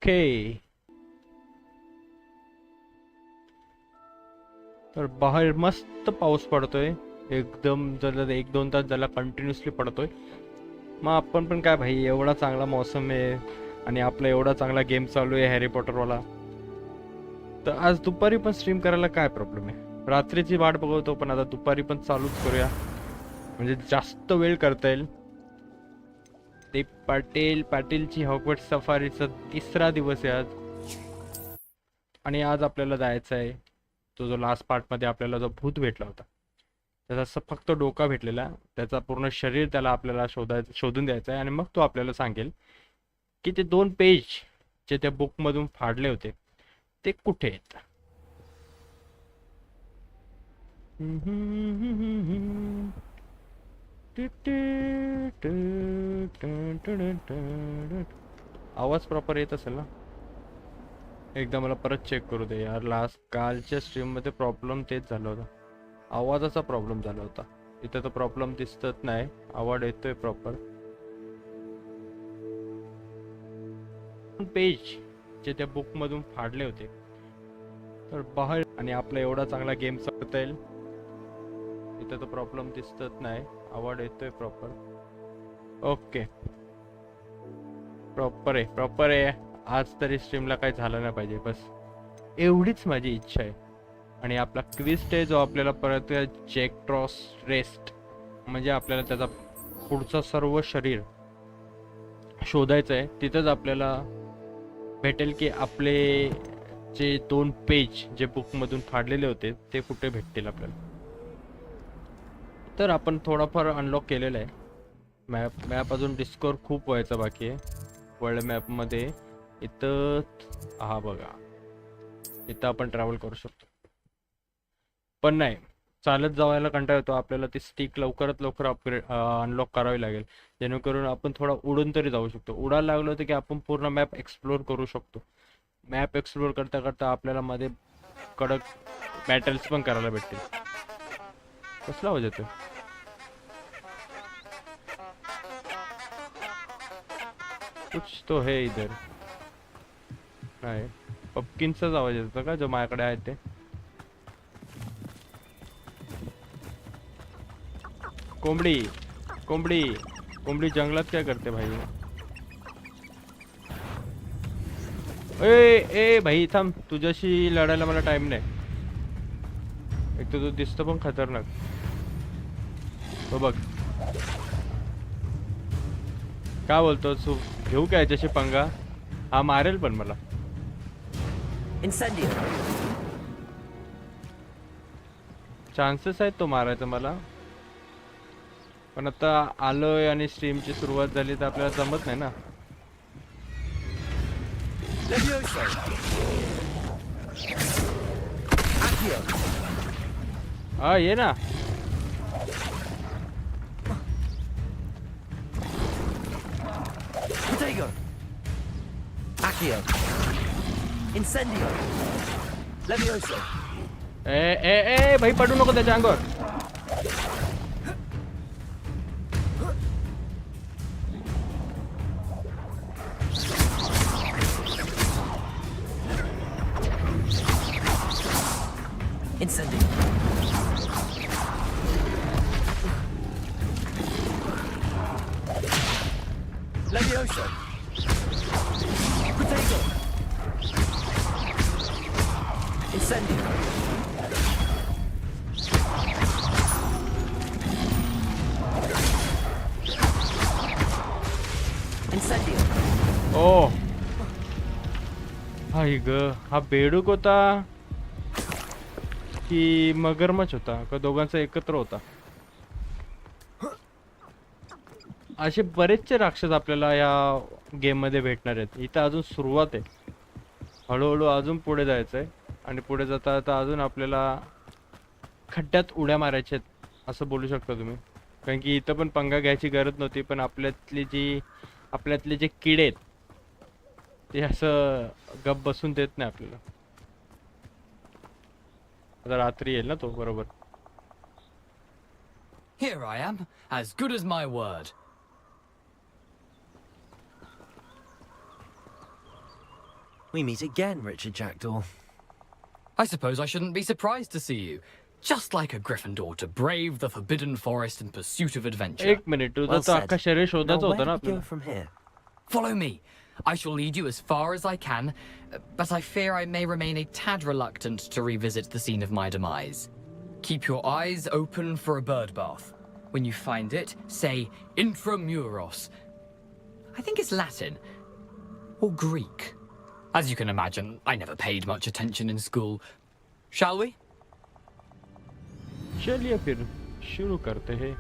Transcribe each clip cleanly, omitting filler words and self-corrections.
Okay, तर बाहेर मस्त पाऊस पडतोय एकदम. जर 1-2 तास झाला कंटिन्युअसली पडतोय. मग आपण पण काय भाई, एवढा चांगला मौसम आहे आणि आपला एवढा चांगला गेम चालू आहे हॅरी पॉटरवाला, तर आज दुपारी पण स्ट्रीम करायला काय प्रॉब्लेम आहे. रात्रीची वाट बघवतो पण आता दुपारी पण चालूच करूया, म्हणजे जास्त वेळ करता येईल. ते पाटीलची हॉगवर्ट्स सफारीचा 3रा दिवस आहे आज. आणि आज आपल्याला जायचं आहे, तो जो लास्ट पार्टमध्ये आपल्याला जो भूत भेटला होता त्याचा फक्त डोका भेटलेला, त्याचा पूर्ण शरीर त्याला आपल्याला शोधून द्यायचं आहे. आणि मग तो आपल्याला सांगेल की ते 2 पेज जे त्या बुकमधून फाडले होते ते कुठे आहेत. आवाज प्रॉपर येत असेल ना. एकदा मला परत चेक करू दे यार. कालच्या स्ट्रीममध्ये प्रॉब्लेम तेच झाला होता, आवाजाचा प्रॉब्लेम झाला होता. इथं तर प्रॉब्लेम दिसत नाही, आवाज येतोय प्रॉपर. पेज जे त्या बुकमधून फाडले होते तर बाहेर, आणि आपला एवढा चांगला गेम चालता येईल. इथं तर प्रॉब्लेम दिसत नाही, आवाज येतोय प्रॉपर. ओके, प्रॉपर आहे. आज तरी स्ट्रीमला काही झालं नाही पाहिजे, बस एवढीच माझी इच्छा आहे. आणि आपला क्विस्ट आहे जो आपल्याला परत जॅक्ट्रॉस रेस्ट, म्हणजे आपल्याला त्याचा पुढचं सर्व शरीर शोधायचं आहे. तिथंच आपल्याला भेटेल की आपले जे 2 पेज जे बुकमधून फाडलेले होते ते कुठे भेटतील आपल्याला. तर आपण थोडाफार अनलॉक केलेलं आहे मॅप अजून डिस्कवर खूप व्हायचा बाकी आहे. वर्ल्ड मॅपमध्ये इथं हा बघा, इथं आपण ट्रॅव्हल करू शकतो. पण नाही, चालत जायला कंटाळा येतो आपल्याला. ती स्टिक लवकरात लवकर अनलॉक करावी लागेल, जेणेकरून आपण थोडा उडून तरी जाऊ शकतो. उडायला लागलो तर की आपण पूर्ण मॅप एक्सप्लोर करू शकतो. मॅप एक्सप्लोर करता करता आपल्याला मध्ये कडक बॅटल्स पण करायला भेटतील. कसला आवाज येतोय? कुछ तो है इधर. नाही, पपकिनचाच आवाज येतो का जो माझ्याकडे आहे ते. कोंबडी कोंबडी कोंबडी जंगलात काय करते भाई? ए भाई थांब, तुझ्याशी लढायला मला टाइम नाही. एक तर तू दिसतो पण खतरनाक. हो बघ, काय बोलतो तू? घेऊ काय याच्याशी पंगा? हा मारेल पण मला. चान्सेस आहेत तो मारायचा मला, पण आता आलोय आणि स्ट्रीमची सुरुवात झाली तर आपल्याला जमत नाही ना. हा ये ना. ए भाई पडू नको त्याच्या अंगावर. ओ हाय ग, हा बेडूक होता की मगरमच्छ होता का दोघांचा एकत्र होता? असे बरेचसे राक्षस आपल्याला या गेम मध्ये भेटणार आहेत. इथं अजून सुरुवात आहे, हळूहळू अजून पुढे जायचंय. आणि पुढे जाता जाता अजून आपल्याला खड्ड्यात उड्या मारायच्या आहेत असं बोलू शकता तुम्ही. कारण की इथं पण पंगा घ्यायची गरज नव्हती, पण आपल्यातले जे किडे आहेत ते असं गप बसून देत नाही आपल्याला. आता रात्री येईल ना तो बरोबर. Here I am, as good as my word. We meet again, Richard Jackdaw. I suppose I shouldn't be surprised to see you. Just like a Gryffindor to brave the Forbidden Forest in pursuit of adventure. एक minute तुझं Well तर said. अख्खा शरीर Now, शोधायचं where होतं ना do we go आपल्याला. from here? Follow me. I shall lead you as far as I can, but I fear I may remain a tad reluctant to revisit the scene of my demise. Keep your eyes open for a bird bath. When you find it, say intramuros. I think it's Latin. Or Greek. As you can imagine, I never paid much attention in school. Shall we? चलिए फिर शुरू करते हैं.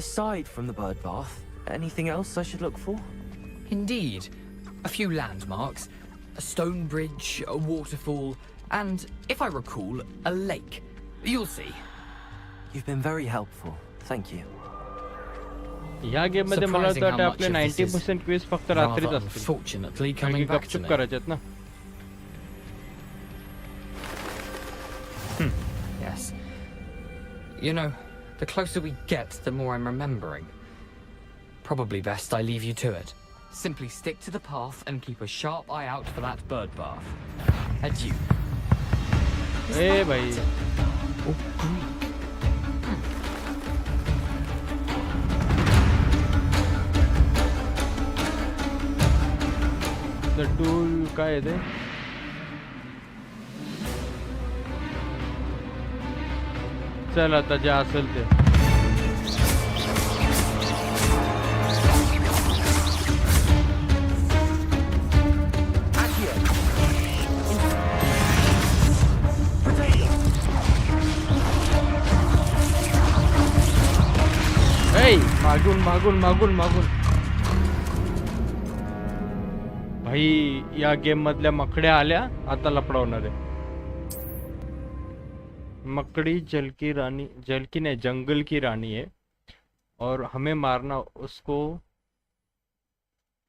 Aside from the bird bath, anything else I should look for? Indeed. A few landmarks, a stone bridge, a waterfall, and, if I recall, a lake. You'll see. You've been very helpful. Thank you. ह्या game मध्ये मला Surprising वाटतं how आपले much of this is 90% quiz फक्त रात्रीच rather असतील. unfortunately कारण की coming back to गपचूप me. करायचे आहेत ना. Yes. You know, the closer we get, the more I'm remembering. Probably best I leave you to it. Simply stick to the path and keep a sharp eye out for that bird bath. Adieu. ए भाई Or Greek. The tool काय आहे ते? चल आता जे असेल ते. ए मागून मागून मागून मागून. भाई या गेम मधल्या मकड्या आल्या, आता लपडवणार आहे. मकड़ी जल की रानी, जल की नहीं जंगल की रानी है और हमें मारना उसको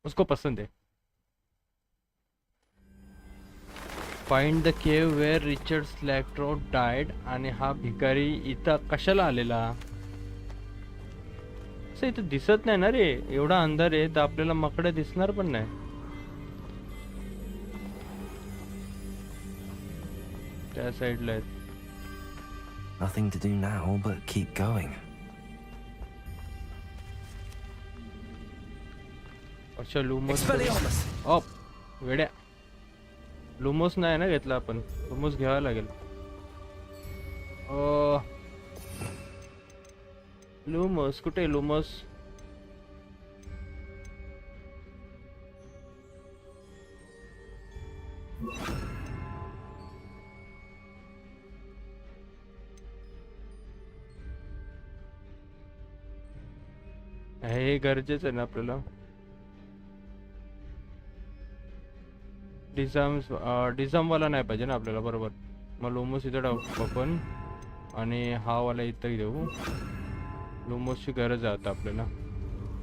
उसको पसंद है. Find the cave where Richard स्लॅक्ट्रो डायड. आणि हा भिकारी इथं कशाला आलेला? असं इथं दिसत नाही ना रे, एवढा अंधार आहे तर आपल्याला मकड्या दिसणार पण नाही. त्या साईडला आहेत. Nothing to do now but keep going. अच्छा लुमोस. Expelliarmus! ऑप वेड्या. लुमोस नाही ना घेतला आपण, लुमोस घ्यावा लागेल. लुमोस कुठे? लुमोस हे गरजेचं आहे ना आपल्याला. डिझाम वाला नाही पाहिजे ना आपल्याला, बरोबर. मग लुमोस इथं टाकू आपण आणि हा वाला इथं देऊ. लुमोसची गरज आहे आता आपल्याला.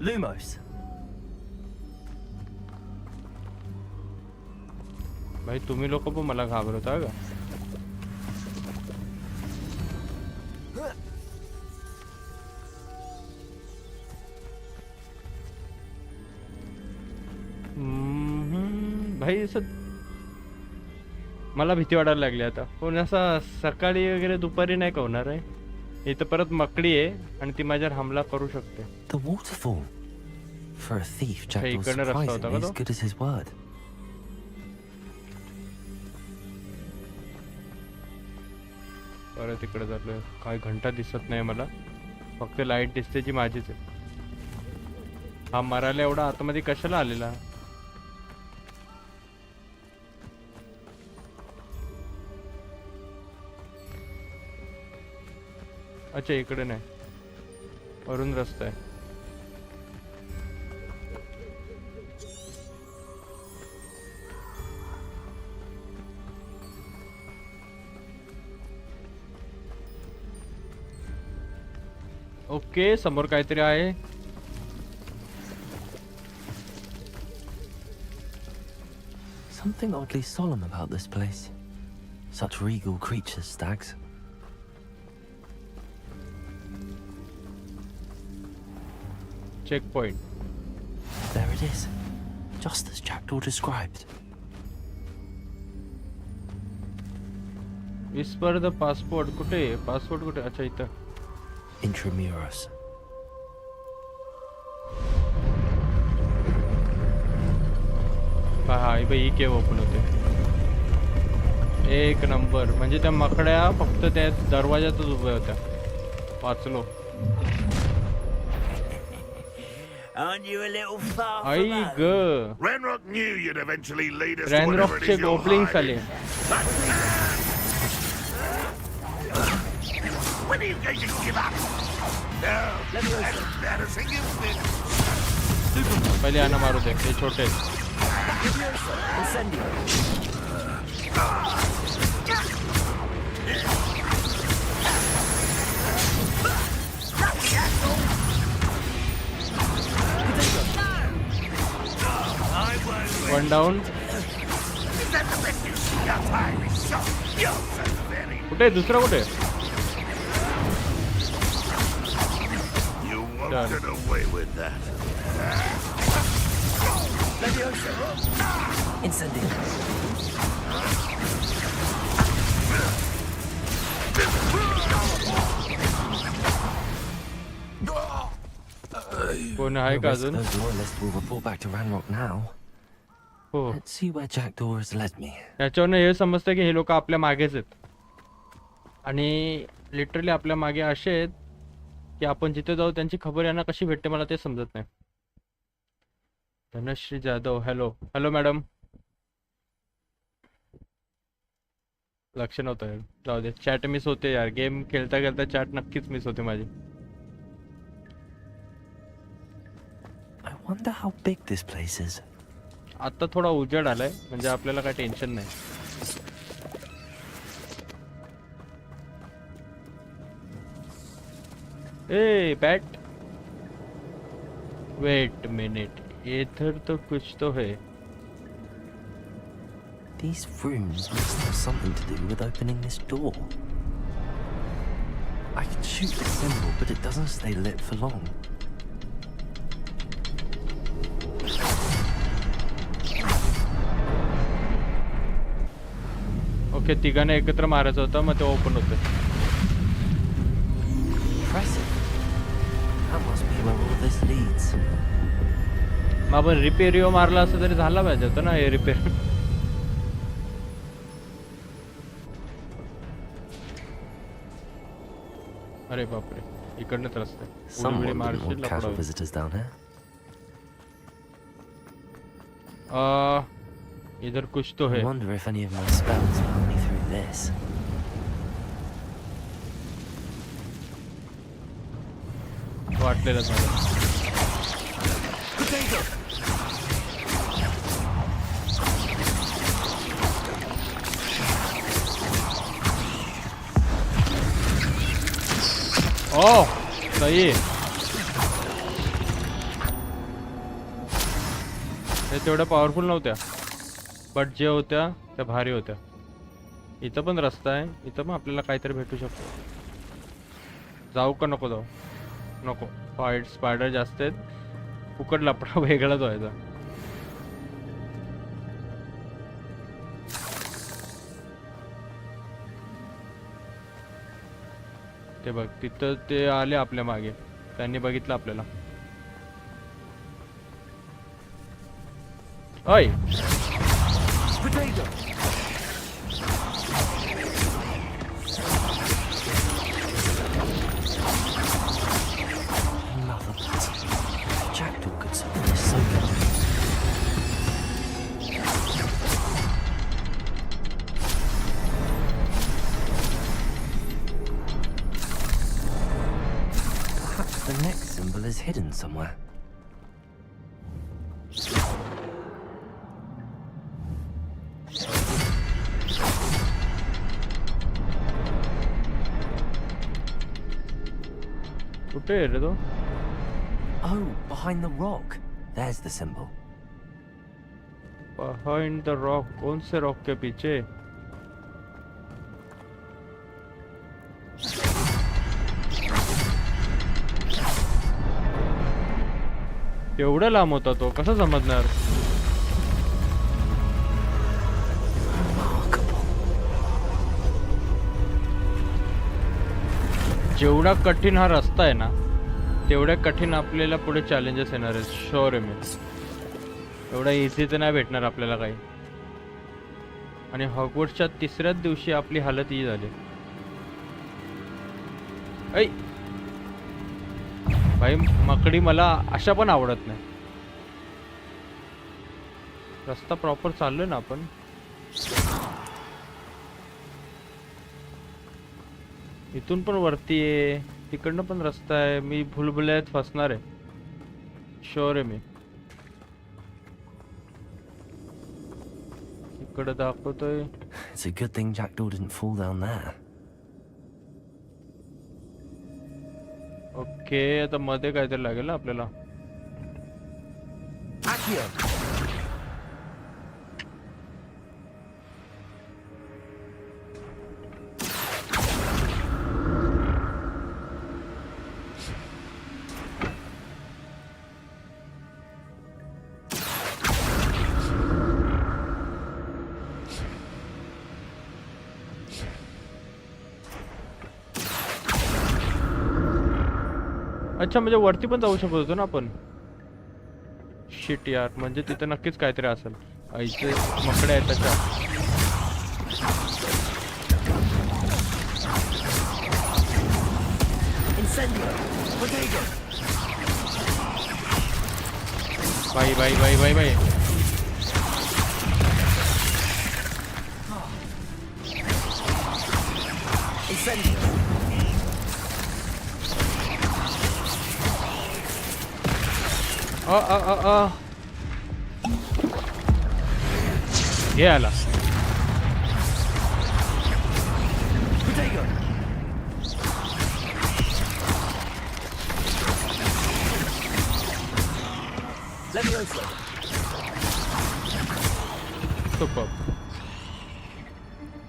Lumos! भाई तुम्ही लोक पण मला घाबरवता का? भाई असं मला भीती वाटायला लागली आता. पण असं सकाळी वगैरे दुपारी नाही का होणार आहे. इथं परत मकडी आहे आणि ती माझ्यावर हमला करू शकते. The waterfall. For a thief, Jackdaw's इकडनं रस्ता होता surprisingly का as तो? good as his word. परत इकडे जातोय. काय घंटा दिसत नाही मला, फक्त लाईट दिसते जी माझीच आहे. हा मरायला एवढा आतमध्ये कशाला आलेला? अच्छा इकडे नाही, वरून रस्ता आहे. ओके समोर काहीतरी आहे. Something oddly solemn about this place. Such regal creatures, stags. Check point. There it is. just as Jackdaw described. Whisper the passport कुठे? पासपोर्ट कुठे? अच्छा इथं. Intramuros. हा ही केव ओपन होते. एक नंबर. म्हणजे त्या मकड्या फक्त त्या दरवाजातच उभ्या होत्या. वाचलो. Aren't you a little far from I home? ग. Ranrock knew you'd eventually lead us to whatever it रॅनरॉकचे is you're गोबलिंग्स hiding. आले. When are you going to give up? No, as embarrassing as this. पहिले यांना मारू दे. हे छोटे आहेत. One down. Is that the best you see? Your time is short. You're so very. कुठे? दुसरा कुठे? You won't get away with that. Incendio. कोण आहे का अजून? Those loyalists will report back to Ranrock now. हो. Let's see where Jackdaw has led me. याच्यावरनं हे समजतं की हे लोक आपल्या मागेच आहेत आणि लिटरली आपल्या मागे असे आहेत की आपण जिथे जाऊ त्यांची खबर यांना कशी भेटते मला ते समजत नाही. Dhanashree Jadhav. Hello. Hello madam. लक्ष नव्हतं यार. जाऊ दे. चॅट मिस होते यार. गेम खेळता खेळता चॅट नक्कीच मिस होते माझी. I wonder how big this place is. आता थोडा उजेड आलाय म्हणजे आपल्याला काय टेन्शन नाही. A bat. Wait minute. इधर तो कुछ तो है. These rooms must have something to do with opening this door. I can shoot the symbol, but it doesn't stay lit for long. Okay तिघांना एकत्र मारायचं होतं मग ते ओपन होतं. Impressive. That must be where all this leads. मग आपण रिपेरिओ मारला असं तरी झाला पाहिजे होतं ना हे रिपेअर. अरे बापरे. इकडनंच रस्ता आहे. उडी Someone didn't मारशील want casual लपडावं. visitors down here. इधर कुछ तो I है. wonder if any of my spells will help me through this. वाटलेलंच मला. ओह सही आहे. हे तेवढ्या पॉवरफुल नव्हत्या बट जे होत्या त्या भारी होत्या. इथं पण रस्ता आहे. इथं पण आपल्याला काहीतरी भेटू शकतो. जाऊ का नको जाऊ? नको. स्पायडर जास्त आहेत. फुकट लपडा वेगळाच व्हायचा. ते बघ तिथं ते आले आपल्या मागे. त्यांनी बघितलं आपल्याला. ओय Another Patil. Jackdaw could solve this so well. Perhaps the next symbol is hidden somewhere. कुठे आहे रे तो? Oh, behind the rock. There's the symbol. Behind the rock. कौन से रॉक के पीछे? एवढा लांब होता तो. कसं समजणार? जेवढा कठीण हा रस्ता आहे ना तेवढ्या कठीण आपल्याला पुढे चॅलेंजेस येणार आहेत. शुअर आहे मी. एवढा इझी तर नाही भेटणार आपल्याला काही. आणि हॉगवर्ट्सच्या तिसऱ्याच दिवशी आपली हालत ही झाली. ऐ भाई माकडी मला अशा पण आवडत नाही. रस्ता प्रॉपर चाललोय ना आपण. इथून पण वरती आहे, तिकडनं पण रस्ता आहे. मी भुलभुलैयात फसणार आहे. शुअर आहे मी. इकडे दाखवतोय. It's a good thing Jackdaw didn't fall down there. Okay आता मध्ये काहीतरी लागेल ना आपल्याला. अच्छा म्हणजे वरती पण जाऊ शकत होतो ना आपण. शिट यार, म्हणजे तिथे नक्कीच काहीतरी असेल. इथे मकड्या आहेत त्याच्या. बाई बाई बाई बाई बाई. हे आला. सुपर.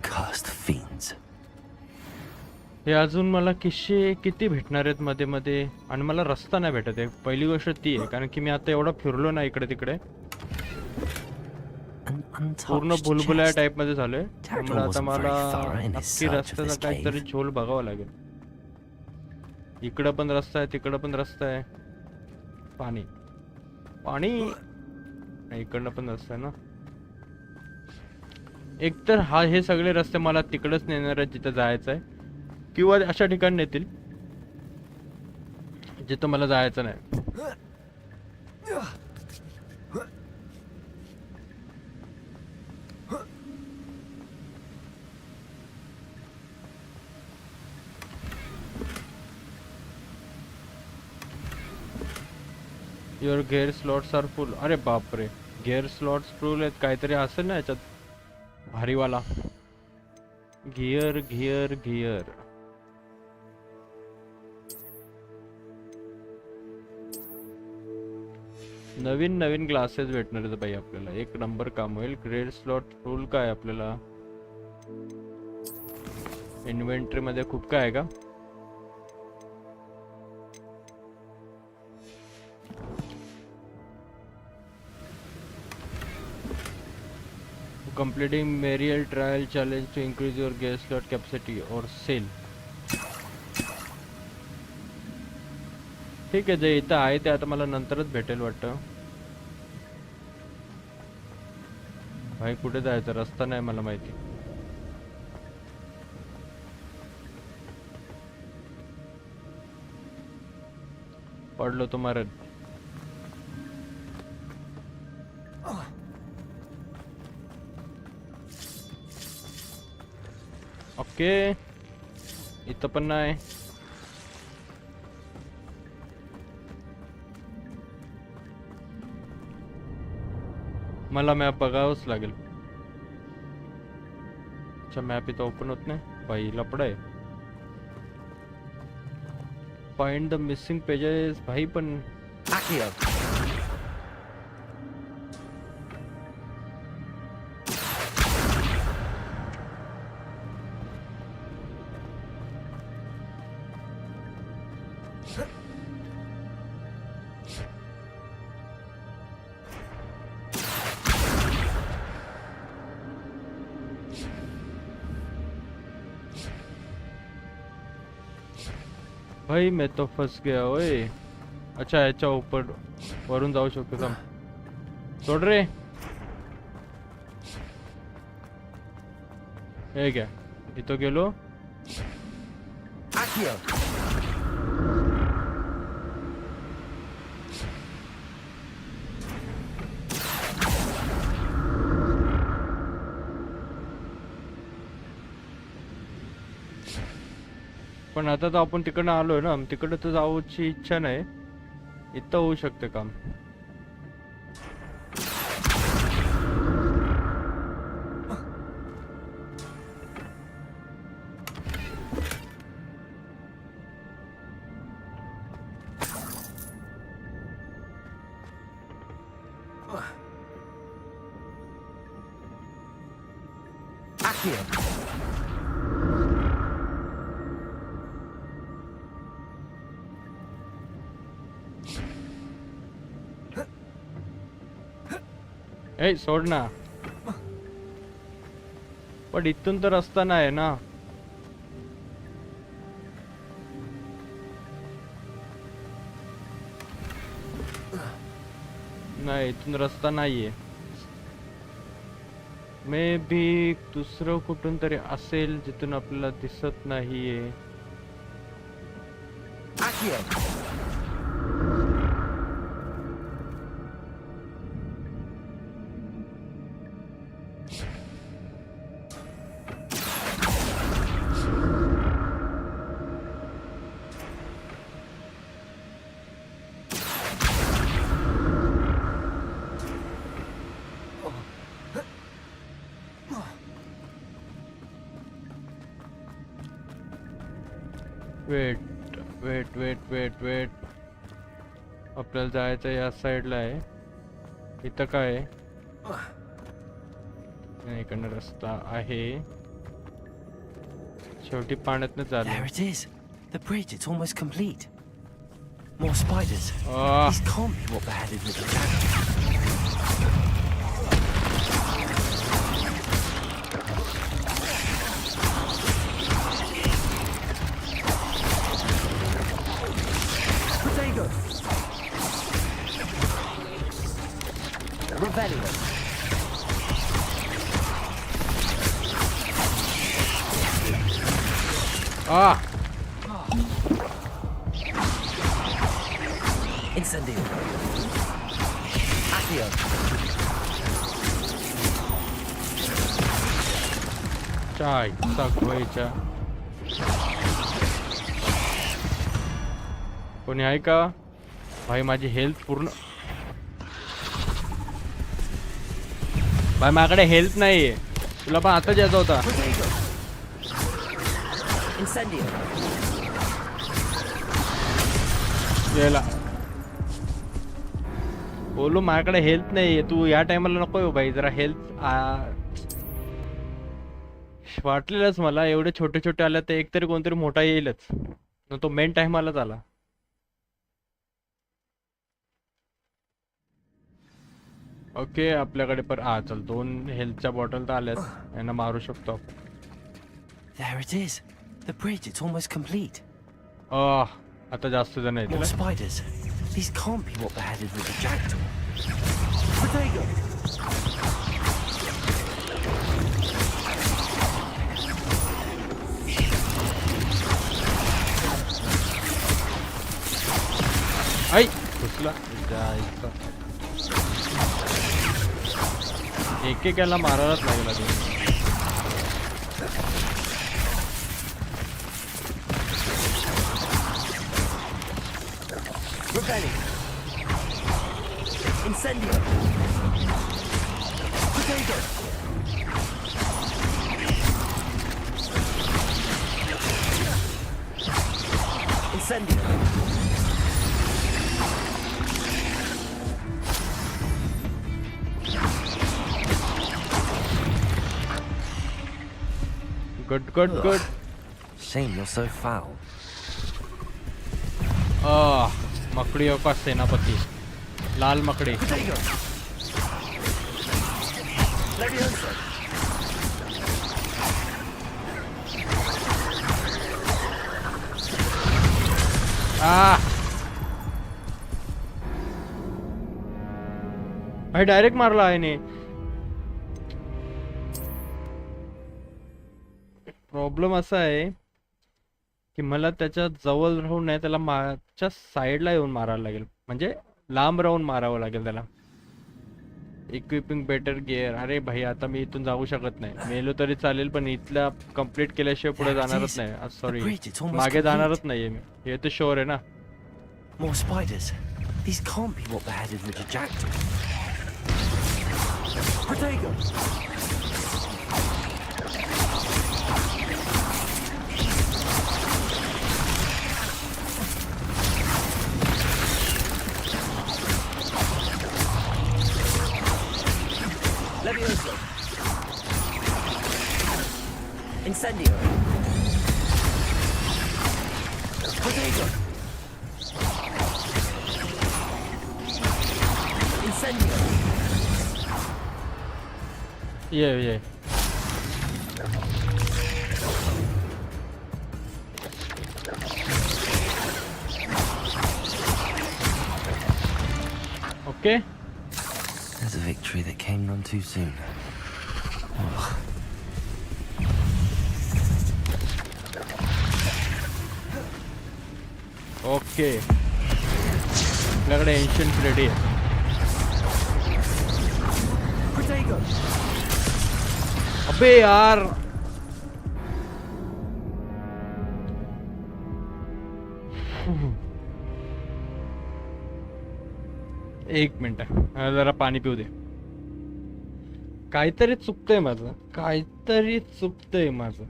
Cursed fiends. हे अजून मला किती भेटणार आहेत मध्ये मध्ये. आणि मला रस्ता नाही भेटत आहे. पहिली गोष्ट ती आहे, कारण की मी आता एवढा फिरलो ना इकडे तिकडे. पूर्ण बुलबुल्या टाइप मध्ये झालोय. त्यामुळे आता मला नक्की रस्त्याचा काहीतरी झोल बघावा लागेल. इकडं पण रस्ता आहे, तिकडं पण रस्ता आहे. पाणी पाणी. इकडनं पण रस्ता आहे ना. एकतर हे सगळे रस्ते मला तिकडच नेणार आहेत जिथं जायचं आहे, किंवा अशा ठिकाणी नेतील जिथं मला जायचं नाही. Your gear slots are full. अरे बापरे, गेअर स्लॉट्स फुल आहेत. काहीतरी असेल ना याच्यात भारीवाला. Gear gear gear. नवीन नवीन ग्लासेस भेटणार आहेत बाई आपल्याला. एक नंबर काम होईल. ग्रेड स्लॉट फुल काय आपल्याला इन्व्हेंटरी मध्ये खूप काय आहे का. Completing Mariel trial challenge to increase your gas slot capacity or sale. ठीक आहे, जे इथं आहे ते आता मला नंतरच भेटेल वाटतं. भाई कुठे जायचं रस्ता नाही मला माहिती. पडलो तो मरण. ओके इथं पण नाही. मला मॅप बघावंच लागेल. अच्छा मॅप इथं ओपन होत नाही. भाई लपडा आहे. Find the missing pages. भाई पण भाई मैं तो फंस गया ओए. अच्छा याच्या ऊपर वरून जाऊ शकतो थांब. सोड रे. हे घ्या इथं गेलो. Accio! पण आता तर आपण तिकडनं आलोय ना, तिकडं तर जाऊची इच्छा नाही. इथं होऊ शकते काम. Accio! ए सोड ना. पण इथून तर रस्ता नाही ना. नाही इथून रस्ता नाहीये. मे बी दुसरं कुठून तरी असेल जिथून आपल्याला दिसत नाहीये. Accio! वेट आपल्याला जायचं या साईडला आहे. इथं काय आहे? नाही, इकडनं रस्ता आहे. शेवटी पाण्यातनं There चालू. it is. The bridge, it's almost complete. More spiders. Ah. These can't be what they're headed with the dragon. Potato! Revelio! Ah! Incendio! Accio! चाय व्हायच्या. कोणी आहे का भाई? माझी हेल्थ पूर्ण. भाई माझ्याकडे हेल्थ नाहीये. तुला पण आता जायचा होता. Potato! Incendio! यायला बोलू माझ्याकडे हेल्थ नाहीये. तू या टायमाला नको येऊ भाई. जरा हेल्थ वाटलेलंच मला. एवढे छोटे छोटे आले तर एकतरी कोणतरी मोठा येईलच. तो मेन टाइमालाच आला. ओके आपल्याकडे पण चल 2 हेल्थच्या बॉटल तर आल्यात. यांना मारू शकतो आपण. There it is. The bridge, it's almost complete. आता जास्त जण More आहेत. spiders. These can't be what they're headed with the jackdaw. Potato! आई घुसला. जायचं. एक याला मारायलाच लागेल आधी. Revelio! Incendio! Potato! Incendio! Good. Shame you're so foul. मकड़ियों का सेनापति. लाल मकड़ी. Potato! Leviosa! भाई डायरेक्ट मारला आहे. प्रॉब्लेम असा आहे की मला त्याच्या जवळ राहून नाही, त्याला माझ्या साईडला येऊन मारायला लागेल, म्हणजे लांब राहून मारावं लागेल त्याला. Equipping better gear. अरे भाई आता मी इथून जाऊ शकत नाही. मेलो तरी चालेल पण इथला कंप्लीट केल्याशिवाय पुढे जाणारच नाही. सॉरी, मागे जाणारच नाहीये मी, हे तर शुअर आहे ना. More spiders. These can't be what beheaded Richard Jackson. Protego! Levioso! Incendio! Protego! Incendio! ये okay. There's a victory that came none too soon. Oh. Okay, आपल्याकडे एन्शियंट रेडी आहे. अबे यार, एक मिनिट जरा पाणी पिऊ दे. काहीतरी चुकतंय माझं, काहीतरी चुकतंय माझं.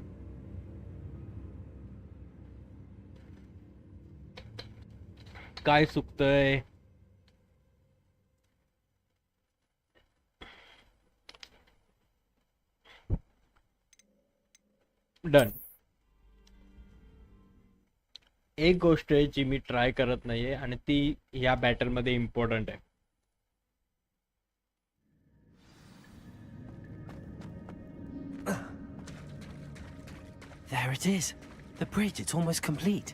काय चुकतंय? डन. एक गोष्ट आहे जी मी ट्राय करत नाहीये आणि ती या बॅटल मध्ये इम्पॉर्टंट आहे. There it is. The bridge, it's almost complete.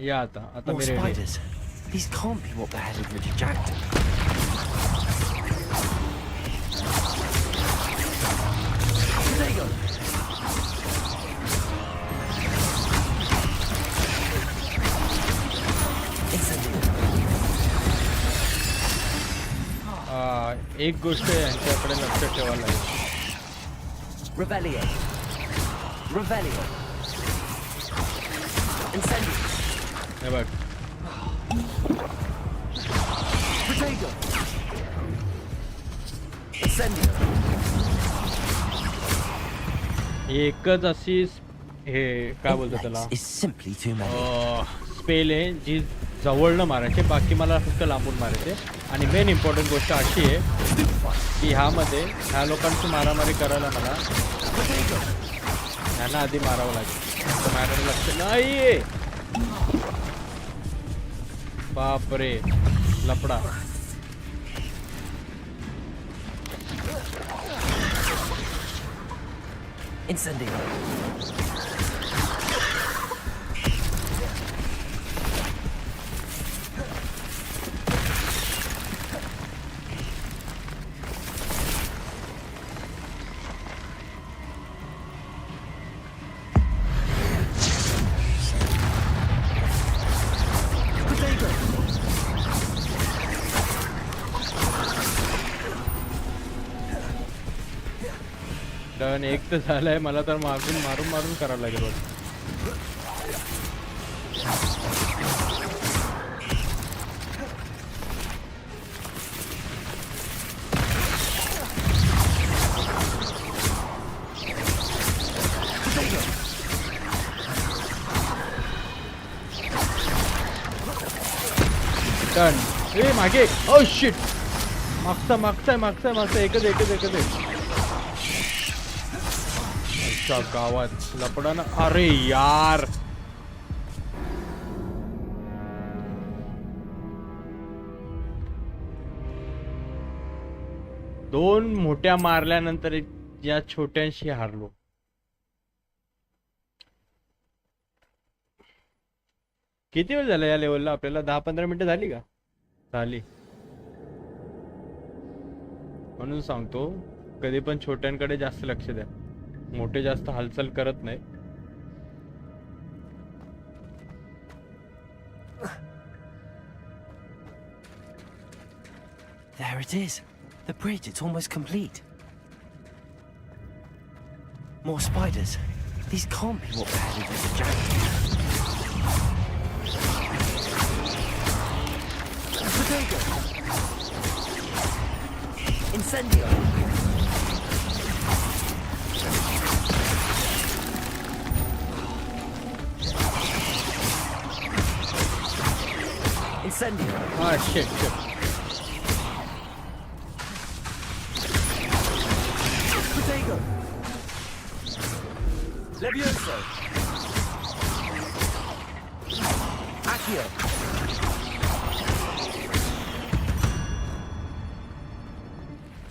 या आता More me ready. spiders. These can't be what beheaded Richard Jackson. There you go. एक गोष्ट यांच्याकडे लक्ष ठेवायला लागेल. Revelio. Revelio. Incendio. हे बघ, Protego. Incendio. एकच अशी हे काय बोलतो त्याला Is simply too many. Spell आहे जी जवळनं मारायचे, बाकी मला फक्त लांबून मारायचे. आणि मेन इम्पॉर्टंट गोष्ट अशी आहे की ह्यामध्ये ह्या लोकांची मारामारी करायला मला ह्यांना आधी मारावं लागेल. माझ्याकडे लक्ष नाही. बापरे, लपडा. Incendio. डन. एक तर झालंय, मला तर मारून मारून मारून करावं लागेल बघ. डन. ए मागे, ओ शिट, मागचा मागचा मागचा मागचा एकच एकच एकच एक गावात लपडा ना. अरे यार, दोन मोठ्या मारल्यानंतर या छोट्यांशी हारलो. किती वेळ झाला या लेवलला आपल्याला? 10-15 मिनिटं झाली का? झाली. म्हणून सांगतो कधी पण छोट्यांकडे जास्त लक्ष द्या. मोठे जास्त हालचाल करत नाही. There it is. The bridge, it's almost complete. More spiders. These can't be what Patil did to Jack. Potato! Incendio! Incendio! Ah, shit. Potato! Levioso! Accio!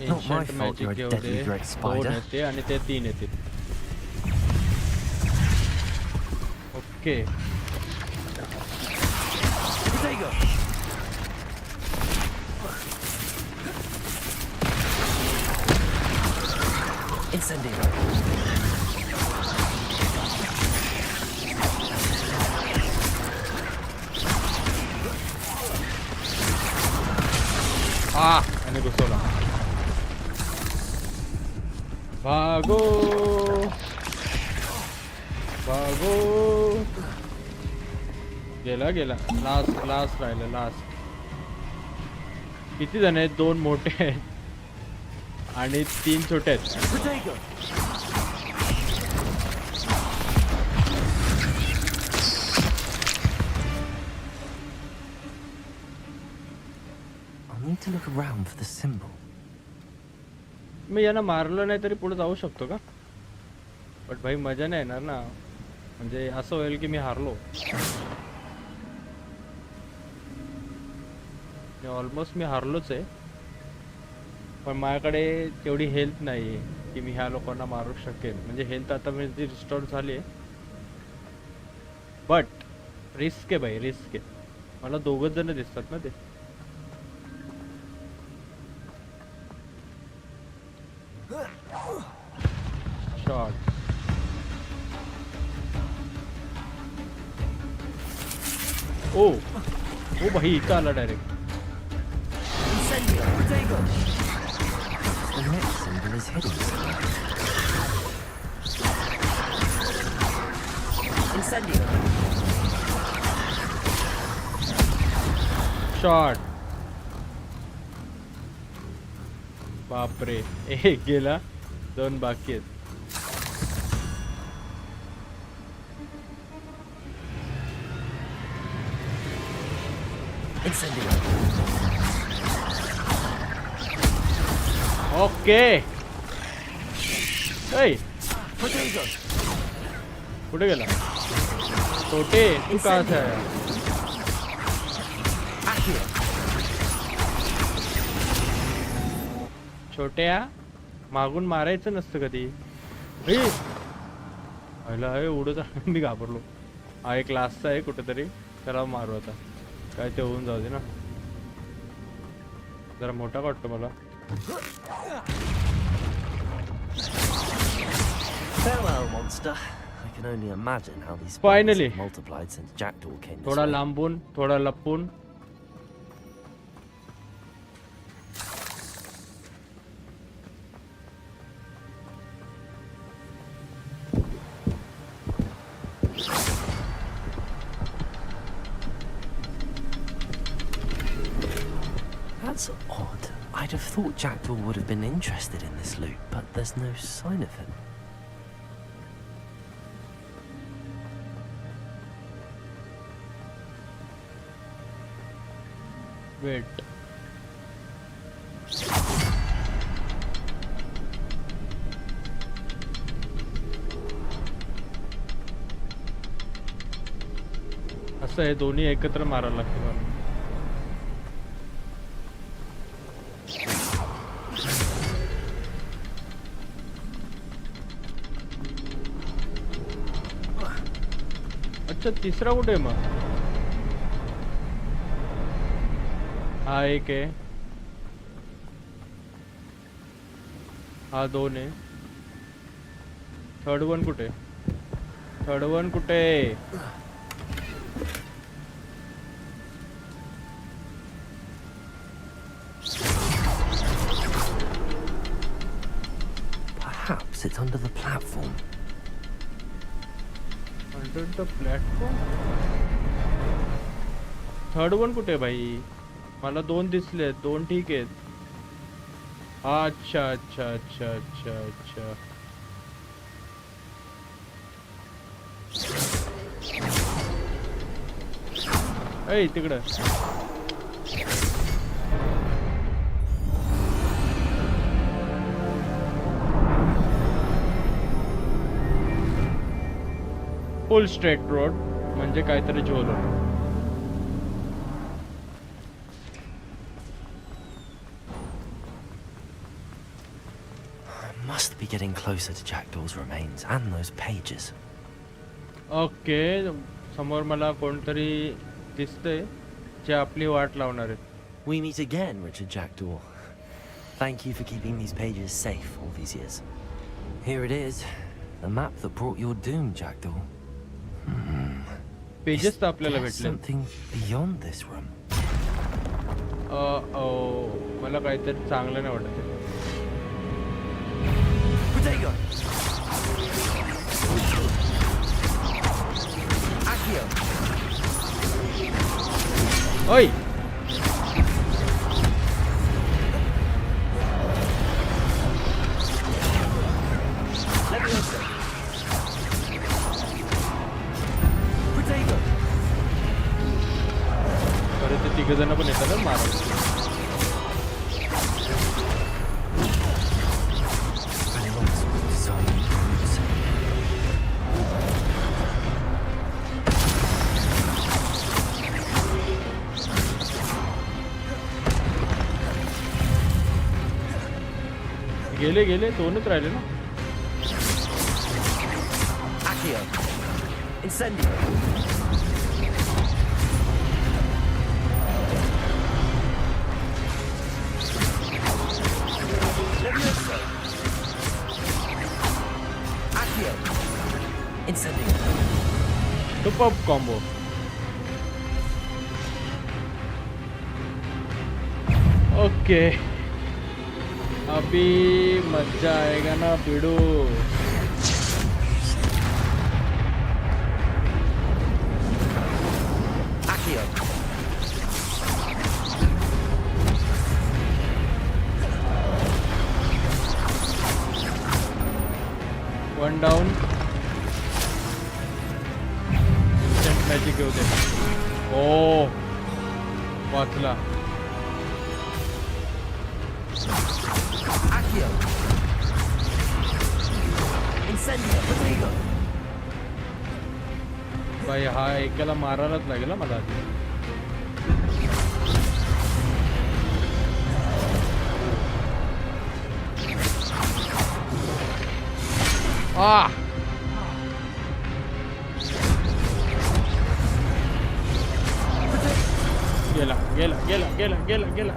Not my Ancient fault you're magic a deadly dread spider. 2 येते आणि ते 3 येतील. Okay. Potato! Incendio! आणि घुसवला. भागो भागो. गेला last राहिलं. Last किती जण आहेत? 2 मोठे आहेत आणि 3 छोटे आहेत. Potato! I need to look around for the symbol. मी यांना मारलं नाही तरी पुढे जाऊ शकतो का? बट भाई मजा नाही येणार ना. म्हणजे असं होईल की मी हारलो. ऑलमोस्ट मी हारलोच आहे. पण माझ्याकडे तेवढी हेल्थ नाही आहे की मी ह्या लोकांना मारू शकेल. म्हणजे हेल्थ आता माझी रिस्टोर झाली आहे. बट रिस्क आहे भाई, रिस्क आहे. मला 2 जण दिसतात ना ते. शॉट. ओ भाई इथं आला direct. Incendio! Potato! The next symbol is hidden somewhere. Incendio! Shot. बापरे. एक गेला, 2 बाकी आहेत. Incendio! ओके. Potato! कुठे गेला? छोटे तू कहाँ से आया? Accio! छोट्या मागून मारायचं नसतं कधी. उडत मी घाबरलो. हा एक लास्टचा आहे कुठेतरी. त्याला मारू आता. काय ते होऊन जाऊ दे ना. जरा मोठा वाटतो मला. Farewell, monster. I can only imagine how these Finally. spiders have multiplied since Jackdaw came this थोडा way. लांबून, थोडा लपून. That's odd. I'd have thought Jackdaw would have been interested in this loot, but there's no sign of him. Wait. असं आहे, दोन्ही एकत्र मारायला लागते मला. अच्छा तिसरा कुठे आहे मग? हा एक आहे, हा 2 आहे. थर्ड वन कुठे? थर्ड वन कुठे? Perhaps it's under the platform. Under the platform. Third one कुठे भाई? मला 2 दिसले, 2 ठीक आहेत. अच्छा अच्छा अच्छा अच्छा अच्छा. ऐ तिकडं. फुल स्ट्रेट रोड म्हणजे काहीतरी झोलो. Must be getting closer to Jackdaw's remains and those pages. Okay, समोर मला कोणतरी दिसतंय जे आपली वाट लावणार आहेत. We meet again, Richard Jackdaw. Thank you for keeping these pages safe all these years. Here it is, the map that brought your doom, Jackdaw. Pages तर आपल्याला There's भेटले. something beyond this room. मला काहीतरी चांगलं नाही वाटत. Protego! Accio! ओय Leviosa! Protego! परत ते 3 जण पण येतात ना मारायला. गेले गेले 2च राहिले ना. Accio! Incendio! Leviosa! Accio! Incendio! Super combo. Okay, अभी मजा आएगा ना बिडू. Accio! One down. Instant magic येऊ दे. ओ वाचला. Accio! Incendio! Protego! भाई हा एकाला मारायलाच लागेल मला आधी. गेला गेला गेला गेला गेला गेला.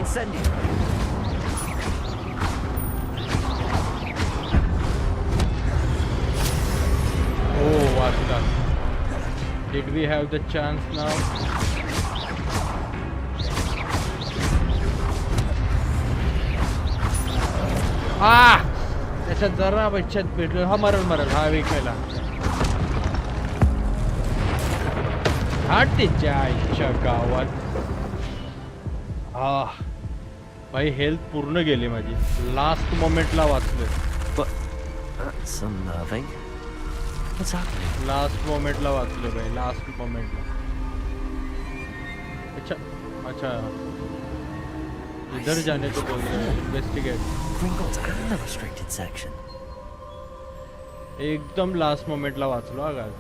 Incendio! Oh, वाचला. Did we have the chance now? त्याच्यात जरा बच्च्यात भेटलो. हा मरल मरल. हा विकायला हा तिच्या आईच्या गावात. भाई हेल्थ पूर्ण गेली माझी. लास्ट मोमेंटला वाचलोय. But that's unnerving. What's happening? Last मोमेंटला वाचलोय भाई. लास्ट मोमेंटला. अच्छा अच्छा, इधर जाने को बोल रहे हैं. Investigate. Gringotts and the restricted section. एकदम लास्ट मोमेंटला वाचलो हा गाज.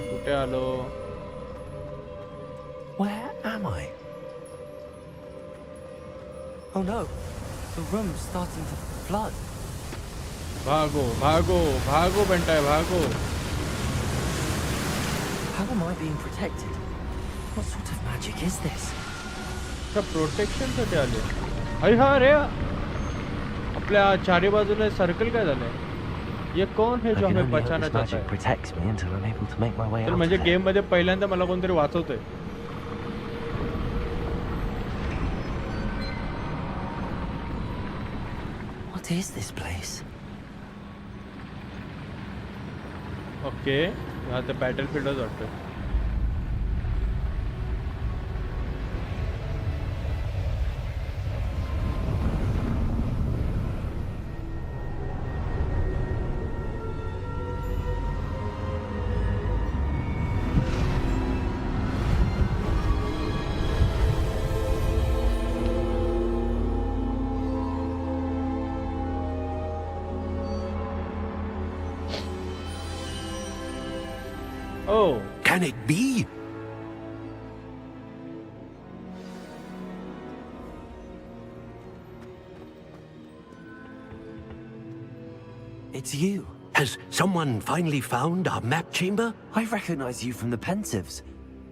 कुठे आलो? Where am I? Oh no, the room's starting to flood. भागो भागो भागो बेंटाय भागो. How am I being protected? What sort of magic is this? त्या प्रोटेक्शन साठी आले. अरे हा रे, आपल्या चारी बाजूला सर्कल काय झालंय? ये कौन है I जो can हमें only hope बचाना this चाहता magic है? protects me until I'm able to make my way तर out म्हणजे of गेम here. मध्ये पहिल्यांदा मला कोणतरी वाचवतोय. What is this place? Okay, हा तर बॅटलफील्डच वाटतोय. Oh, Can it be? It's you. Has someone finally found our map chamber? I recognize you from the Pensives.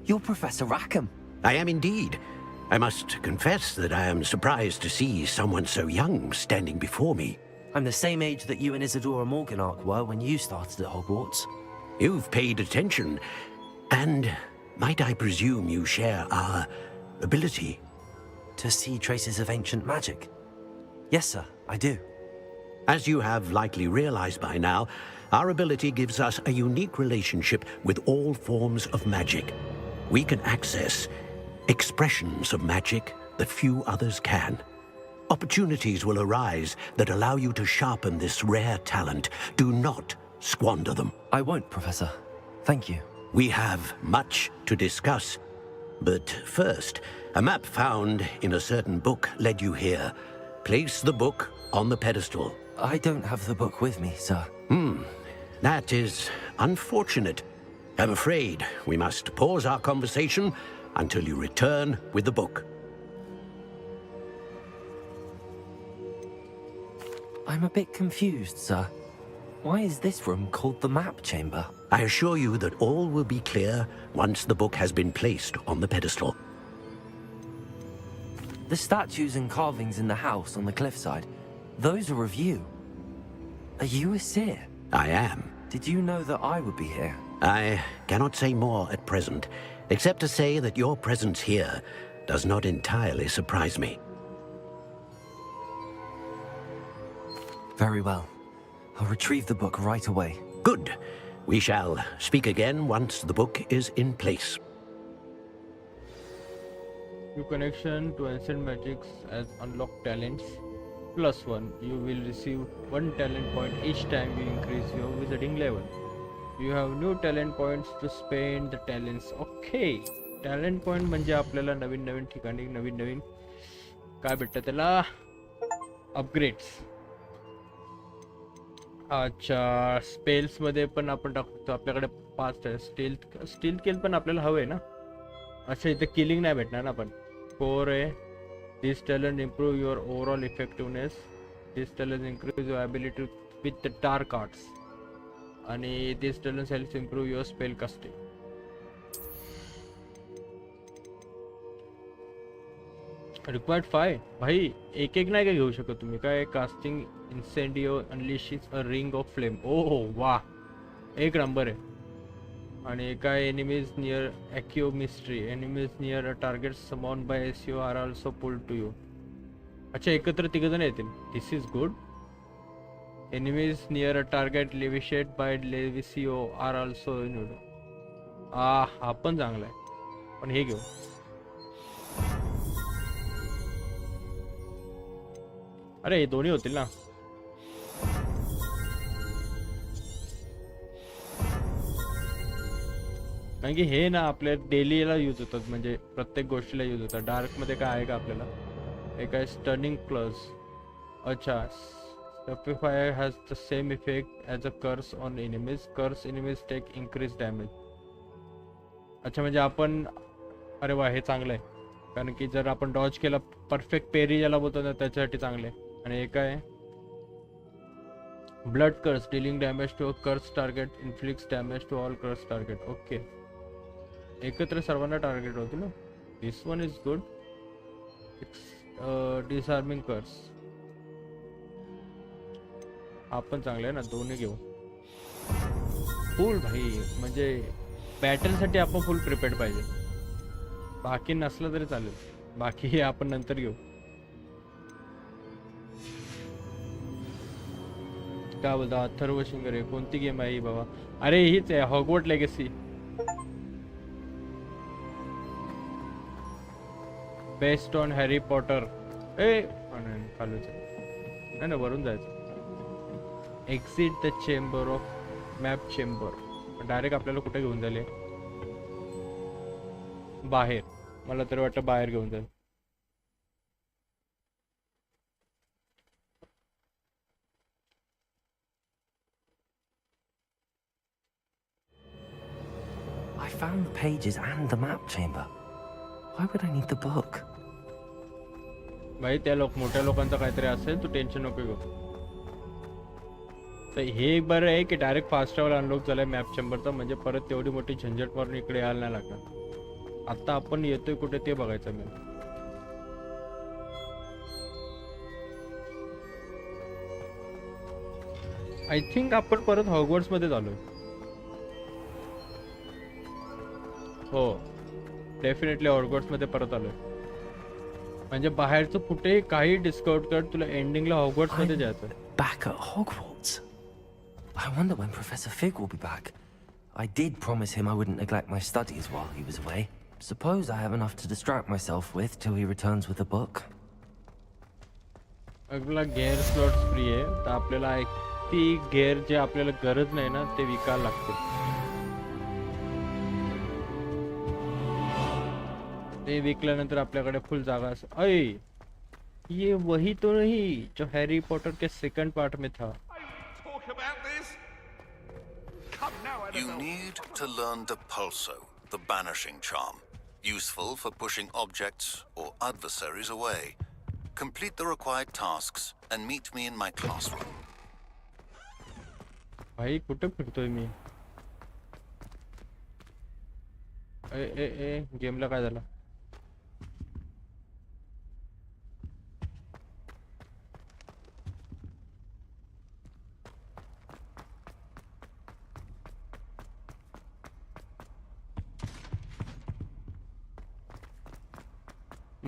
You're Professor Rackham. I am indeed. I must confess that I am surprised to see someone so young standing before me. I'm the same age that you and Isadora Morganach were when you started at Hogwarts. You've paid attention, and might I presume you share our ability? To see traces of ancient magic? Yes, sir, I do. As you have likely realized by now, our ability gives us a unique relationship with all forms of magic. We can access expressions of magic that few others can. Opportunities will arise that allow you to sharpen this rare talent. Do not squander them. I won't, Professor. Thank you. We have much to discuss. But first, a map found in a certain book led you here. Place the book on the pedestal. I don't have the book with me, sir. That is unfortunate. I'm afraid we must pause our conversation until you return with the book. I'm a bit confused, sir. Why is this room called the map chamber? I assure you that all will be clear once the book has been placed on the pedestal. The statues and carvings in the house on the cliffside, those are of you. Are you a seer? I am. Did you know that I would be here? I cannot say more at present, except to say that your presence here does not entirely surprise me. Very well. I'll retrieve the book right away. Good. We shall speak again once the book is in place. New connection to ancient magics as unlocked talents. +1. You will receive 1 talent point each time you increase your wizarding level. You have new talent points to spend the talents. Okay. Talent point म्हणजे आपल्याला नवीन नवीन ठिकाणी नवीन नवीन काय भेटतं त्याला upgrades. अच्छा, spells मध्ये पण आपण टाकतो. आपल्याकडे 5 स्टील्थ किल पण आपल्याला हवंय ना. अच्छा, इथे किलिंग नाही भेटणार ना आपण. 4 आहे. This talent improve your overall effectiveness. This talent increase your ability with the dark arts. आणि this talent helps improve your spell casting. Required 5. भाई एक एक नाही का घेऊ शकत तुम्ही. काय casting Incendio unleashes a ring of flame. Oh वाह, एक नंबर आहे. आणि काय एनिमीज नियर ॲक्यू मिस्ट्री. Enemies near a target summon by एसयू are also pulled to you. अच्छा, एकत्र तिघजण येतील. This is good. Enemies near a target levitated by Levioso are also in. हा पण चांगला आहे, पण हे घेऊ. अरे हे दोन्ही होतील ना. कारण की हे ना आपल्या डेलीला यूज होतात, म्हणजे प्रत्येक गोष्टीला यूज होतात. डार्कमध्ये काय आहे का आपल्याला. हे काय स्टनिंग प्लस. अच्छा, stupefier has the same effect as a curse on enemies. Curse enemies take increase damage. अच्छा, म्हणजे आपण, अरे वा, हे चांगलं आहे. कारण की जर आपण डॉज केला परफेक्ट पेरी ज्याला बोलतात ना त्याच्यासाठी चांगले. आणि हे काय blood curse dealing damage to curse target inflicts damage to all curse target. Okay एकत्र सर्वांना टार्गेट होते ना. This one is good. Disarming curse आपण चांगले आहे ना दोन्ही घेऊ. फुल भाई म्हणजे बॅटलसाठी आपण फुल प्रिपेअर्ड पाहिजे. बाकी नसलं तरी चालेल. बाकी हे आपण नंतर घेऊ. काय बोलता अथर्व शिंगरे कोणती गेम आहे ही बाबा. अरे हीच आहे Hogwart Legacy. Based on Harry Potter. खालूच नाही ना वरून जायचं. Exit the chamber of map chamber. Direct आपल्याला कुठे घेऊन जाईल बाहेर. मला तरी वाटतं बाहेर घेऊन जाईल. I found the pages and the map chamber. Why would I need the book? भाई त्या मोठ्या लोकांचं काहीतरी असेल तू टेन्शन नको घेऊ. तर हे एक बरं आहे की डायरेक्ट फास्ट ट्रॅव्हल अनलॉक झालाय मॅप चेंबरचा. म्हणजे परत तेवढी मोठी झंझट मारून इकडे यायला नाही लागणार. आता आपण येतोय कुठे ते बघायचं. मी आय थिंक आपण परत हॉगवर्ट्स मध्ये झालोय. हो डेफिनेटली हॉगवर्ट्स मध्ये परत आलोय. म्हणजे बाहेरचं कुठे काही डिस्कवर कर तुला एंडिंगला हॉगवर्ट्स मध्ये जायचं. Back at Hogwarts. I wonder when Professor Fig will be back. I did promise him I wouldn't neglect my studies while he was away. Suppose I have enough to distract myself with till he returns with a book. आपला gear slots free आहे तर आपल्याला ती gear जे आपल्याला गरज नाही ना ते विकायला लागते. ते विकल्यानंतर आपल्याकडे फुल जागा असते. अय ये वही तो नहीं जो हैरी पॉटर के सेकंड पार्ट में था. You need to learn the pulso, the banishing charm, useful for pushing objects or adversaries away. Complete the required tasks and meet me in my classroom. भाई कुठे फिरतोय मी. ए गेमला काय झालं.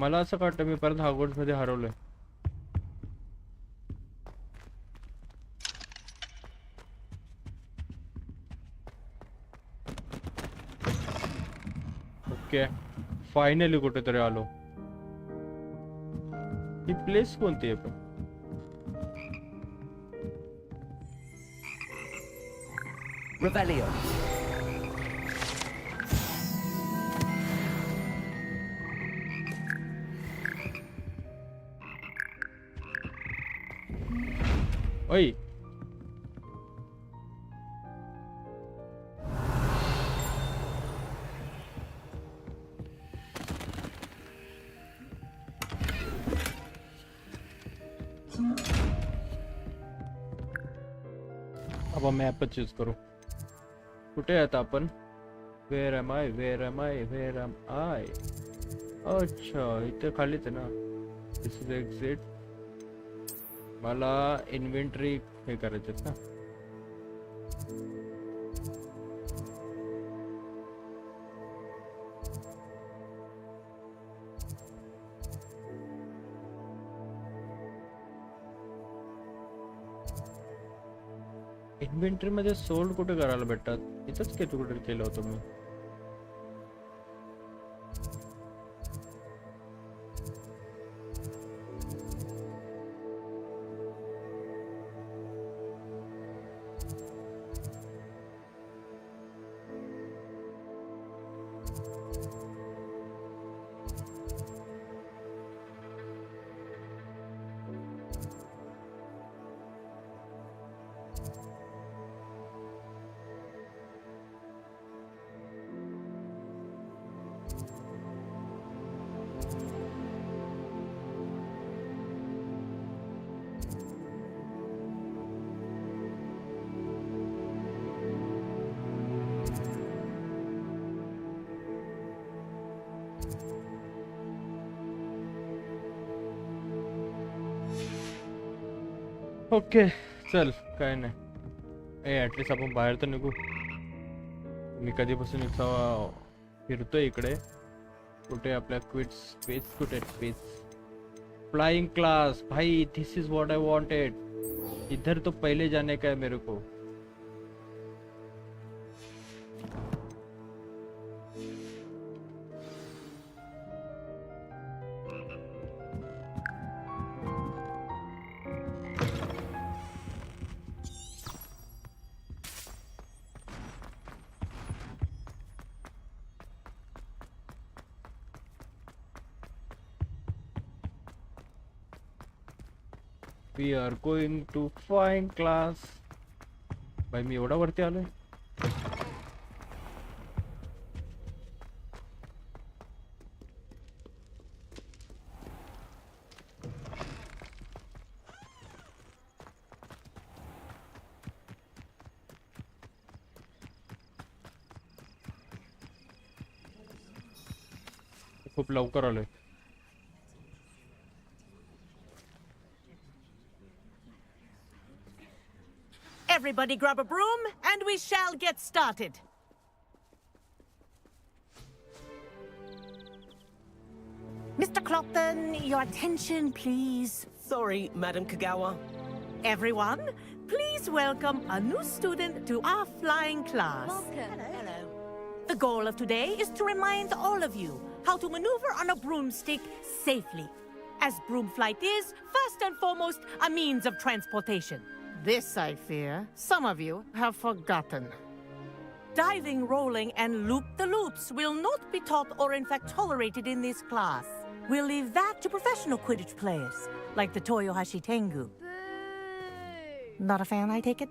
मला असं वाटतं मी परत हॉगवर्ट्स मध्ये हरवलोय. ओके फायनली कुठेतरी आलो. ही प्लेस कोणती आहे पण. Revelio. ओय अब मॅप चूज करू. कुठे आता आपण. Where am I where am I where am I. अच्छा इथे खालीच आहे ना. This is exit. मला इन्व्हेंटरी हे करायचे ना. इन्व्हेंटरी मध्ये सोल्ड कुठे करायला भेटतात. इथंच कुठे केलं होतं मी. ओके चल काय नाही. ॲटलिस्ट आपण बाहेर तर निघू. मी कधीपासून फिरतोय इकडे. कुठे आपल्या क्विट स्पेस, कुठे स्पेस. फ्लाइंग क्लास भाई, this is what I wanted. इधर तो पहले जाने का है मेरे को. We are going to flying class. भाई मी एवढा वरती आलोय. खूप लवकर आलोय. Everybody grab a broom and we shall get started. Mr. Clopton, your attention, please. Sorry, Madam Kagawa. Everyone, please welcome a new student to our flying class. Hello. The goal of today is to remind all of you how to maneuver on a broomstick safely, as broom flight is, first and foremost, a means of transportation. This, I fear, some of you have forgotten. Diving, rolling, and loop-the-loops will not be taught or in fact tolerated in this class. We'll leave that to professional Quidditch players, like the Toyohashi Tengu. Not a fan, I take it?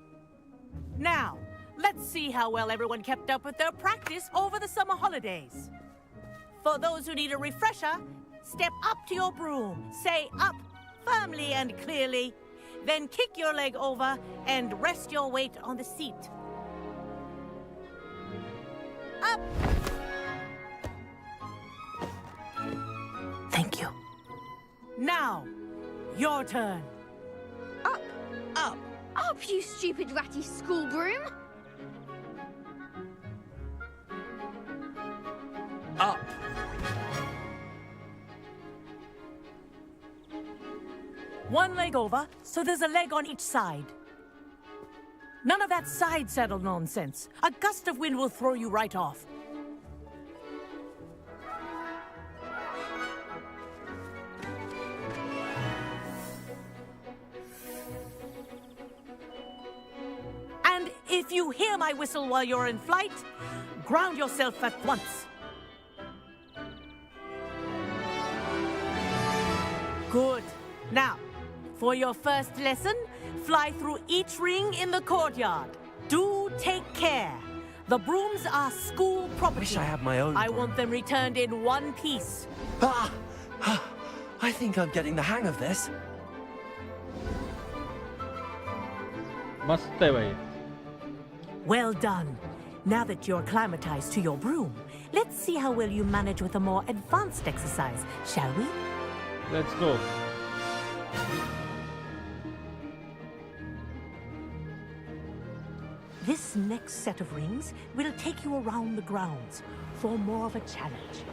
Now, let's see how well everyone kept up with their practice over the summer holidays. For those who need a refresher, step up to your broom, say up firmly and clearly, then kick your leg over and rest your weight on the seat. Up! Thank you. Now, your turn. Up! Up! Up, you stupid ratty school broom! Up. One leg over, so there's a leg on each side. None of that side saddle nonsense. A gust of wind will throw you right off. And if you hear my whistle while you're in flight, ground yourself at once. Good. Now, for your first lesson, fly through each ring in the courtyard. Do take care. The brooms are school property. Wish I had my own I broom. want them returned in one piece. Ah! I think I'm getting the hang of this. मस्त आहे भाई. Well done. Now that you're acclimatized to your broom, let's see how well you manage with a more advanced exercise, shall we? Let's go. This next set of rings will take you around the grounds for more of a challenge.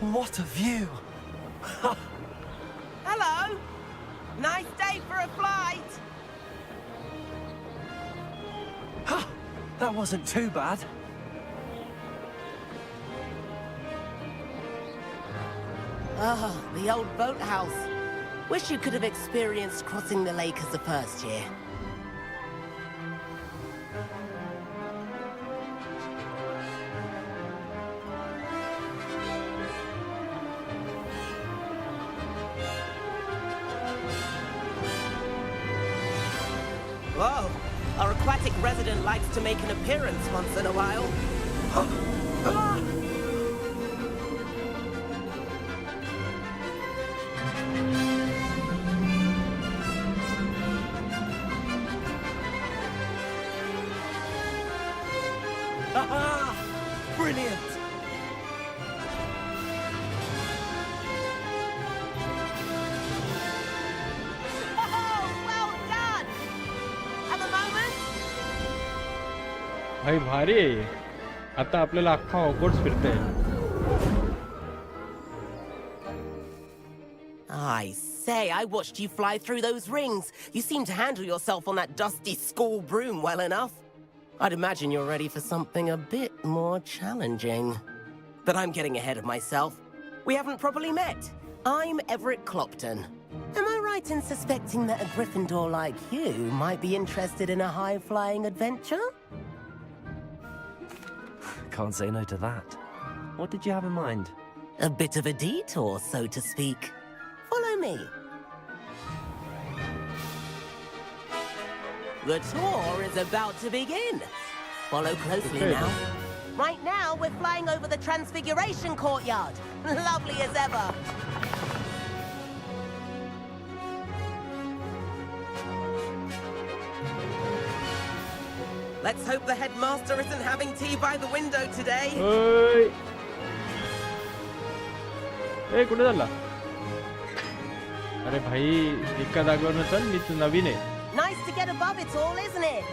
What a view! Hello. Nice day for a flight. That wasn't too bad. Oh, the old boathouse. Wish you could have experienced crossing the lake as the first year. Whoa, our aquatic resident likes to make an appearance once in a while. Aha! Brilliant! Oh, well done! भाई भारी आहे. आता आपल्याला अख्खा Hogwarts फिरता येईल. I say, I watched you fly through those rings. You seem to handle yourself on that dusty school broom well enough. I'd imagine you're ready for something a bit more challenging. But I'm getting ahead of myself. We haven't properly met. I'm Everett Clopton. Am I right in suspecting that a Gryffindor like you might be interested in a high-flying adventure? Can't say no to that. What did you have in mind? A bit of a detour, so to speak. Follow me. The tour is about to begin. Follow closely now. Right now, we're flying over the Transfiguration Courtyard. Lovely as ever. Let's hope the headmaster isn't having tea by the window today. ओय. ए कुठे चालला? अरे भाई एका जागेवर चल, मी तू नवीन आहे. Nice to get above it all, isn't it?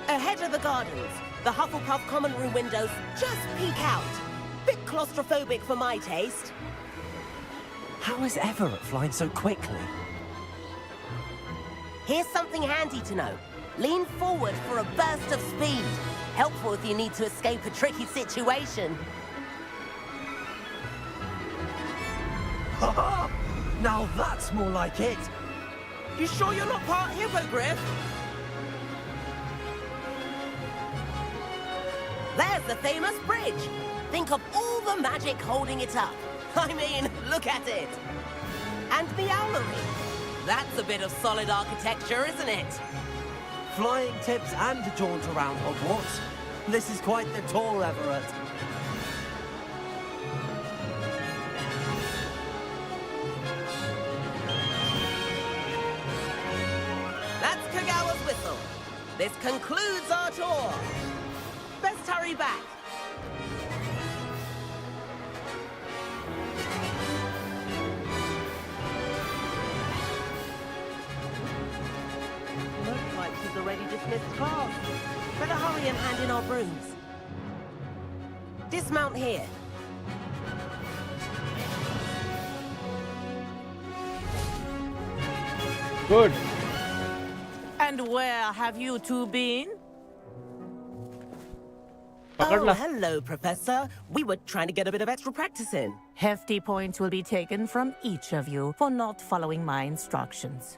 Ahead of the gardens, the Hufflepuff common room windows just peek out. Bit claustrophobic for my taste. How is Everett flying so quickly? Here's something handy to know. Lean forward for a burst of speed. Helpful if you need to escape a tricky situation. Now that's more like it. You sure you're not part hippogriff? There's the famous bridge. Think of all the magic holding it up. I mean, look at it. And the owlery. That's a bit of solid architecture, isn't it? Flying tips and a jaunt around Hogwarts. This is quite the tour, Everett. That's Kagawa's whistle. This concludes our tour. Best hurry back. Looks like she's already dismissed class. Better hurry and hand in our brooms. Dismount here. Good. And where have you two been? Oh, hello, Professor. We were trying to get a bit of extra practice in. Hefty points will be taken from each of you for not following my instructions.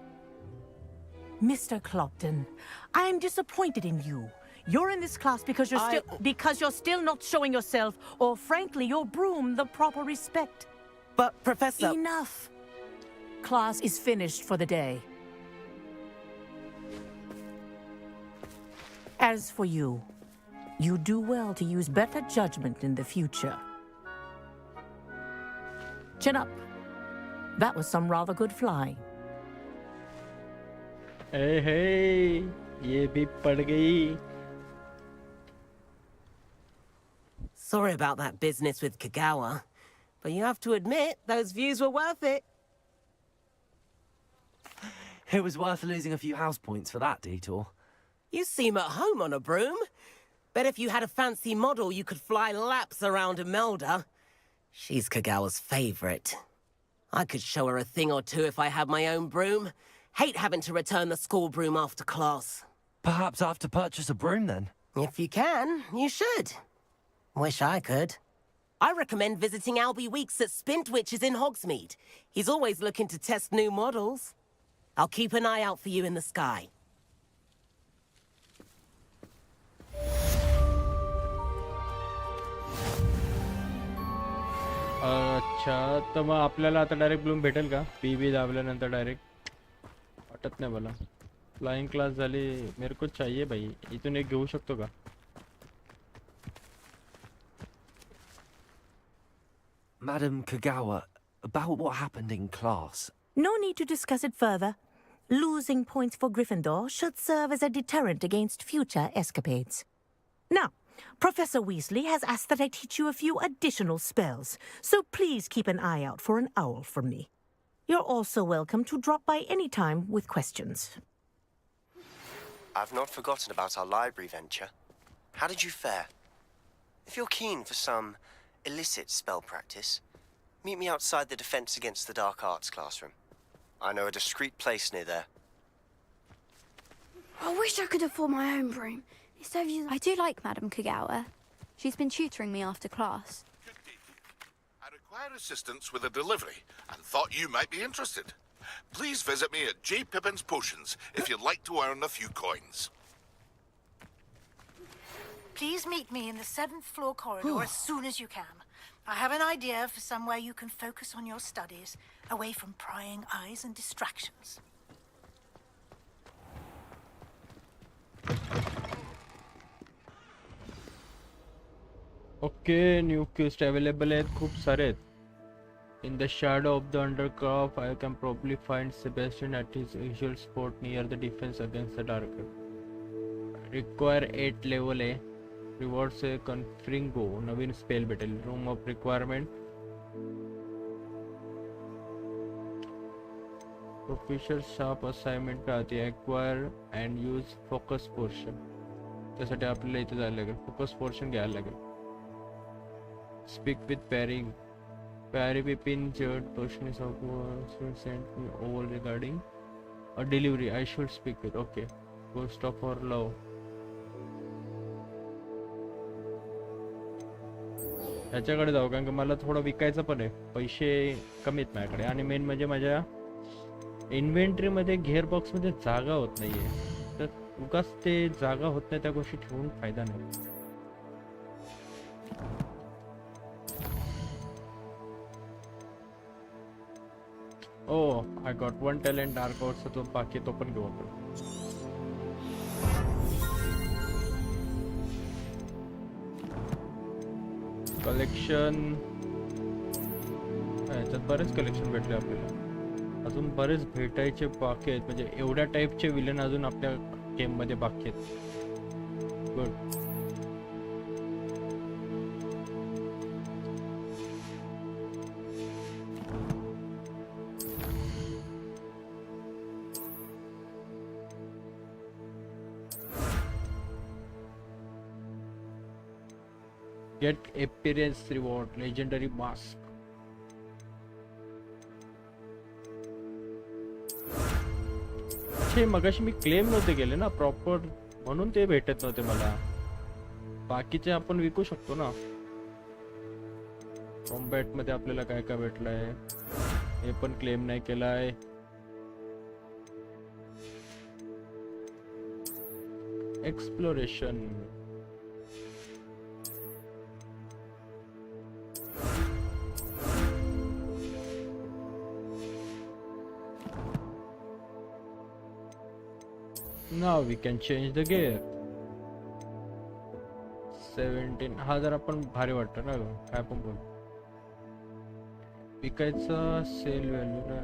Mr. Clopton, I am disappointed in you. You're in this class because you're still not showing yourself, or frankly, your broom the proper respect. But, Professor... Enough. Class is finished for the day. As for you, you do well to use better judgment in the future. Chin up. That was some rather good flying. Hey, hey, ये भी पड़ गई. Sorry about that business with Kagawa, but you have to admit, those views were worth it. It was worth losing a few house points for that detour. You seem at home on a broom. Bet if you had a fancy model, you could fly laps around Imelda. She's Kagawa's favorite. I could show her a thing or two if I had my own broom. Hate having to return the school broom after class. Perhaps I have to purchase a broom then? If you can, you should. Wish I could. I recommend visiting Albie Weeks at Spintwitches in Hogsmeade. He's always looking to test new models. I'll keep an eye out for you in the sky. अच्छा, तर मग आपल्याला आता direct Bloom भेटेल का? PB दाबल्यानंतर direct वाटत नाही मला. Flying class झाली, मेरे को चाहिए भाई. इथून एक घेऊ शकतो का? Madam Kagawa, about what happened in class. No need to discuss it further. Losing points for Gryffindor should serve as a deterrent against future escapades. Now, Professor Weasley has asked that I teach you a few additional spells, so please keep an eye out for an owl from me. You're also welcome to drop by any time with questions. I've not forgotten about our library venture. How did you fare? If you're keen for some illicit spell practice, meet me outside the Defense Against the Dark Arts classroom. I know a discreet place near there. I wish I could afford my own broom. I do like Madame Kagawa. She's been tutoring me after class. I require assistance with a delivery and thought you might be interested. Please visit me at J. Pippin's Potions if you'd like to earn a few coins. Please meet me in the 7th floor corridor as soon as you can. I have an idea for somewhere you can focus on your studies, away from prying eyes and distractions. Okay new quest available आहेत खूप सारे आहेत. In the shadow of the undercroft, I can probably find Sebastian at his usual spot near the defense against the darker. Require 8 level A. Rewards a conferring go. Naveen spell भेटेल. Room of requirement. Official sharp assignment राहते. Acquire and use focus portion. त्यासाठी आपल्याला इथे जायला लागेल. Focus portion घ्यायला लागेल. Speak with pairing. Parry Pippin Jerd portion is sent me over regarding a delivery I should speak with. Okay. Ghost of our love. ह्याच्याकडे जाऊ कारण की मला थोडं विकायचं पण आहे. पैसे कमी आहेत माझ्याकडे आणि मेन म्हणजे माझ्या इन्व्हेंटरी मध्ये गिअर बॉक्स मध्ये जागा होत नाहीये. तर उगाच ते जागा होत नाही त्या गोष्टी ठेवून फायदा नाही. Oh, I got one talent dark out तो बाकी तो पण घेऊ आपण. कलेक्शन याच्यात बरेच कलेक्शन भेटले आपल्याला. अजून बरेच भेटायचे बाकी आहेत म्हणजे एवढ्या टाईपचे विलन अजून आपल्या गेम मध्ये बाकी आहेत. Good. Get appearance reward legendary mask. मगाशी मी क्लेम नव्हते केले ना प्रॉपर म्हणून ते भेटत नव्हते मला. बाकीचे आपण विकू शकतो ना. कॉम्बॅट मध्ये आपल्याला काय काय भेटलंय हे पण क्लेम नाही केलाय. Exploration Now we can change the gear. 17 हा जरा पण भारी वाटतं ना काय पण बोल. विकायचा सेल व्हॅल्यू ना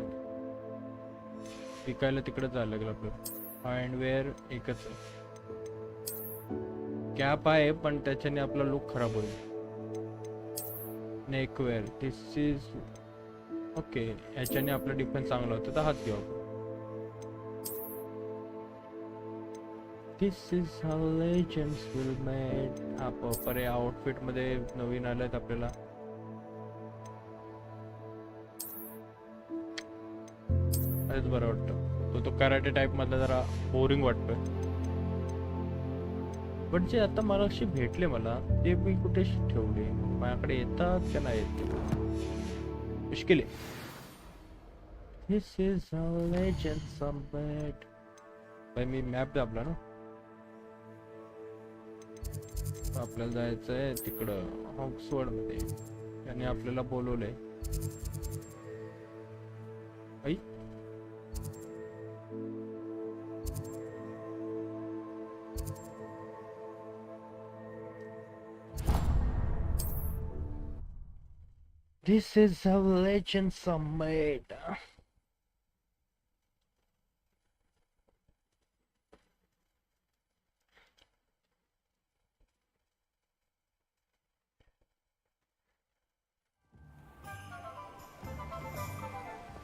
विकायला तिकडे जायला लागलं आपल्याला. हँड वेअर एकच आहे. कॅप आहे पण त्याच्याने आपला लुक खराब होईल. नेक वेअर दिस इज ओके. याच्याने आपला डिफेन्स चांगला होता तर हाच घेऊ आपण. This is how legends will made. हा प्रॉपर आउटफिट मध्ये नवीन आलेत आपल्याला. हेच बरं वाटतं. तो कराटे टाइप मधला जरा बोरिंग वाटतोय. पण जे आता मला अशी भेटले मला ते मी कुठे ठेवले माझ्याकडे येतात का नाही येत मुश्किल आहे. This is how legends are made. भाई मी मॅप दाबला ना. आपल्याला जायचंय तिकडं हॉग्सवर्ड मध्ये. त्याने आपल्याला बोलवलंय. आई This is how legends are made.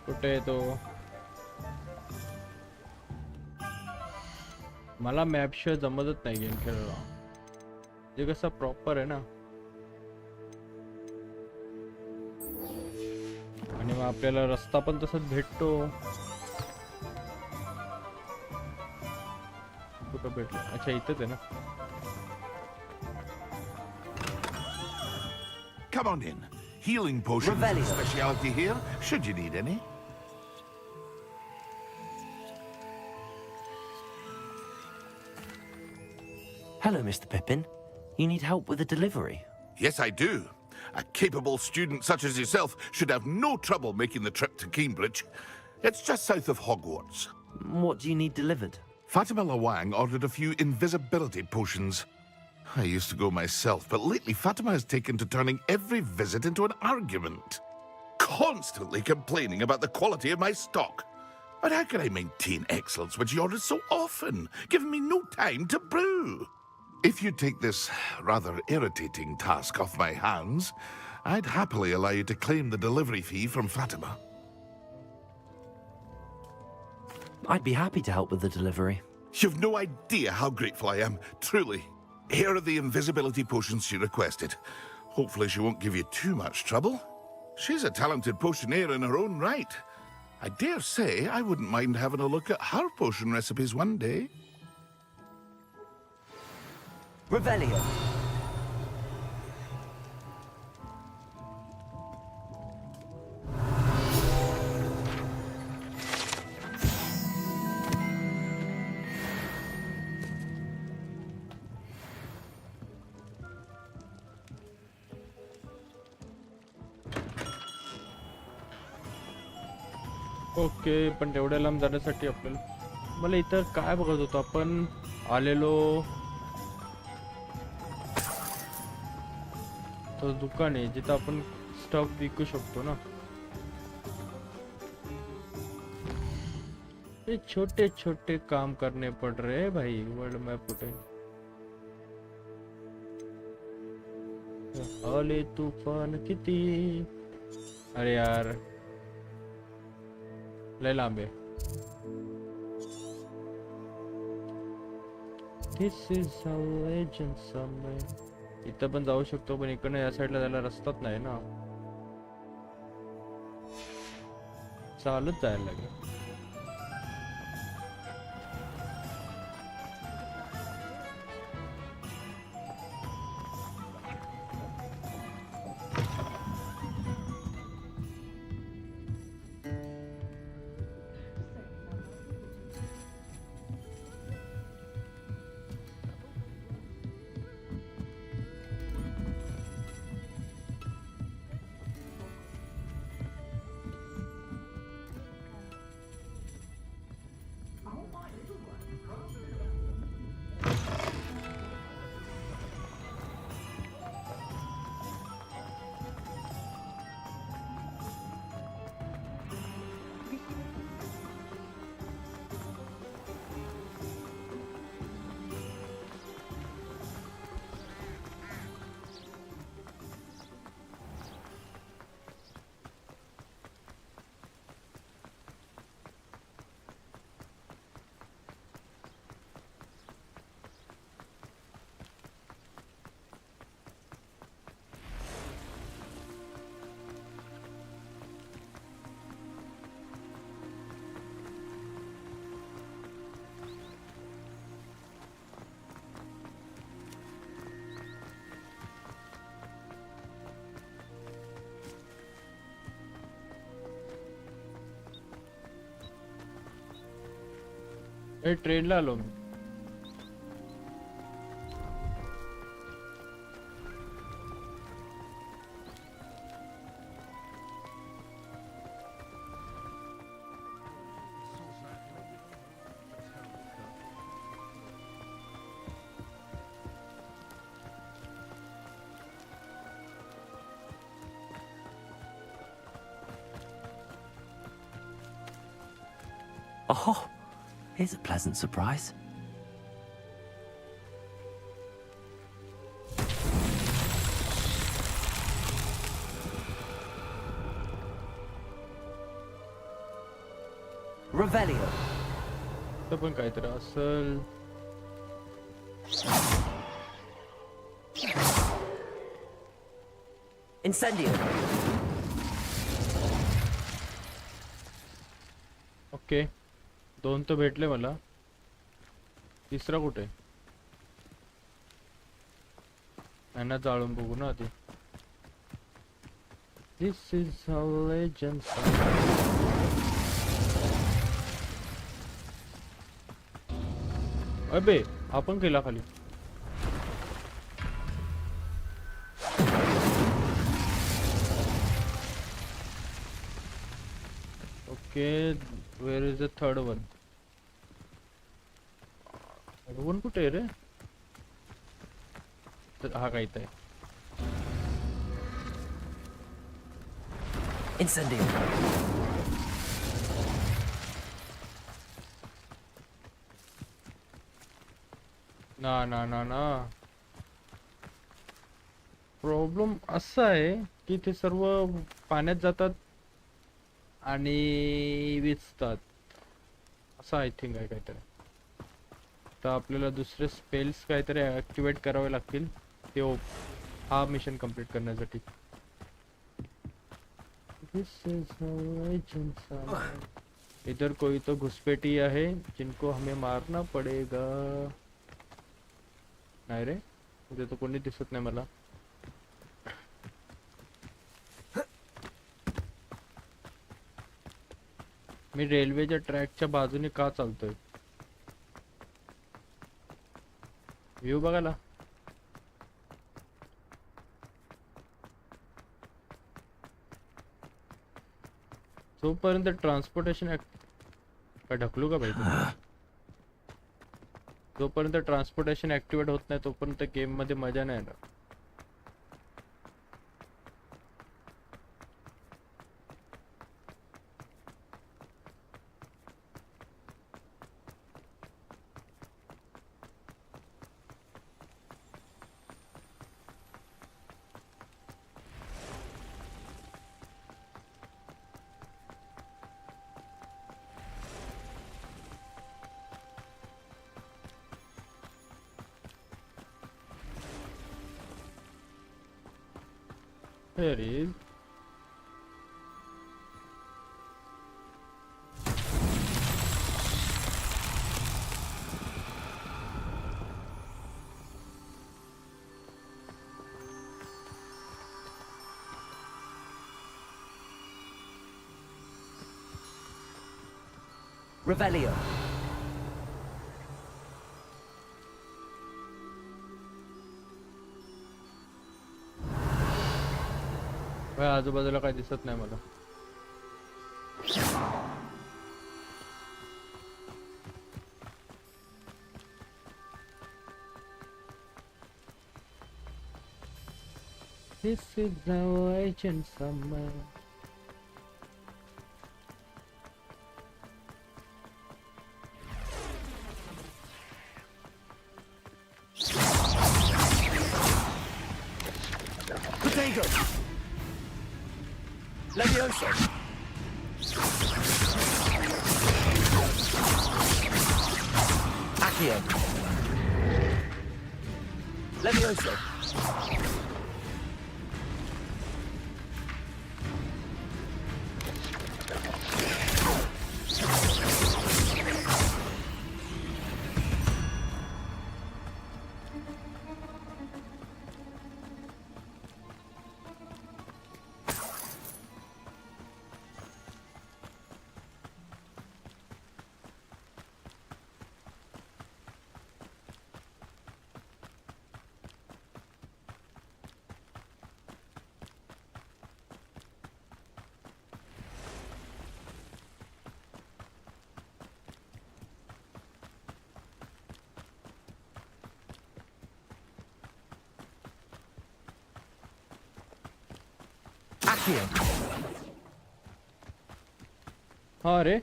कुठे आहे तो? मला मॅप शिवाय जमतच नाही गेम खेळायला. जे कसं प्रॉपर आहे ना. आणि मग आपल्याला रस्ता पण तसंच भेटतो. कुठं भेटलं? अच्छा इथंच आहे ना. Come on in. Healing potions is a specialty here, should you need any. Hello, Mr. Pippin. You need help with a delivery? Yes, I do. A capable student such as yourself should have no trouble making the trip to Cambridge. It's just south of Hogwarts. What do you need delivered? Fatima Lawang ordered a few invisibility potions. I used to go myself, but lately Fatima has taken to turning every visit into an argument. Constantly complaining about the quality of my stock. But how can I maintain excellence when she orders so often, giving me no time to brew? If you take this rather irritating task off my hands, I'd happily allow you to claim the delivery fee from Fatima. I'd be happy to help with the delivery. You've no idea how grateful I am, truly. Here are the invisibility potions she requested. Hopefully she won't give you too much trouble. She's a talented potioneer in her own right. I dare say I wouldn't mind having a look at her potion recipes one day. Revelio. Okay पण तेवढ्या लांब जाण्यासाठी आपल्याला मला इतर काय बघत होतो आपण आलेलो तो दुकान आहे जिथं आपण स्टॉक विकू शकतो ना. ये छोटे छोटे काम करने पड़ रहे हैं भाई. वर्ल्ड मैप कुठे? आले तूफान किती. अरे यार लय लांब आहे. This is how legends are made. इथं पण जाऊ शकतो पण इकडनं या साईडला जायला रस्ताच नाही ना. चालत जायला लागेल. ट्रेनला आलो मी. Oh, here's a pleasant surprise. Revelio. तर पण काहीतरी असेल. Incendio. ओके, 2 तर भेटले मला. तिसरा कुठे? यांना जाळून बघू ना आधी. This is how legends are. अबे आपण केला खाली. Okay, where is the third one? Third one कुठे आहे रे? तर हा काय आहे? Incendio. ना ना ना ना, प्रॉब्लेम असा आहे की ते सर्व पाण्यात जातात आणि विचतात असं आय थिंक आहे काहीतरी. तर आपल्याला दुसरे स्पेल्स काहीतरी ॲक्टिवेट करावे लागतील ते हा मिशन कंप्लीट करण्यासाठी. इधर कोई तो घुसपैठी है जिनको हमें मारना पड़ेगा. नाही रे, इथे तो कोणी दिसत नाही मला. मी रेल्वेच्या ट्रॅकच्या बाजूने का चालतोय? व्ह्यू बघायला. जोपर्यंत ट्रान्सपोर्टेशन काय ढकलू का भाई? जोपर्यंत ट्रान्सपोर्टेशन ऍक्टिवेट होत नाही तोपर्यंत गेम मध्ये मजा नाही येणार. There it is. Revelio. आजूबाजूला काही दिसत नाही मला. This is now agent summer. Potato. Levioso. Accio. Levioso. हा रे,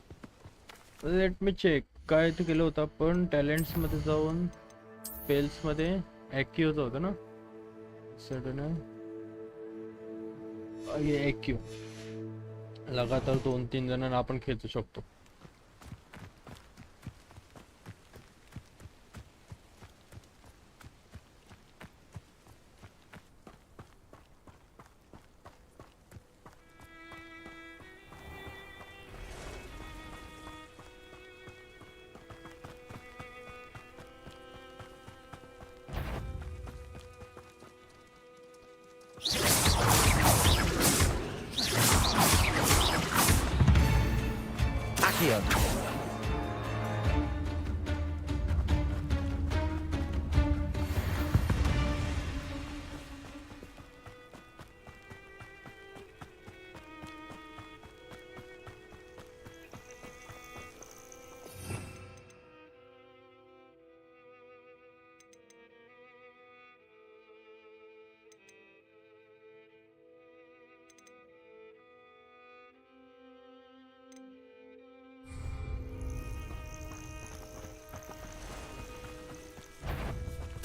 लेट मी चेक. काय ते केलं होतं आपण टॅलेंट्स मध्ये जाऊन स्पेल्स मध्ये ॲक्यूचं होतं ना. सडन ॲक्यू लगातार 2-3 जणांना आपण खेचू शकतो. Accio.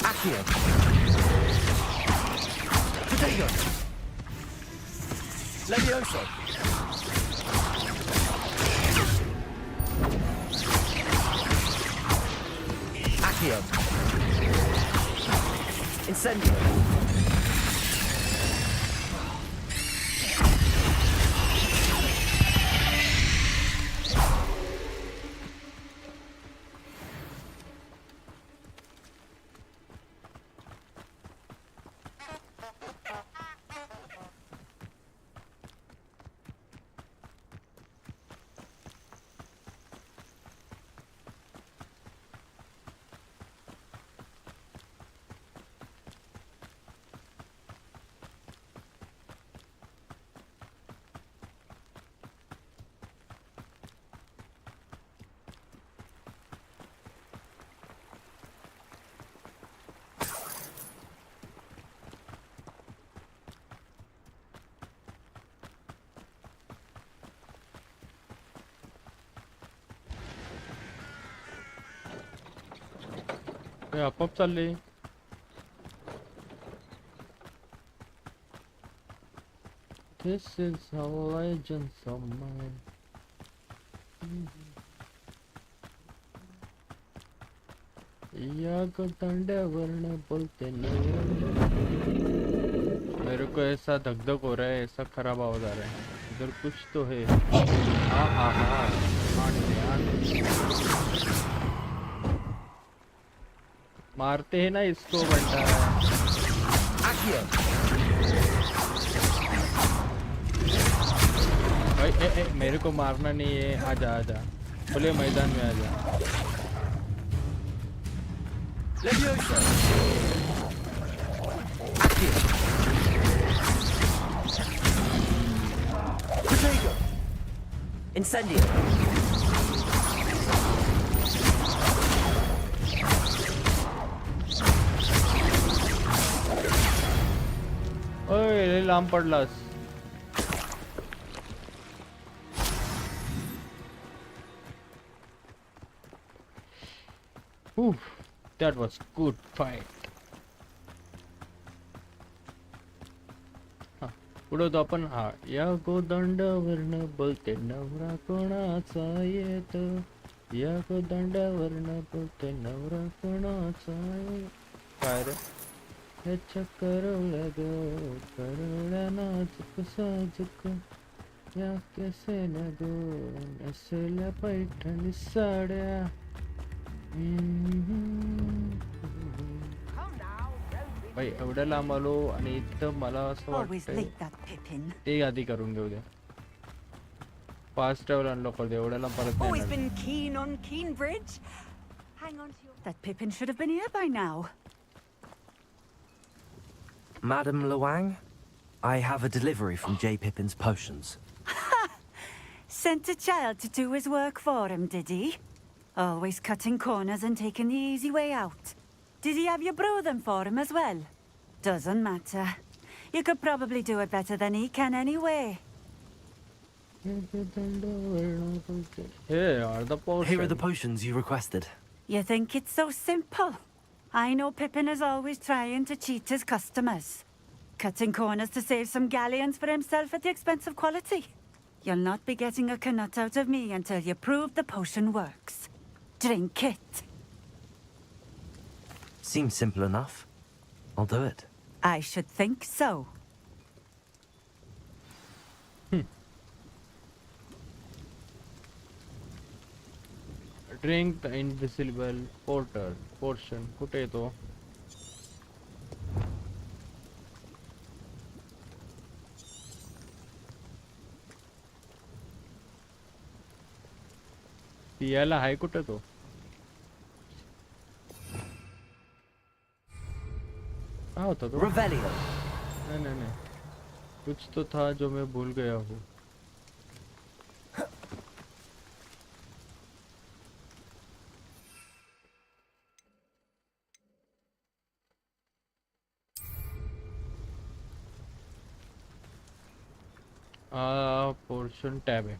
Accio. Potato. Levioso. Accio. Incendio. हे आपोआप चालले. This is how legends of mine. या दंड्यावरनं बोलते मेरे को ऐसा धक-धक हो रहा है, ऐसा खराब आवाज आ रहा है. इधर कुछ तो है. हाँ हाँ हाँ. मारते हैं ना इसको बंटा. भाई मेरे को मारना नहीं है. आजा आजा खुले मैदान में आजा. Incendio. ओए लांब पडलास. That was good fight. पुढे तो आपण हा या गोदंडावरनं बोलते नवरा कोणाचा येत. या गोदंडावरनं बोलते नवरा कोणाचा येत. काय रे ह्याच्या करवल्या ग करवल्या नाजूक साजूक या केसेल्या ग नसल्या पैठणी साड्या. भाई एवढ्या लांब आलो आणि इथं मला असं वाटतं ते आधी करून घेऊ द्या. फास्ट ट्रॅव्हल अनलॉक करू दे. एवढ्या लांब परत नाही Always been keen on Keenbridge. Hang on to your... That Pippin should have been here by now. Madam Luang, I have a delivery from J. Pippin's potions. Sent a child to do his work for him, did he? Always cutting corners and taking the easy way out. Did he have you brew them for him as well? Doesn't matter. You could probably do it better than he can anyway. Here are the potions you requested. You think it's so simple? I know Pippin is always trying to cheat his customers. Cutting corners to save some galleons for himself at the expense of quality. You'll not be getting a canut out of me until you prove the potion works. Drink it. Seems simple enough. I'll do it. I should think so. Drink the invisible portion. कुठे आहे तो? पियाला आहे कुठं तो? क्या होता तो? Revelio. नहीं, कुछ तो था जो मैं भूल गया हूँ। पोर्शन टैब है।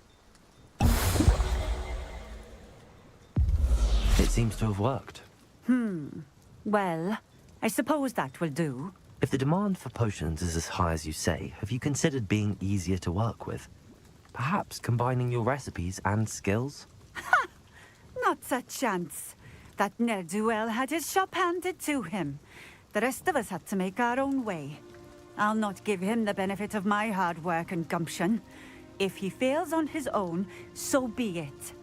It seems to have worked. Well, I suppose that will do. If the demand for potions is as high as you say, have you considered being easier to work with? Perhaps combining your recipes and skills? Not a chance. That ne'er-do-well had his shop handed to him. The rest of us had to make our own way. I'll not give him the benefit of my hard work and gumption. If he fails on his own, so be it.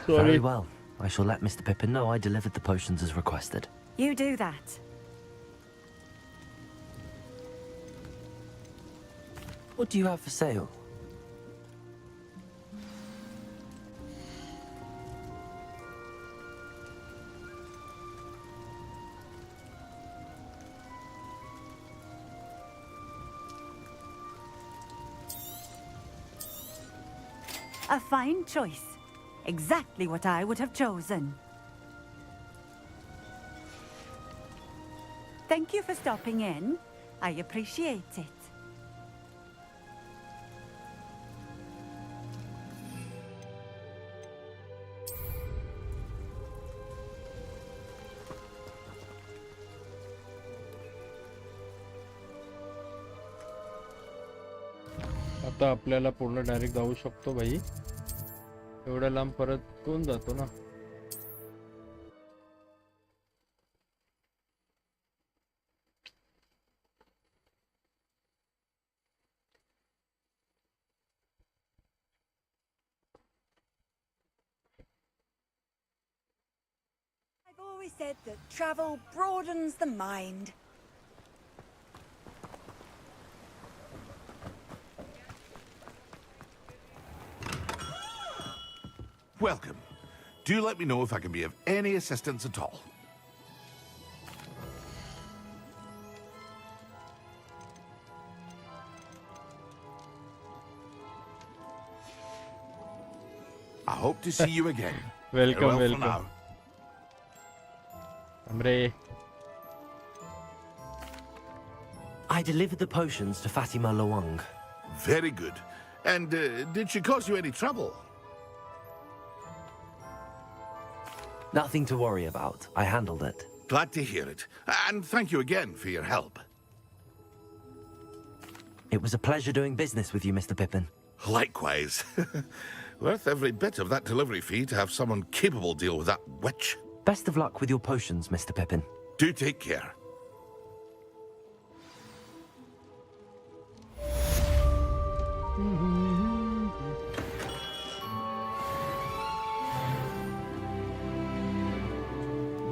Very well. I shall let Mr. Pippin know I delivered the potions as requested. You do that. What do you have for sale? A fine choice. Exactly what I would have chosen. Thank you for stopping in. I appreciate it. आता आपल्याला पूर्ण direct जाऊ शकतो भाई. एवढा लांब परत कोण जातो ना. I've always said that travel broadens the mind. Welcome. Do let me know if I can be of any assistance at all. I hope to see you again. Welcome, Farewell for welcome. now. Amre. I delivered the potions to Fatima Lawang. Very good. And did she cause you any trouble? Nothing to worry about. I handled it. Glad to hear it. And thank you again for your help. It was a pleasure doing business with you, Mr. Pippin. Likewise. Worth every bit of that delivery fee to have someone capable deal with that witch. Best of luck with your potions, Mr. Pippin. Do take care.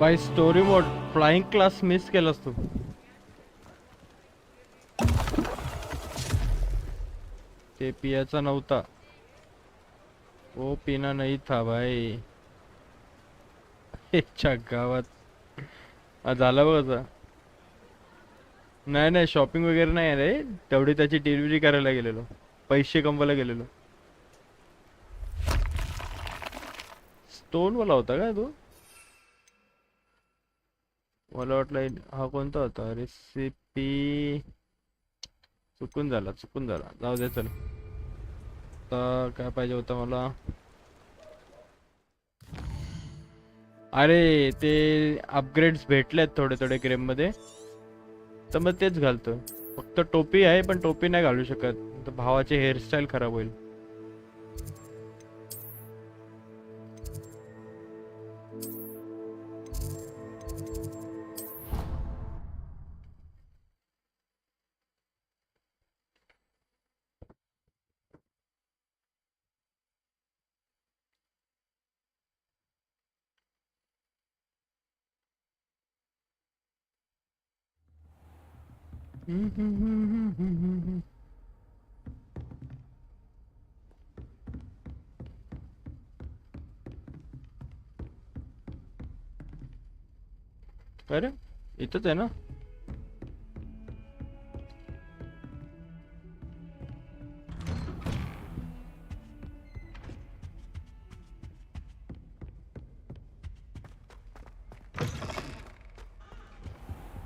Bye story mode flying class miss केलास तू. ते पियाचा नव्हता. वो पीना नहीं था भाई. च्या गावात झाला बघा. नाही शॉपिंग वगैरे नाही रे. तेवढी त्याची डिलिव्हरी करायला गेलेलो. पैसे कमवायला गेलेलो. स्टोन वाला होता का तो? मला वाटलं हा कोणता होता. रेसिपी चुकून झाला. जाऊ दे चल. आता काय पाहिजे होतं मला. अरे ते अपग्रेड्स भेटलेत थोडे थोडे गेम मध्ये. तर मग तेच घालतो. फक्त टोपी आहे पण टोपी नाही घालू शकत. तर भावाची हेअरस्टाईल खराब होईल. काय रे इथंच आहे ना.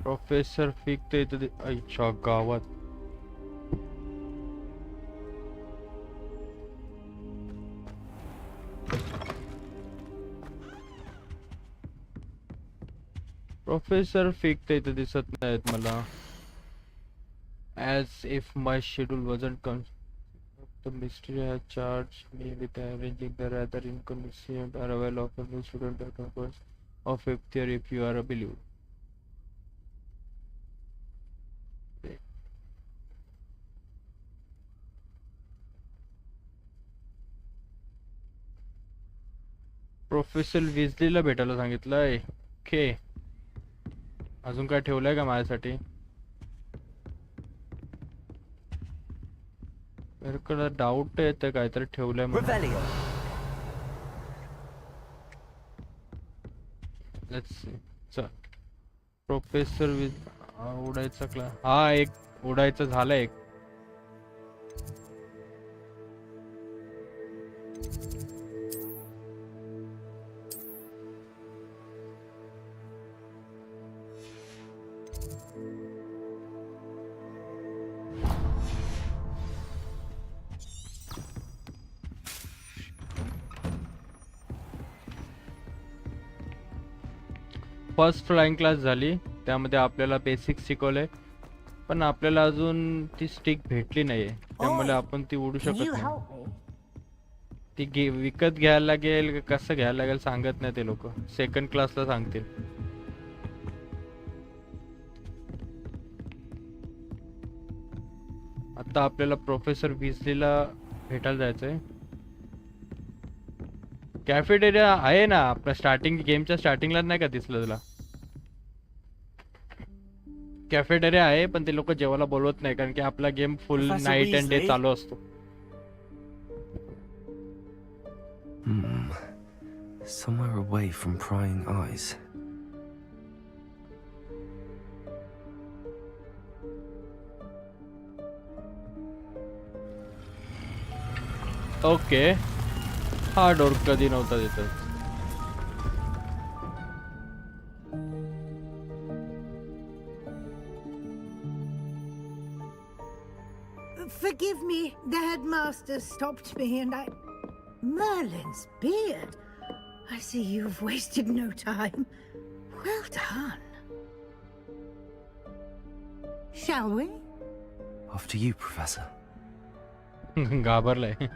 प्रोफेसर फिक ते इथं आईच्या गावात. प्रोफेसर फिक ते इथं दिसत नाहीत मला. As if my schedule wasn't the mystery has charged me with arranging the rather inconvenient arrival of a new student at Hogwarts of fifth year, if you are a believer. Professor विजलीला भेटायला सांगितलंय. Okay अजून काय ठेवलंय का माझ्यासाठी. मेरे doubt येतं काहीतरी ठेवलंय म्हणून. Let's see. चल प्रोफेसर उडायचा क्लास. हा एक उडायचं झालं एक. फर्स्ट फ्लाइंग क्लास झाली त्यामध्ये आपल्याला बेसिक्स शिकवले पण आपल्याला अजून ती स्टिक भेटली नाहीये त्यामुळे आपण ती उडू शकत नाही. ती विकत घ्यायला लागेल का कसं घ्यायला लागेल सांगत नाही ते लोक. सेकंड क्लासला सांगतील. आता आपल्याला प्रोफेसर विजलीला भेटायला जायचंय. कॅफेटेरिया आहे ना आपल्या स्टार्टिंग गेमच्या स्टार्टिंगला नाही का दिसलं तुला. कॅफेटेरिया आहे पण ते लोक जेवायला बोलवत नाही कारण की आपला game full night and day चालू असतो. Somewhere away from prying eyes. Okay हा डोर कधी नव्हता तिथं. Forgive me, the headmaster stopped me and I... Merlin's beard. I see you've wasted no time. Well done. Shall we? After you, Professor. घाबरलाय.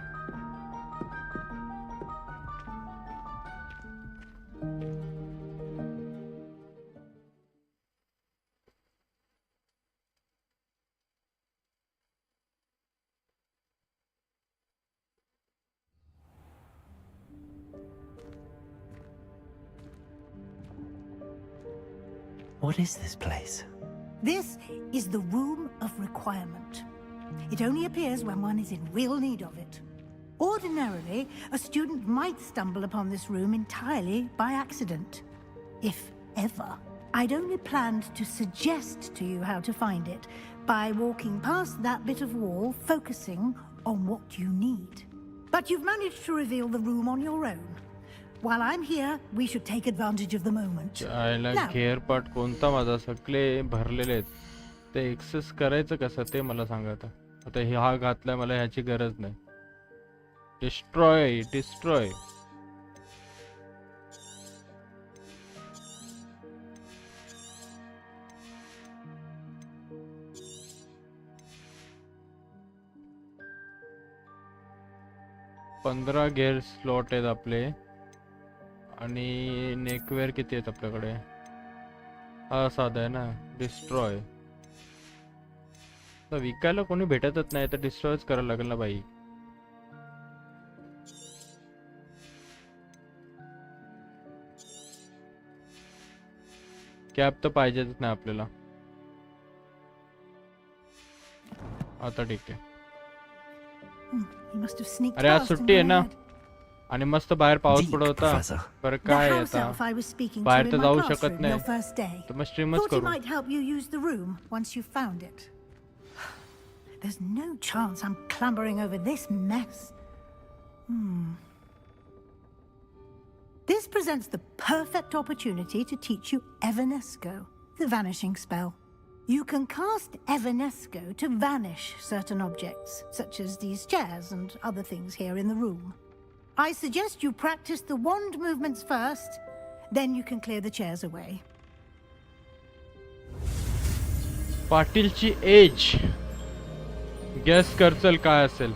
What is this place? This is the Room of Requirement. It only appears when one is in real need of it. Ordinarily, a student might stumble upon this room entirely by accident. If ever. I'd only planned to suggest to you how to find it by walking past that bit of wall, focusing on what you need. But you've managed to reveal the room on your own. While I'm here, we should take advantage of the moment. चायला घेर part कोणता माझा सगळे भरलेले आहेत. ते access करायचं कसं ते मला सांगा आता. आता हा घातलाय मला ह्याची गरज नाही. Destroy destroy. पंधरा गेअर स्लॉट आहेत आपले आणि नेकवेअर किती आहेत आपल्याकडे. हा साधा आहे ना डिस्ट्रॉय. तर विकायला कोणी भेटतच नाही तर डिस्ट्रॉयच करायला लागेल ना बाई. कॅप तर पाहिजेच नाही आपल्याला. आता ठीक आहे. अरे आज सुट्टी आहे ना. आणि मस्त बाहेर पाऊस Deep, पडत होता. Professor. बरं The काय house आता elf I was speaking to बाहेर in तर my जाऊ शकत classroom your नाही. first day. तर मग स्ट्रीमच Thought he करू. might help you use the room once you found it. There's no chance I'm clambering over this mess. This presents the perfect opportunity to teach you Evanesco, the vanishing spell. You can cast Evanesco to vanish certain objects, such as these chairs and other things here in the room. I suggest you practice the wand movements first, then you can clear the chairs away. पाटीलची age guess करचल काय असेल.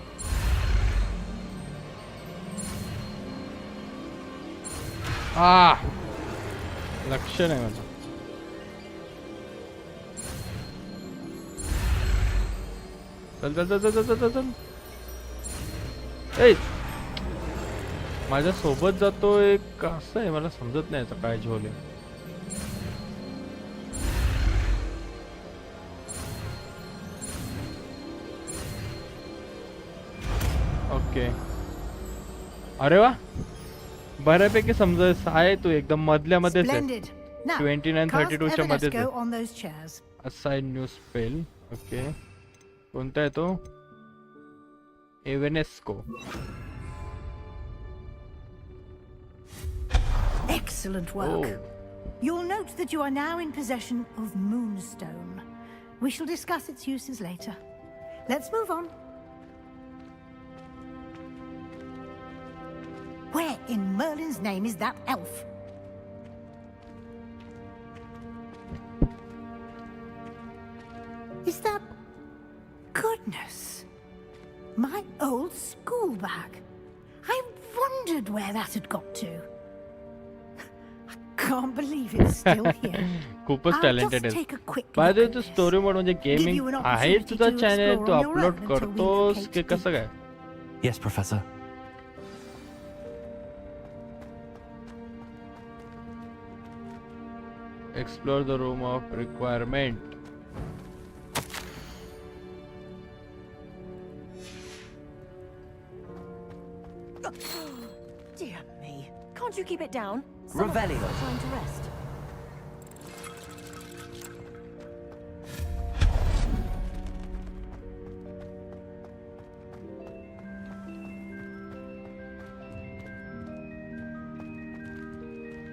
लक्ष नाही माझं. चल चल चल चल चल चल. ए माझ्या सोबत जातोय कसं आहे मला समजत नाही याचं काय झोल आहे. ओके अरे वा बऱ्यापैकी समजत आहे तू एकदम मधल्यामध्येच आहे. Splendid. Now, 29-32 च्या cast मध्येच Evanesco आहे. on those chairs. Assign new spell. Okay कोणता आहे तो. एव्हेनेस्को. Excellent work. You'll note that you are now in possession of Moonstone. We shall discuss its uses later. Let's move on. Where in Merlin's name is that elf? Is that... Goodness! My old school bag. I wondered where that had got to. I can't believe it's still here. खूपच I'll talented just आहे. take a quick by the look वे तू at this. Story mode म्हणजे Give you gaming an आहे opportunity तुझा to channel explore तू on your upload own until we करतोस locate की कसं the- काय. Yes, Professor. Explore the room of requirement. Dear me. Can't you keep it down? Some of us Revelio. are trying to rest.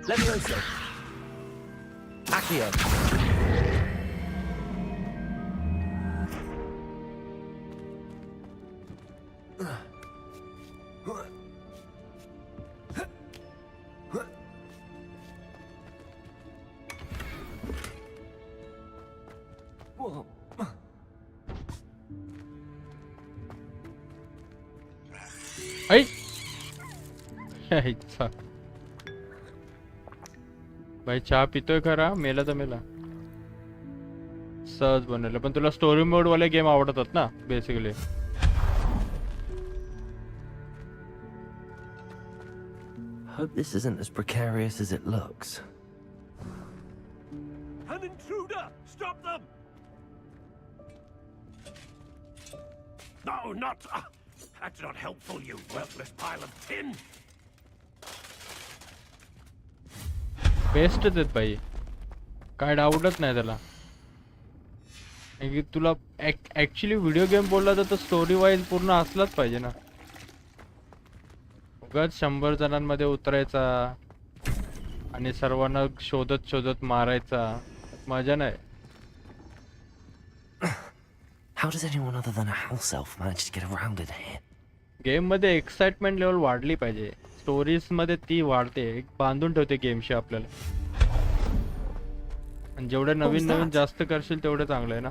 Levioso. Accio. ऐ इच्छा भाई चहा पितोय खरा. मेला तर मेला. सहज बनवलं पण तुला स्टोरी मोड वाले गेम आवडतात ना basically. Hope this isn't as precarious as it looks. An intruder! Stop them! No, not... that's not helpful, you worthless pile of tin! बेस्टच आहेत भाई काय डाऊटच नाही त्याला. तुला ऍक्च्युली व्हिडिओ गेम बोलला तर स्टोरी वाईज पूर्ण असलाच पाहिजे ना. उगाच 100 जणांमध्ये उतरायचा आणि सर्वांना शोधत शोधत मारायचा मजा नाही. How does anyone other than a house elf manage to get around in here? Game मध्ये एक्साइटमेंट लेवल वाढली पाहिजे. स्टोरीज मध्ये ती वाढते बांधून ठेवते गेमशी आपल्याला. आणि जेवढे नवीन नवीन जास्त करशील तेवढे चांगलं आहे ना.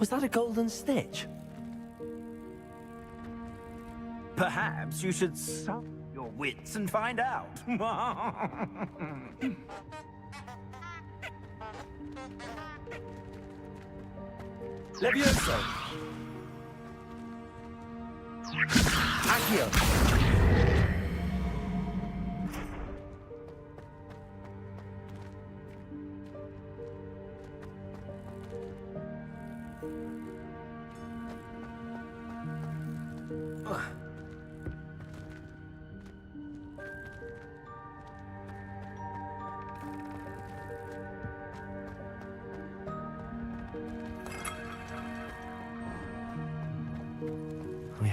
Was that a golden stitch? Perhaps you should summon your wits and find out. Levioso. Accio.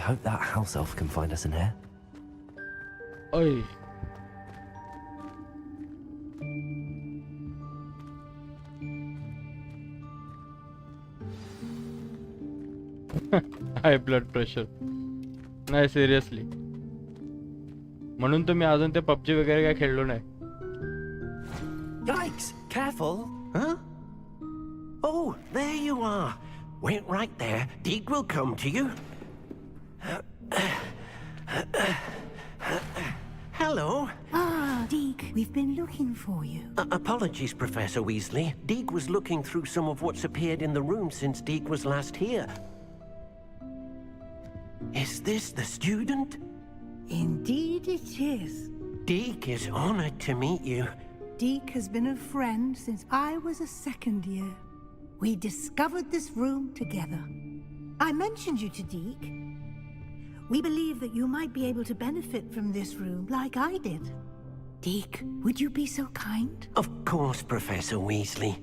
hope that house elf can find us in here. Oy. High blood pressure. नाही सिरियसली, म्हणून तर मी अजून ते पबजी वगैरे काय खेळलो नाही. Yikes! Careful! Huh? Oh, there you are. Wait right there. Deke will come to you. Hello. Ah, Deke, we've been looking for you. Apologies, Professor Weasley. Deke was looking through some of what's appeared in the room since Deke was last here. Is this the student? Indeed it is. Deke is honored to meet you. Deke has been a friend since I was a second year. We discovered this room together. I mentioned you to Deke. We believe that you might be able to benefit from this room like I did. Deke, would you be so kind? Of course, Professor Weasley.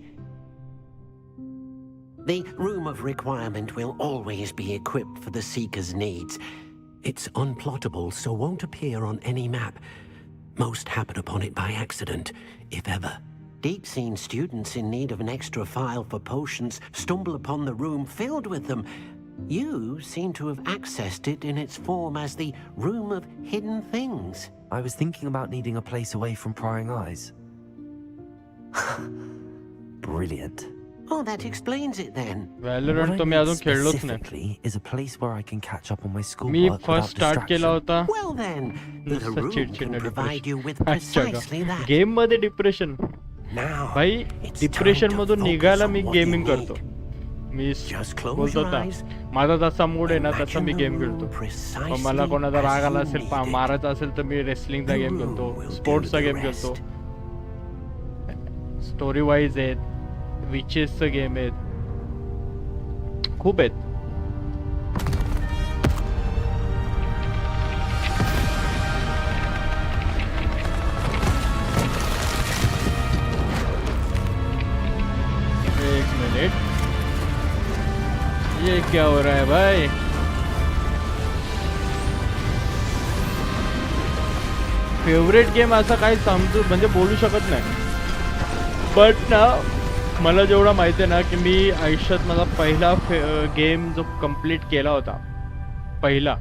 The Room of Requirement will always be equipped for the Seeker's needs. It's unplottable, so won't appear on any map. Most happen upon it by accident, if ever. Deke's seen students in need of an extra file for potions stumble upon the room filled with them. You seem to have accessed it in its form as the Room of Hidden Things. I was thinking about needing a place away from prying eyes. Brilliant. Oh, that explains it then. Valorant तो मी अजून खेळलोच नाही. Is a place where I can catch up on my schoolwork me without first start केला होता. Well then, the नुसतं room चिडचिड can provide you with अच्छा precisely that. Game मध्ये depression. Now, भाई it's डिप्रेशन time to मधून focus निघायला on me what gaming you करतो. need. मी Just close बोलतो your होता eyes. माझा जसा मूड आहे ना तसा Imagine me the game room खेळतो. precisely मग मला कोणाचा राग आला as you असेल need it. मारायचा असेल तर मी रेसलिंगचा The गेम room खेळतो, will स्पोर्ट्सचा do the गेम खेळतो, rest. स्टोरी वाईज आहेत, विचेसचं गेम आहेत, खूप आहेत. एक मिनट, ये क्या हो रहा है भाई? फेवरेट गेम असा काही समजू म्हणजे बोलू शकत नाही, बट ना मला जेवढा माहिती आहे ना की मी आयुष्यात माझा पहिला गेम जो कंप्लीट केला होता, पहिला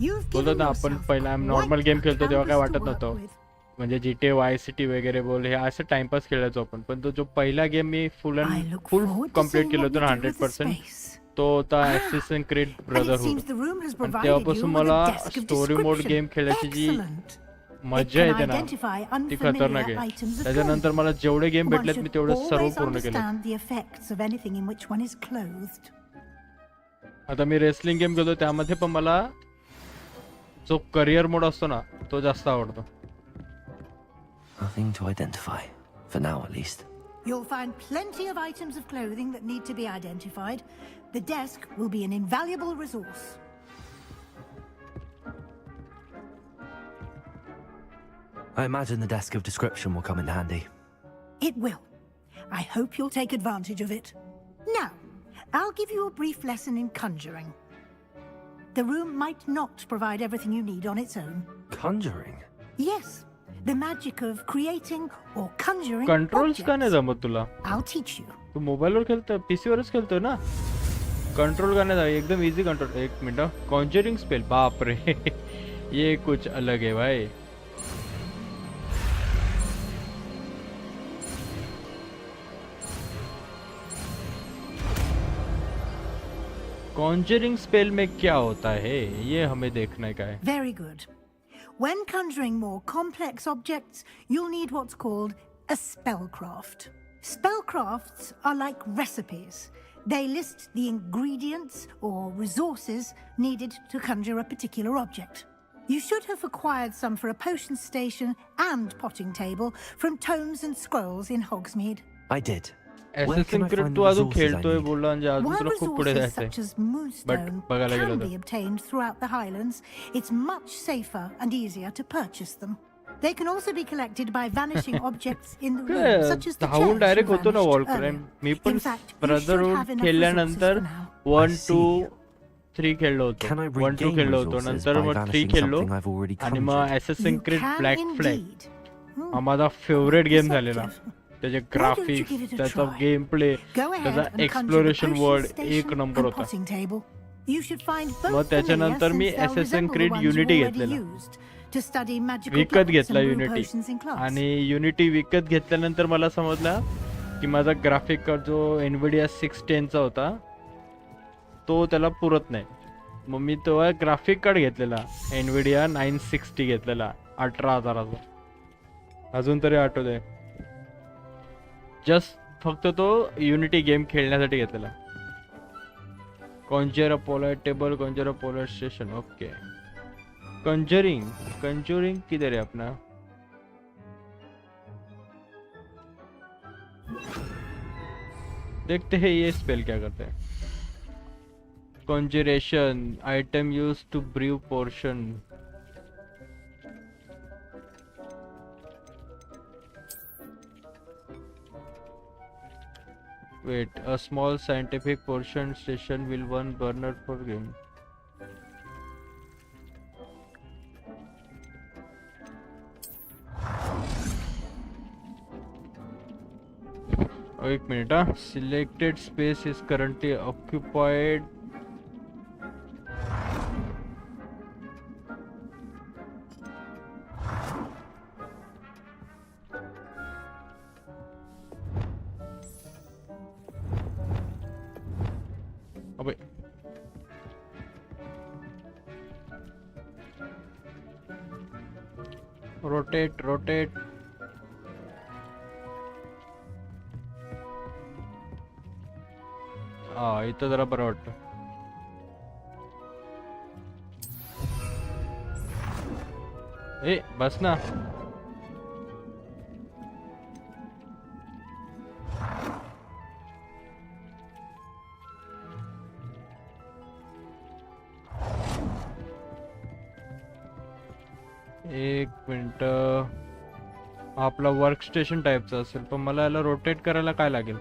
बोलतो ना आपण पहिला नॉर्मल गेम खेळतो तेव्हा काय वाटत नव्हतं, म्हणजे GTA Vice City वगैरे बोल हे असं टाइमपास खेळायचो आपण, पण तो जो पहिला गेम मी फुल कंप्लीट केलं होतं ना 100%, तो होता ॲसिसन क्रीड ब्रदरहूड. आणि तेव्हापासून मला स्टोरी मोड गेम खेळायची जी मजा येते ना ती खतरनाक आहे. त्याच्यानंतर मला जेवढे गेम भेटलेत मी तेवढे सर्व पूर्ण केले. आता मी रेसलिंग गेम खेळतो त्यामध्ये पण मला जो करिअर मोड असतो ना तो जास्त आवडतो. Nothing to identify, for now at least. You'll find plenty of items of clothing that need to be identified. The desk will be an invaluable resource. I imagine the desk of description will come in handy. It will. I hope you'll take advantage of it. Now, I'll give you a brief lesson in conjuring. The room might not provide everything you need on its own. Conjuring? Yes. The magic of creating or conjuring controls का नाही जमत तुला? I'll teach you. तू मोबाईलवर खेळतोय, PC वरच खेळतोय ना? कंट्रोल का नाही एकदम इजी कंट्रोल. एक मिनिट, कॉन्जरिंग स्पेल, बाप रे ये कुछ अलग है भाई. कॉन्जरिंग स्पेल में क्या होता है ये हमें देखना है. Very good. When conjuring more complex objects, you'll need what's called a spellcraft. Spellcrafts are like recipes. They list the ingredients or resources needed to conjure a particular object. You should have acquired some for a potion station and potting table from tomes and scrolls in Hogsmeade. I did. Assassin's Creed तू अजून खेळतोय बोलला म्हणजे अजून While तुला खूप पुढे resources जायचंय. such as moonstone बघायला गेलो can तर be obtained throughout the Highlands, it's much safer and easier to purchase them. They can also be collected by vanishing objects in the room, such as the chairs धावून you direct होतो ना vanished wall earlier. Crime. मी पण In fact, you should brotherhood have enough खेळल्यानंतर resources for now. 1 2 3 खेळलो होतो. Can I 1-2 regain खेळलो होतो. resources नंतर by mug 3 vanishing खेळलो something I've already आणि मग conjured? Assassin's You Creed can Black Flag indeed. हा माझा फेवरेट गेम झालेला. त्याचे Why don't you graphics, give it a त्याचा try? Game play, Go ahead त्याचा and conjure the exploration potion world station एक number and होता. potting table. You should find both मग त्याच्यानंतर familiar me since they'll Assassin's resemble the Creed ones you've Unity already घेतलेला. used to study magical विकत plants घेतला and brew unity potions in class. आणि unity विकत घेतल्यानंतर मला समजलं की माझा ग्राफिक कार्ड जो NVIDIA 610 चा होता तो त्याला पुरत नाही. मग मी तो ग्राफिक कार्ड घेतलेला NVIDIA 960 घेतलेला 18,000चा. अजून तरी आठवतंय. जस्ट फक्त तो युनिटी गेम खेळण्यासाठी घेतलेला. Conjure a polite table, conjure a polite station. Okay. Conjuring किधर है अपना? देखते हैं ये स्पेल क्या करते हैं. Conjuration item use to brew potion. Wait, a small scientific portion station will one burner for game. एक मिनिट हा. Selected space is currently occupied. अबे रोटेट हा इथं जरा बरं वाटतं. ए बस ना. एक मिनिट. आपला वर्क स्टेशन टाईपचा असेल पण मला याला रोटेट करायला काय लागेल?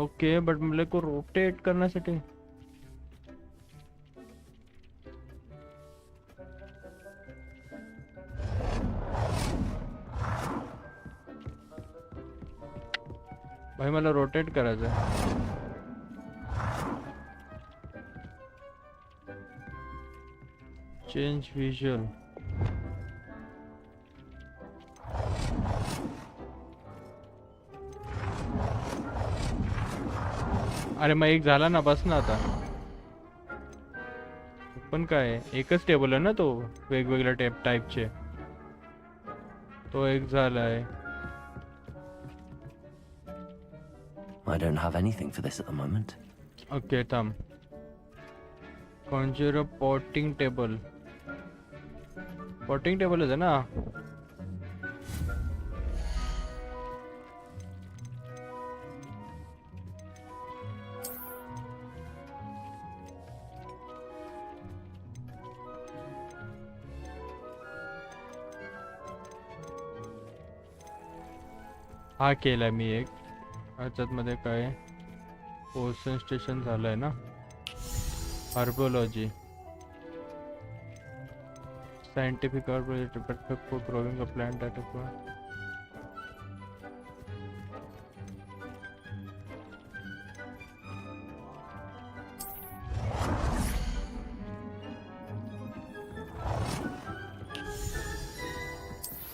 ओके बट मेरे को रोटेट करण्यासाठी भाई मला रोटेट करायचं आहे. Change visual. अरे मग एक झाला ना. बस ना आता. पण काय एकच टेबल आहे ना तो वेगवेगळ्या टाईपचे. तो एक झालाय. I don't have anything for this at the moment. Okay, थांब. Conjure a potting table. Potting table आहे ना. हा केलाय मी एक. ह्याच्यात मध्ये काय पोर्शन स्टेशन झालंय ना. Herbology scientific perfect for growing a plant that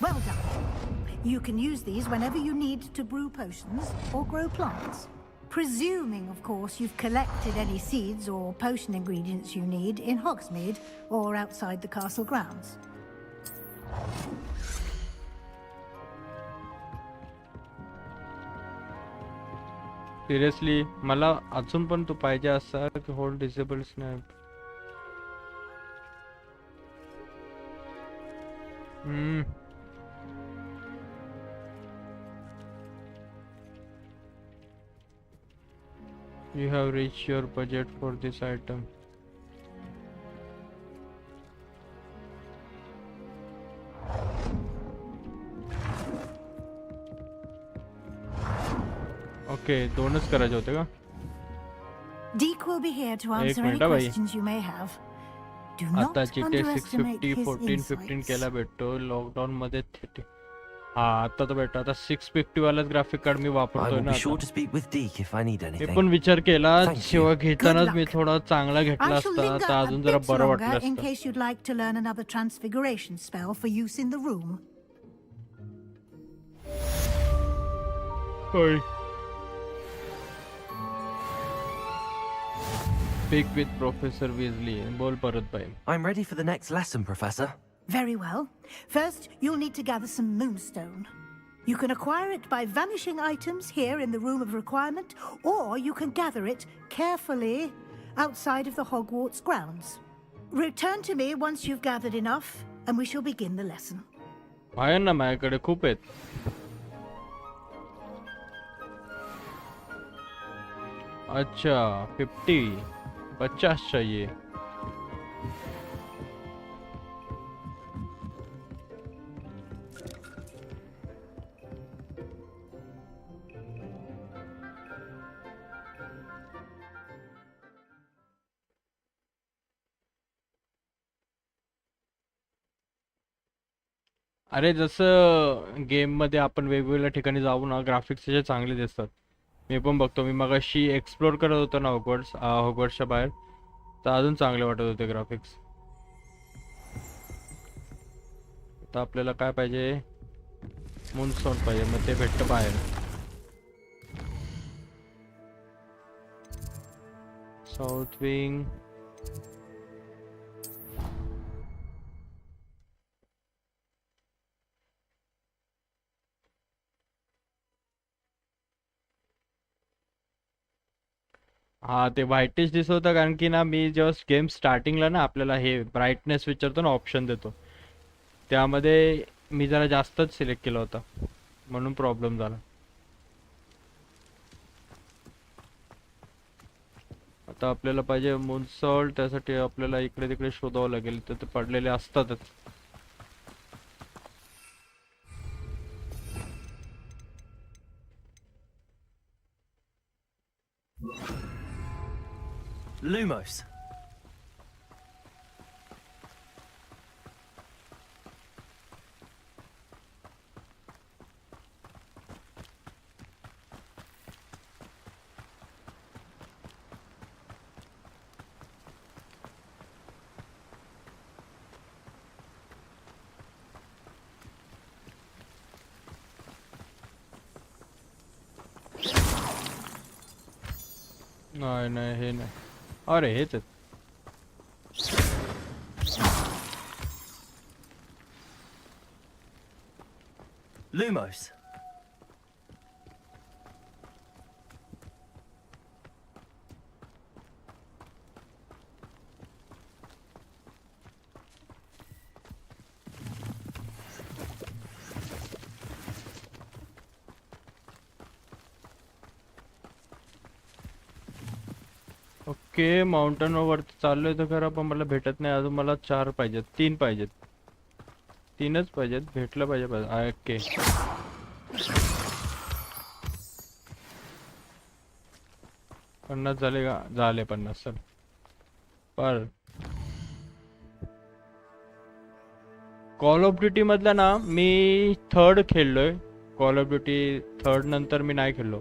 Well done. You can use these whenever you need to brew potions or grow plants. Presuming, of course, you've collected any seeds or potion ingredients you need in Hogsmeade or outside the castle grounds. Seriously मला अजून पण तू पाहिजे असा की hold disable snap. You have reached your budget for this item. Okay, दोनच करायचे होते का? Deke will be here to answer any minute, bhai. questions you may have. Do not आता GTA underestimate 650 his 1415 insights. केला भेटतो lockdown मध्ये हा आता तर भेटतो. आता 650 वालाच ग्राफिक कार्ड मी I वापरतोय will ना be sure आता. to speak with Deke if I need me anything. पण विचार केला Thank you. जेव्हा घेतानाच Good मी luck. थोडा चांगला घेतला I shall असता linger तर a अजून जरा bit बरं longer वाटलं in असतं. case you'd like to learn another transfiguration spell for use in the room. होय. Speak with Professor Weasley. बोल परत भाई. I'm ready for the next lesson, Professor. Very well. First, you'll need to gather some moonstone. You can acquire it by vanishing items here in the Room of Requirement, or you can gather it carefully outside of the Hogwarts grounds. Return to me once you've gathered enough, and we shall begin the lesson. आहे ना माझ्याकडे खूप आहेत. अच्छा 50 चाहिए. अरे जसं game मध्ये आपण वेगवेगळ्या ठिकाणी जाऊ ना ग्राफिक्स त्याचे चांगले दिसतात. मी पण बघतो. मी मगाशी एक्सप्लोर करत होतो ना हॉगवर्ट्सच्या बाहेर तर अजून चांगले वाटत होते ग्राफिक्स. आता आपल्याला काय पाहिजे? मूनस्टोन पाहिजे. मग ते भेटतं बाहेर. South wing. हा ते व्हाईटिश दिसत होतं कारण की ना मी जेव्हा गेम स्टार्टिंगला ना आपल्याला हे ब्राईटनेस विचारतो ना ऑप्शन देतो त्यामध्ये मी जरा जास्तच सिलेक्ट केला होता म्हणून प्रॉब्लेम झाला. आता आपल्याला पाहिजे मूनसॉल्ट. त्यासाठी आपल्याला इकडे तिकडे शोधावं लागेल. तर ते पडलेले असतातच. Lumos. नाही नाही हे नाही. अरे हेच आहेत. Lumos. ओके माउंटन वरती चाललोय तर खरं पण मला भेटत नाही अजून. मला 4 पाहिजेत. 3 पाहिजेत. 3च पाहिजेत. भेटलं पाहिजे. ओके 50 झाले का? झाले 50. सर पर कॉल ऑफ ड्युटी मधला ना मी 3rd खेळलोय. कॉल ऑफ ड्युटी 3rd नंतर मी नाही खेळलो.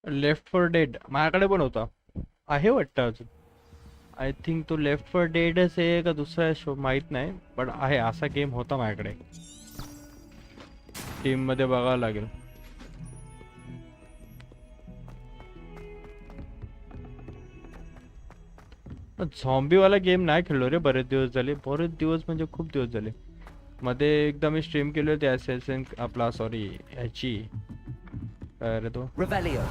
लेफ्ट फॉर डेड माझ्याकडे पण होता, आहे वाटतं अजून. आय थिंक तो लेफ्ट फॉर डेडच आहे का दुसरा शो माहीत नाही, पण आहे असा गेम होता माझ्याकडे. टीम मध्ये बघावं लागेल. झॉम्बीवाला गेम नाही खेळलो रे बरेच दिवस झाले, बरेच दिवस म्हणजे खूप दिवस झाले. मध्ये एकदा मी स्ट्रीम केली होती ॲसेसिन आपला सॉरी ह्याची काय रे तो Revelio.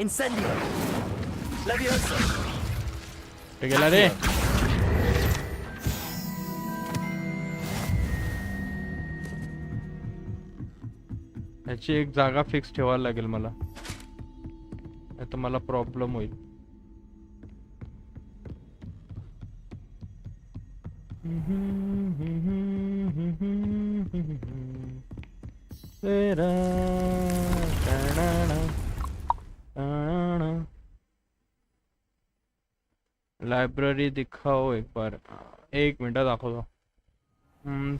Incendio. Levioso. ते गेला रे. ह्याची एक जागा फिक्स ठेवायला लागेल मला, नाही तर मला प्रॉब्लेम होईल. लायब्ररी दिखाओ एक बार. एक मिनटात दाखवतो.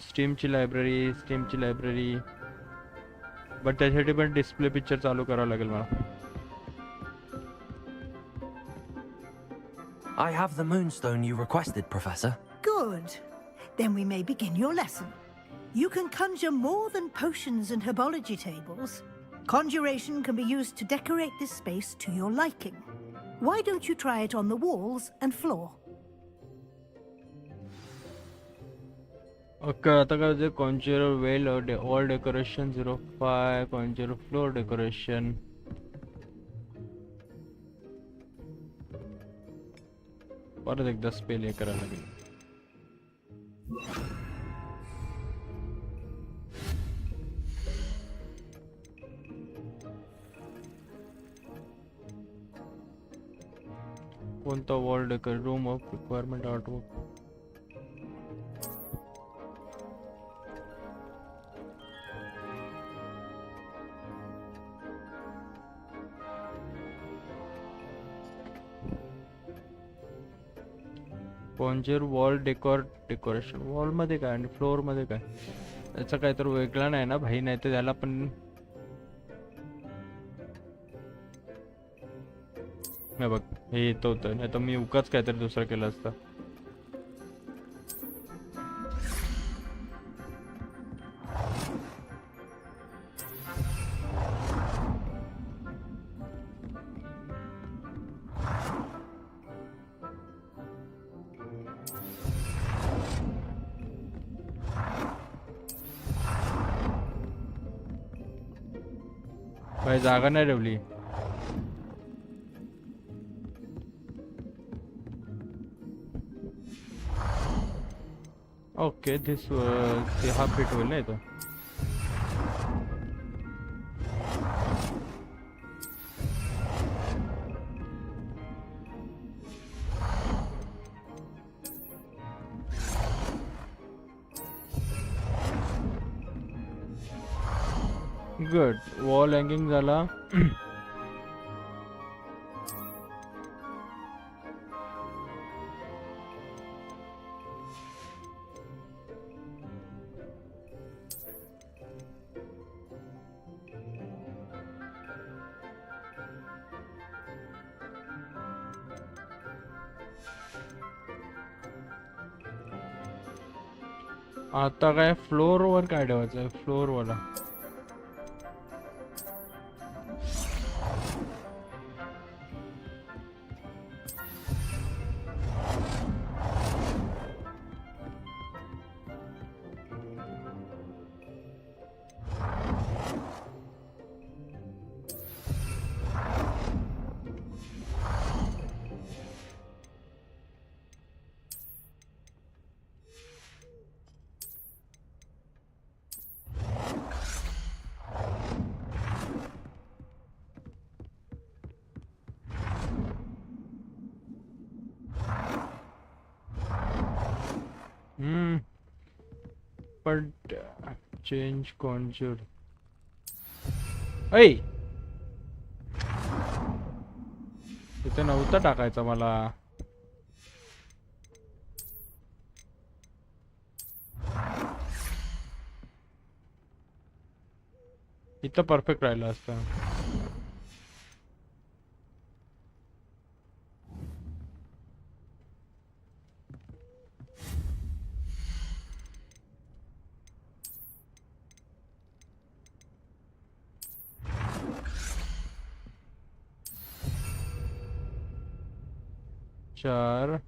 स्टीमची लायब्ररी बट त्यासाठी पण डिस्प्ले पिक्चर चालू करावं लागेल मला. I have the moonstone you requested, Professor. Good. Then we may begin your lesson. You can conjure more than potions and herbology tables. Conjuration can be used to decorate this space to your liking. Why don't you try it on the walls and floor? Okay, आता काय होते conjure well wall decoration 05 conjure floor decoration. परत एकदा spell हे करायला लागेल. कोणता wall decor room of requirement artwork. Conjure wall decoration wall मध्ये काय आणि फ्लोअर मध्ये काय, याचा काय तर वेगळा नाही ना भाई, नाही तर त्याला पण नाही बघ हे येत होतं, नाही तर मी उगाच काहीतरी दुसरं केलं असतं. भाई जागा नाही ठेवली. ओके दिस ते हा फिट होईल नाही तो. गुड वॉल हँगिंग झाला. आता काय फ्लोर वर काय ठेवायचं आहे, फ्लोर वाला but change conjure. ऐ तिथे नव्हतं टाकायचं मला. इथं परफेक्ट राहिलं असतं. 4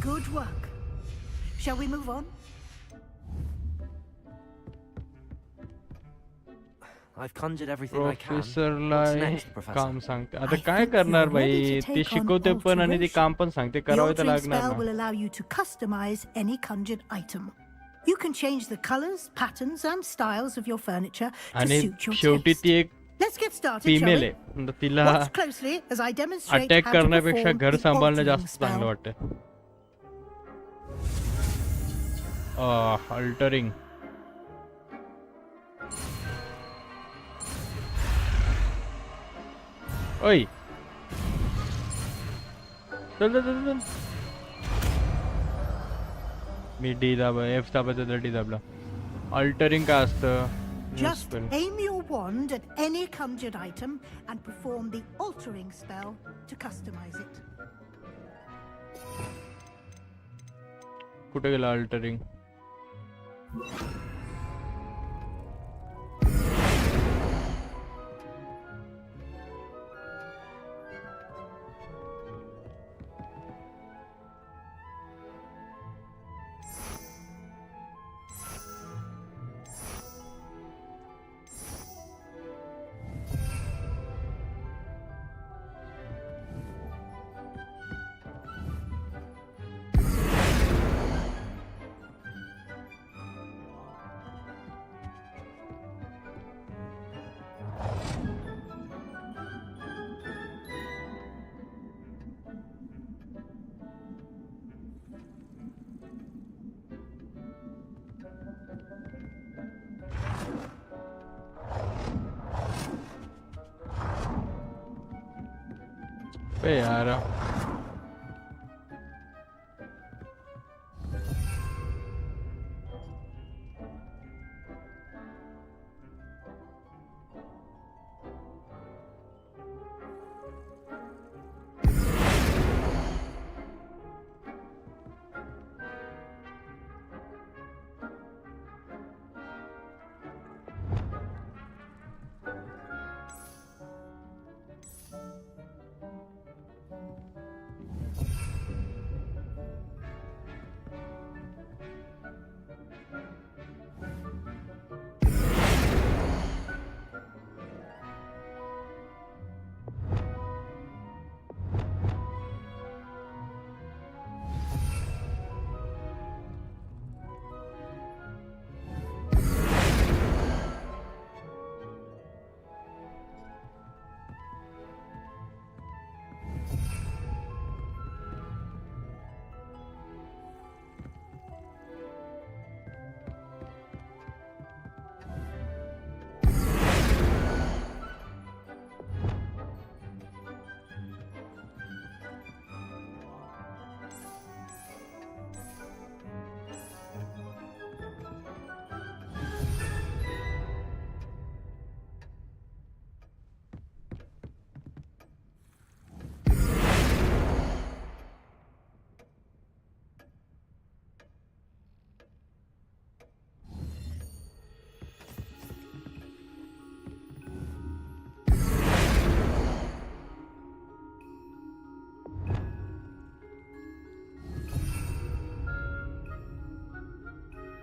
Good work. Shall we move on? I've conjured everything I can. प्रोफेसरला What's next, Professor? काम सांगते आता काय करणार भाई ती शिकवते पण आणि ती काम पण सांगते The करावे तर altering लागणार spell ना will allow you to customize any conjured item. You can change the colors, patterns, and styles of your furniture to आणि suit your शेवटी taste. ती एक Let's get started, shall female we? आहे म्हणजे तिला Watch closely as I demonstrate attack how to करण्यापेक्षा perform घर the सांभाळणं altering जास्त चांगलं spell. वाटतं अल्टरिंग ओय चल चल चल चल मी डी दाबा एफ दाबायचं तर डी दाबला अल्टरिंग काय असतं Just aim your wand at any conjured item and perform the altering spell to customize it. कुठे गेला अल्टरिंग बे यार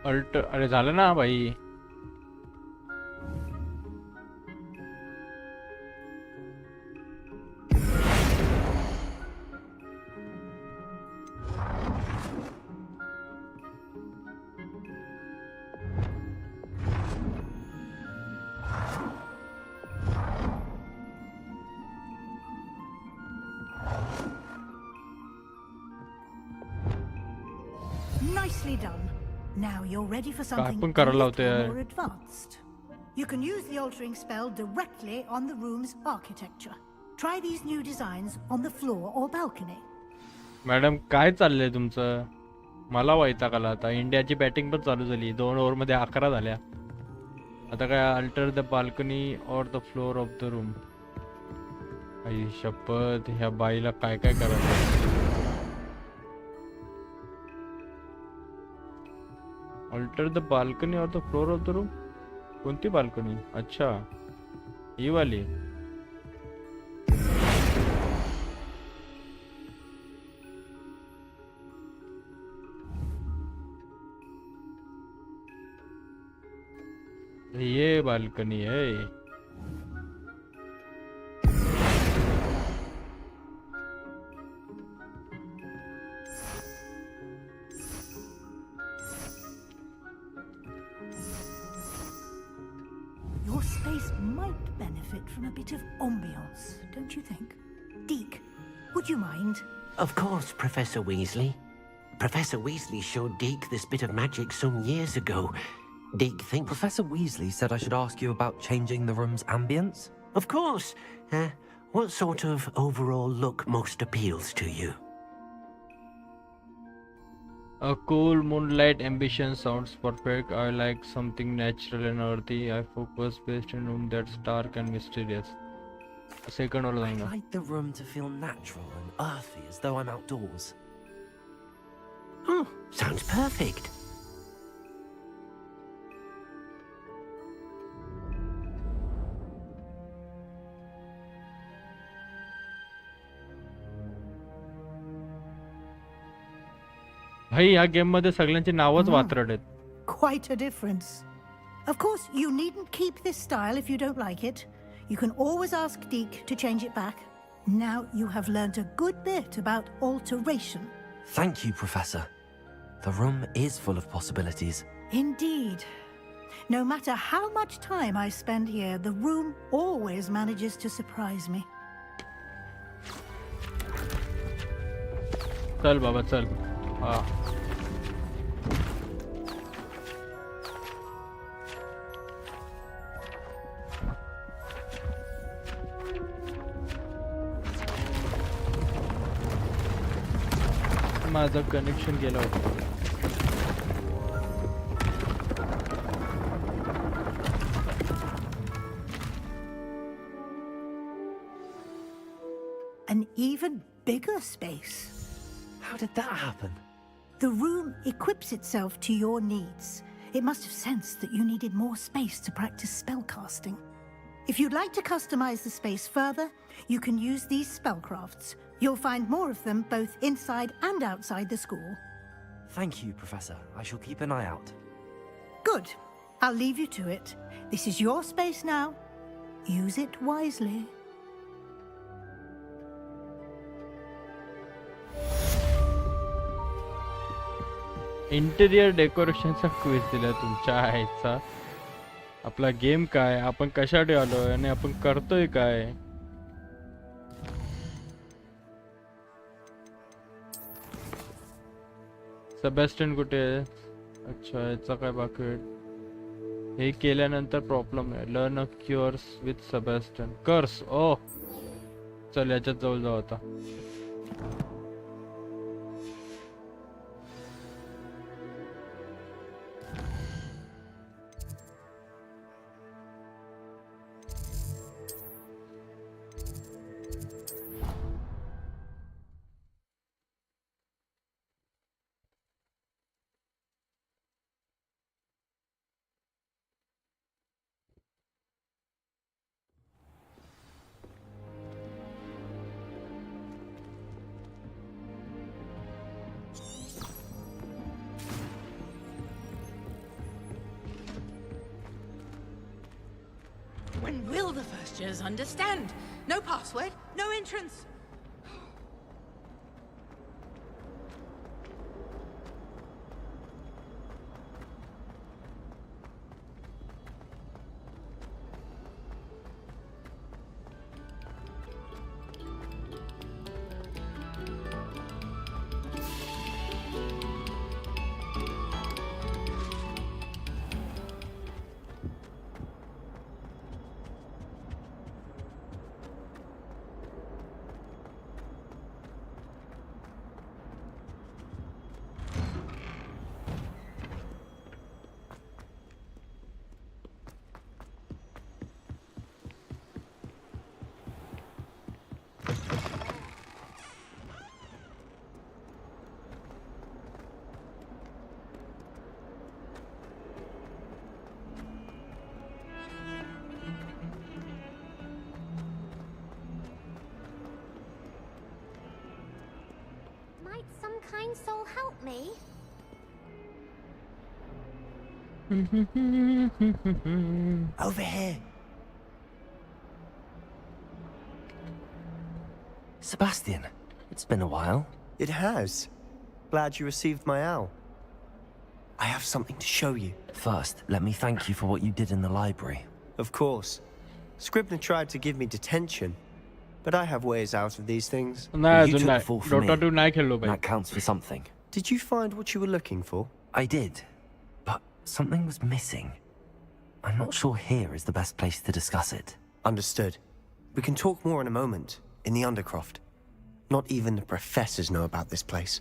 अरे झालं ना भाई Nicely done. Now you're ready for something पण a करायला little होते more advanced. You can use the altering spell directly on the room's architecture. Try these new designs on the floor or balcony. Madam काय चाललंय तुमचं मला वैताग आला आता. इंडियाची बॅटिंग पण चालू झाली, 2 ओव्हरमध्ये 11 झाल्या. आता काय alter the balcony or the floor of the room. आई शपथ, ह्या बाईला काय काय करायचं. Alter the balcony or the floor of the room. कोणती बाल्कनी? अच्छा ही वाली. ये बाल्कनी है. Your space might benefit from a bit of ambiance, don't you think? Deke, would you mind? Of course, Professor Weasley. Professor Weasley showed Deke this bit of magic some years ago. Deke thinks... Professor Weasley said I should ask you about changing the room's ambience? Of course. What sort of overall look most appeals to you? A cool moonlight ambition sounds perfect. I like something natural and earthy. I focus best in room that's dark and mysterious. Second or I like the room to feel natural and earthy, as though I'm outdoors. Oh, sounds perfect. भाई या game मध्ये सगळ्यांची नावच वात्रट आहेत. Quite a difference. Of course, you needn't keep this style if you don't like it. You can always ask Deke to change it back. Now you have learned a good bit about alteration. Thank you, Professor. The room is full of possibilities. Indeed. No matter how much time I spend here, the room always manages to surprise me. चल बाबा चल. हा माझं connection गेलं होतं. An even bigger space. How did that happen? The room equips itself to your needs. It must have sensed that you needed more space to practice spellcasting. If you'd like to customize the space further, you can use these spellcrafts. You'll find more of them both inside and outside the school. Thank you, Professor. I shall keep an eye out. Good. I'll leave you to it. This is your space now. Use it wisely. Interior डेकोरेशनचा quiz दिला तुमच्या आईचा. आपला game काय, आपण कशासाठी आलोय आणि आपण करतोय काय. सेबॅस्टियन कुठे आहे? अच्छा याचा काय बाकी आहे. हे केल्यानंतर प्रॉब्लेम आहे. Learn a cures with Sebastian curse. ओ चल याच्यात जवळ जाऊ आता. When will the first years understand? No password, no entrance. me? Over here. Sebastian, it's been a while. It has. Glad you received my owl. I have something to show you. First, let me thank you for what you did in the library. Of course. Scribner tried to give me detention, but I have ways out of these things. नाही You अजून took the नाही fall for me. Data 2 नाही खेळलो भाई That counts for something. Did you find what you were looking for? I did, but something was missing. I'm not sure here is the best place to discuss it. Understood. We can talk more in a moment, in the Undercroft. Not even the professors know about this place.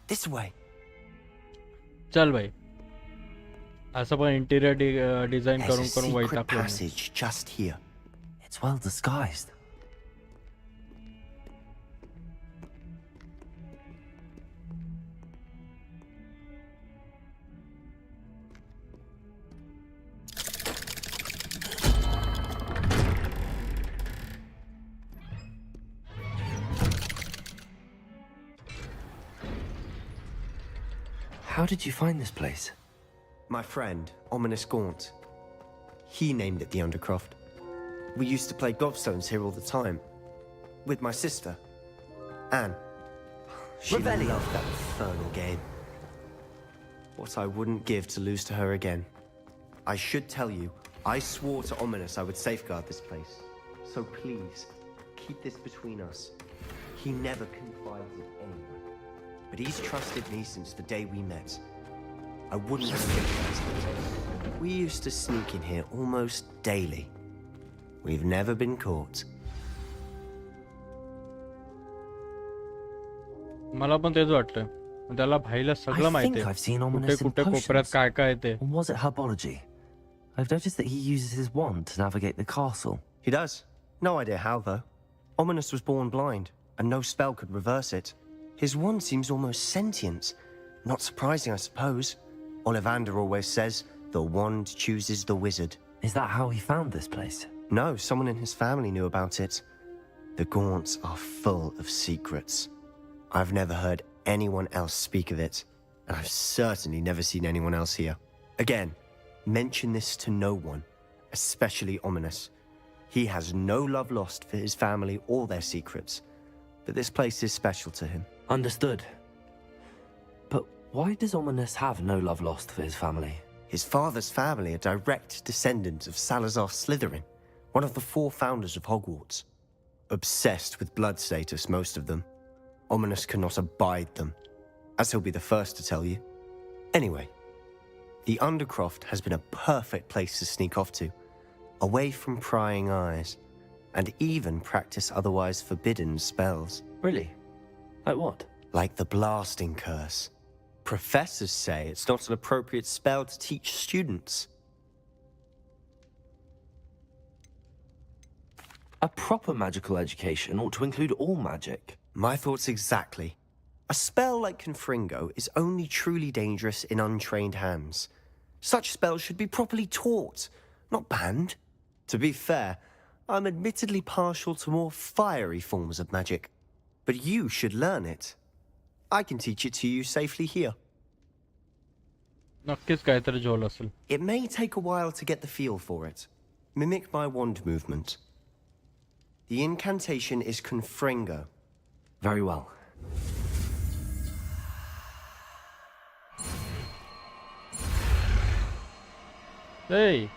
This way. चल भाई असं पण interior design There's करून a करून secret वैतागलो me. passage just here. It's well disguised. How did you find this place? My friend, Ominous Gaunt. He named it the Undercroft. We used to play gobstones here all the time. With my sister, Anne. She Revelio. loved that infernal game. What I wouldn't give to lose to her again. I should tell you, I swore to Ominous I would safeguard this place. So please, keep this between us. He never confides in anyone. But he's trusted me since the day we met. I wouldn't escape that. We used to sneak in here almost daily. We've never been caught. मला पण तेच वाटतं त्याला भाईला सगळं I माहिती think आहे I've seen कुठे Ominous in कुठे कोपऱ्यात potions. काय काय ते Or was it herbology? I've noticed that he uses his wand to navigate the castle. He does. No idea how, though. Ominous was born blind, and no spell could reverse it. His wand seems almost sentient. Not surprising, I suppose. Ollivander always says, the wand chooses the wizard. Is that how he found this place? No, someone in his family knew about it. The Gaunts are full of secrets. I've never heard anyone else speak of it, and I've certainly never seen anyone else here. Again, mention this to no one, especially Ominous. He has no love lost for his family or their secrets, but this place is special to him. Understood. But why does Ominous have no love lost for his family? His father's family are direct descendants of Salazar Slytherin, one of the 4 founders of Hogwarts. Obsessed with blood status, most of them. Ominous cannot abide them, as he'll be the first to tell you. Anyway, the Undercroft has been a perfect place to sneak off to, away from prying eyes, and even practice otherwise forbidden spells. Really? Like what? Like the blasting curse. Professors say it's not an appropriate spell to teach students. A proper magical education ought to include all magic. My thoughts exactly. A spell like Confringo is only truly dangerous in untrained hands. Such spells should be properly taught, not banned. To be fair, I'm admittedly partial to more fiery forms of magic. But you should learn it. I can teach it to you safely here. नक्कीच काहीतरी झोल असेल It may take a while to get the feel for it. Mimic my wand movement. The incantation is Confringo. Very well. Hey.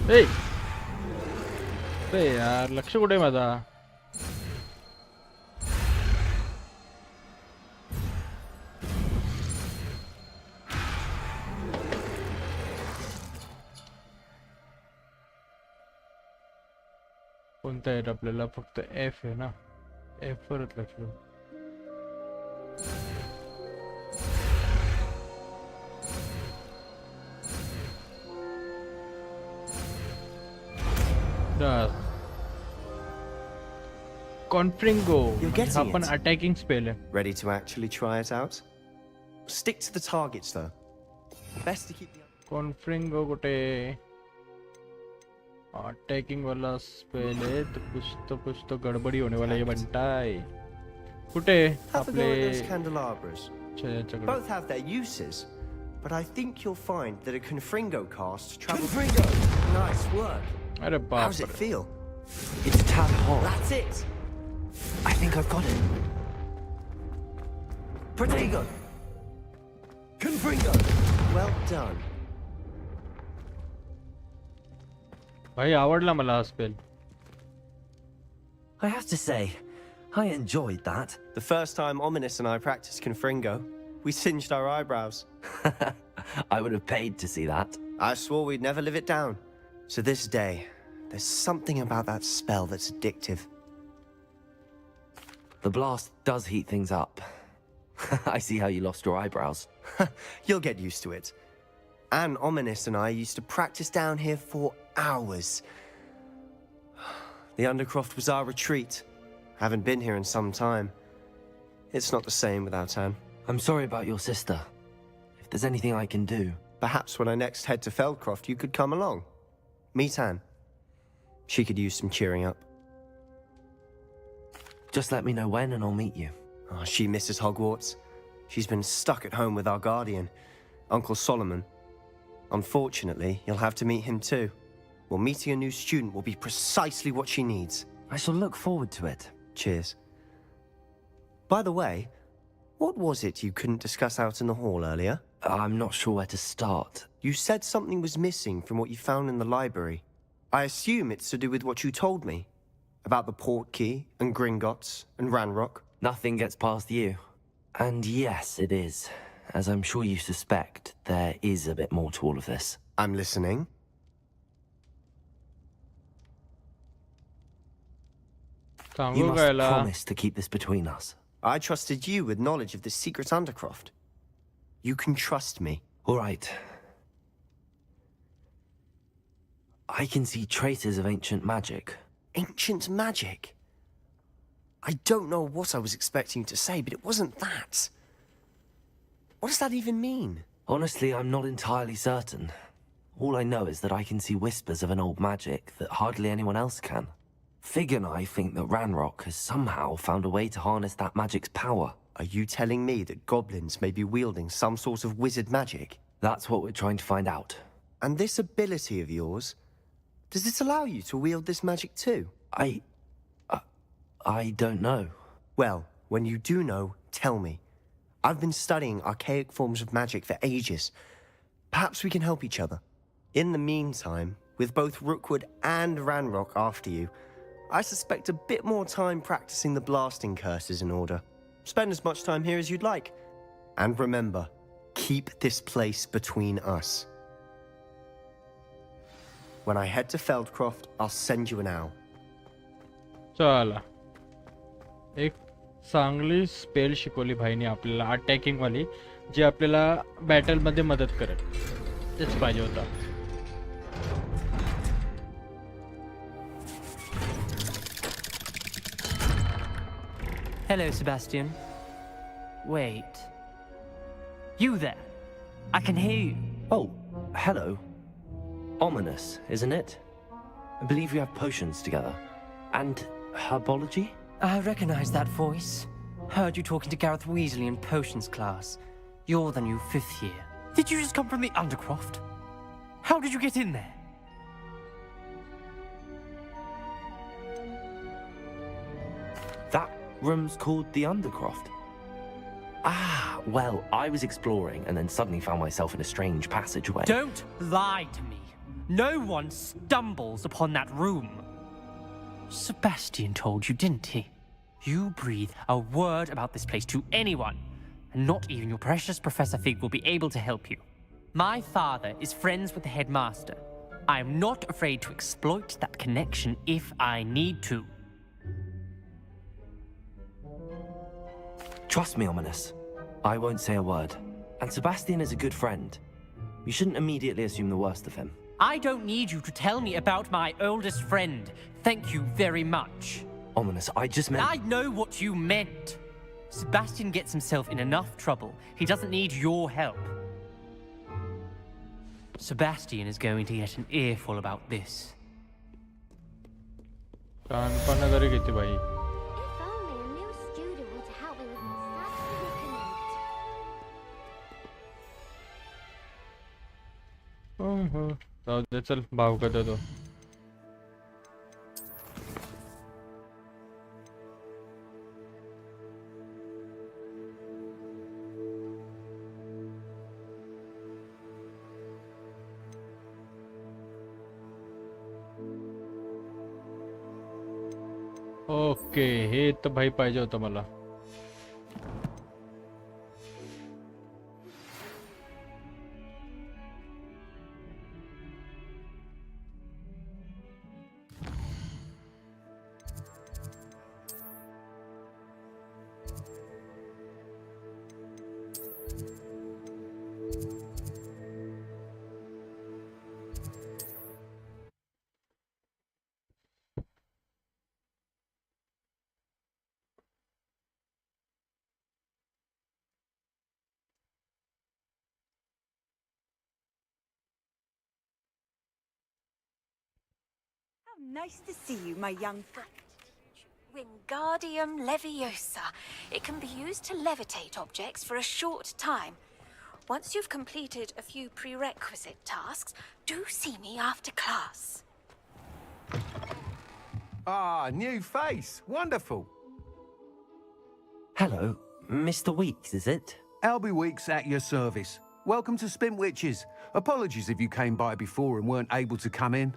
Hey. Hey यार लक्ष कुठे आहे माझा कोणता आहे आपल्याला फक्त एफ आहे ना एफ वरच लक्ष ठेवू. Confringo. You're getting हा पण it. अटॅकिंग स्पेल आहे. Ready to actually try it out? Stick to the targets, though. Best to keep the... कॉन्फ्रिंगो कुठे अटॅकिंग वाला स्पेल है तो कुछ तो गड़बड़ी होने वाला ये बनता है कुठे Have a go at those आपले candelabras. Both have their uses, but I think you'll find that a Confringo cast travels... Confringo! Nice work. अरे How बाप does it रे feel? It's a tad hot. That's it! I think I've got it. Protego! Confringo! Well done. भाई आवडला मला हा spell I have to say, I enjoyed that. The first time Ominous and I practiced Confringo, we singed our eyebrows. I would have paid to see that. I swore we'd never live it down. To this day, there's something about that spell that's addictive. The blast does heat things up. I see how you lost your eyebrows. You'll get used to it. Anne Ominous and I used to practice down here for hours. The Undercroft was our retreat. Haven't been here in some time. It's not the same without Anne. I'm sorry about your sister. If there's anything I can do... Perhaps when I next head to Feldcroft, you could come along. Meet Anne. She could use some cheering up. Just let me know when and I'll meet you. Oh, she misses Hogwarts. She's been stuck at home with our guardian, Uncle Solomon. Unfortunately, you'll have to meet him too. Well, meeting a new student will be precisely what she needs. I shall look forward to it. Cheers. By the way, what was it you couldn't discuss out in the hall earlier? I'm not sure where to start. You said something was missing from what you found in the library. I assume it's to do with what you told me. About the Portkey, and Gringotts, and Ranrock. Nothing gets past you. And yes, it is. As I'm sure you suspect, there is a bit more to all of this. I'm listening. You must promise to keep this between us. I trusted you with knowledge of the secret Undercroft. You can trust me. All right. I can see traces of ancient magic. Ancient magic? I don't know what I was expecting to say, but it wasn't that. What does that even mean? Honestly, I'm not entirely certain. All I know is that I can see whispers of an old magic that hardly anyone else can. Fig and I think that Ranrock has somehow found a way to harness that magic's power. Are you telling me that goblins may be wielding some sort of wizard magic? That's what we're trying to find out. And this ability of yours, does it allow you to wield this magic too? I don't know. Well, when you do know, tell me. I've been studying archaic forms of magic for ages. Perhaps we can help each other. In the meantime, with both Rookwood and Ranrock after you, I suspect a bit more time practicing the blasting curse is in order. Spend as much time here as you'd like. And remember, keep this place between us. When I head to Feldcroft, I'll send you an owl. चला एक चांगली spell शिकवली भाईने आपल्याला attacking वाली जी आपल्याला battle मध्ये मदत करेल तेच पाहिजे होता Hello, Sebastian. Wait. You there? I can hear you. Oh, hello. Ominous, isn't it? I believe we have potions together. And herbology? I recognize that voice. Heard you talking to Gareth Weasley in potions class. You're the new 5th year. Did you just come from the Undercroft? How did you get in there? That room's called the Undercroft. Ah, well, I was exploring and then suddenly found myself in a strange passageway. Don't lie to me. No one stumbles upon that room. Sebastian told you, didn't he? You breathe a word about this place to anyone, and not even your precious Professor Fig will be able to help you. My father is friends with the headmaster. I am not afraid to exploit that connection if I need to. Trust me, Ominous. I won't say a word. And Sebastian is a good friend. You shouldn't immediately assume the worst of him. I don't need you to tell me about my oldest friend. Thank you very much. Ominous, I just meant... I know what you meant. Sebastian gets himself in enough trouble. He doesn't need your help. Sebastian is going to get an earful about this. कानपणा तरी घेते by. If only a new student were to help me with my predicament. जाऊ दे, चल भाव का दे दो. Okay, हे तर भाई पाहिजे होतं मला. Nice to see you, my young friend. Wingardium Leviosa. It can be used to levitate objects for a short time. Once you've completed a few prerequisite tasks, do see me after class. Ah, new face. Wonderful. Hello, Mr. Weeks, is it? Albie Weeks at your service. Welcome to Spintwitches. Apologies if you came by before and weren't able to come in.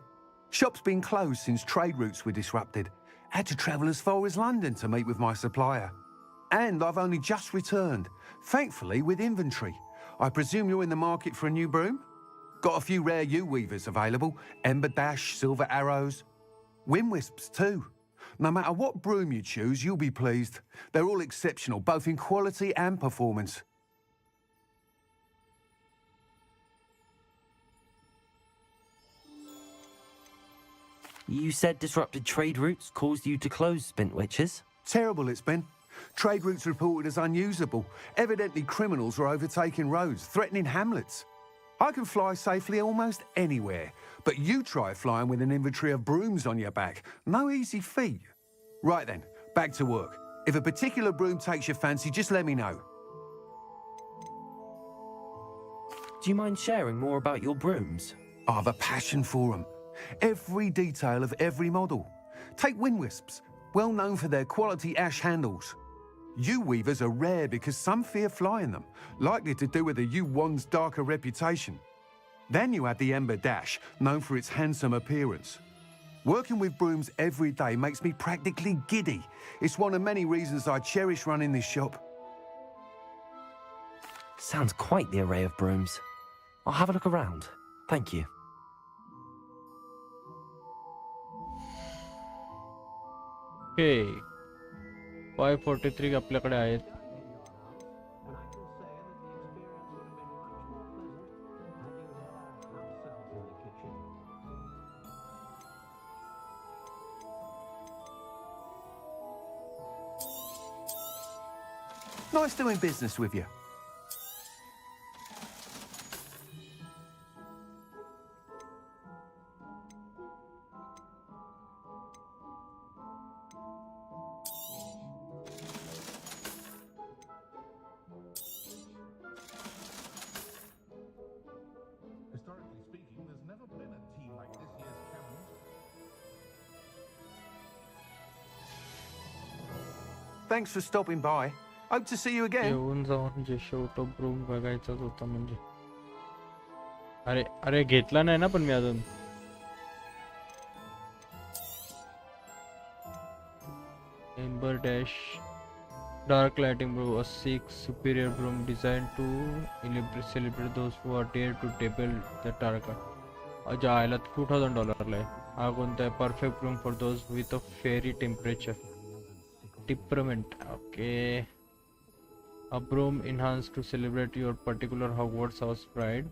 Shop's been closed since trade routes were disrupted. Had to travel as far as London to meet with my supplier. And I've only just returned, thankfully with inventory. I presume you're in the market for a new broom? Got a few rare U-weavers available. Ember Dash, Silver Arrows. Windwisps too. No matter what broom you choose, you'll be pleased. They're all exceptional, both in quality and performance. You said disrupted trade routes caused you to close Spintwitches? Terrible it's been. Trade routes reported as unusable. Evidently criminals are overtaking roads, threatening hamlets. I can fly safely almost anywhere, but you try flying with an inventory of brooms on your back. No easy feat. Right then, back to work. If a particular broom takes your fancy, just let me know. Do you mind sharing more about your brooms? I have a passion for them. Every detail of every model. Take Windwisps, well known for their quality ash handles. U-weavers are rare because some fear flying them, likely to do with the U-wand's darker reputation. Then you have the Ember Dash, known for its handsome appearance. Working with brooms every day makes me practically giddy. It's one of many reasons I cherish running this shop. Sounds quite the array of brooms. I'll have a look around. Thank you. Okay, 543 आपल्याकडे आहेत. Nice doing business with you. Historically speaking, there's never been a team like this year's Cannons. Thanks for stopping by. Hope to see you again. येऊन जाऊन जे शेवटो broom बघायचाच होता म्हणजे. अरे अरे घेतला नाही ना पण मी अजून. Ember Dash, Dark Lighting Brew, a 6 superior broom designed to celebrate those who are dare to table the target. अच्छा आयला $2000 ला आहे. हा कोणता आहे? Perfect broom for those with a fairy temperature. Temperament. Okay. A broom enhanced to celebrate your particular Hogwarts house pride.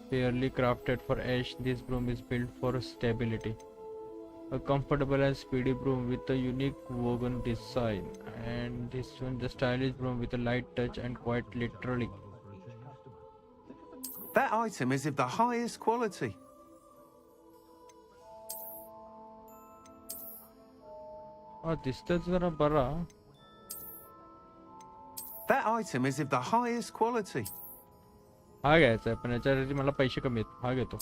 Fairly crafted for Ash, this broom is built for stability. A comfortable and speedy broom with a unique woven design, and this one the stylish broom with a light touch and quite literally. That item is of the highest quality. दिसतच जरा बरा. That item is of the highest quality. हा घ्यायचा आहे पण याच्यासाठी मला पैसे कमी आहेत. हा घेतो.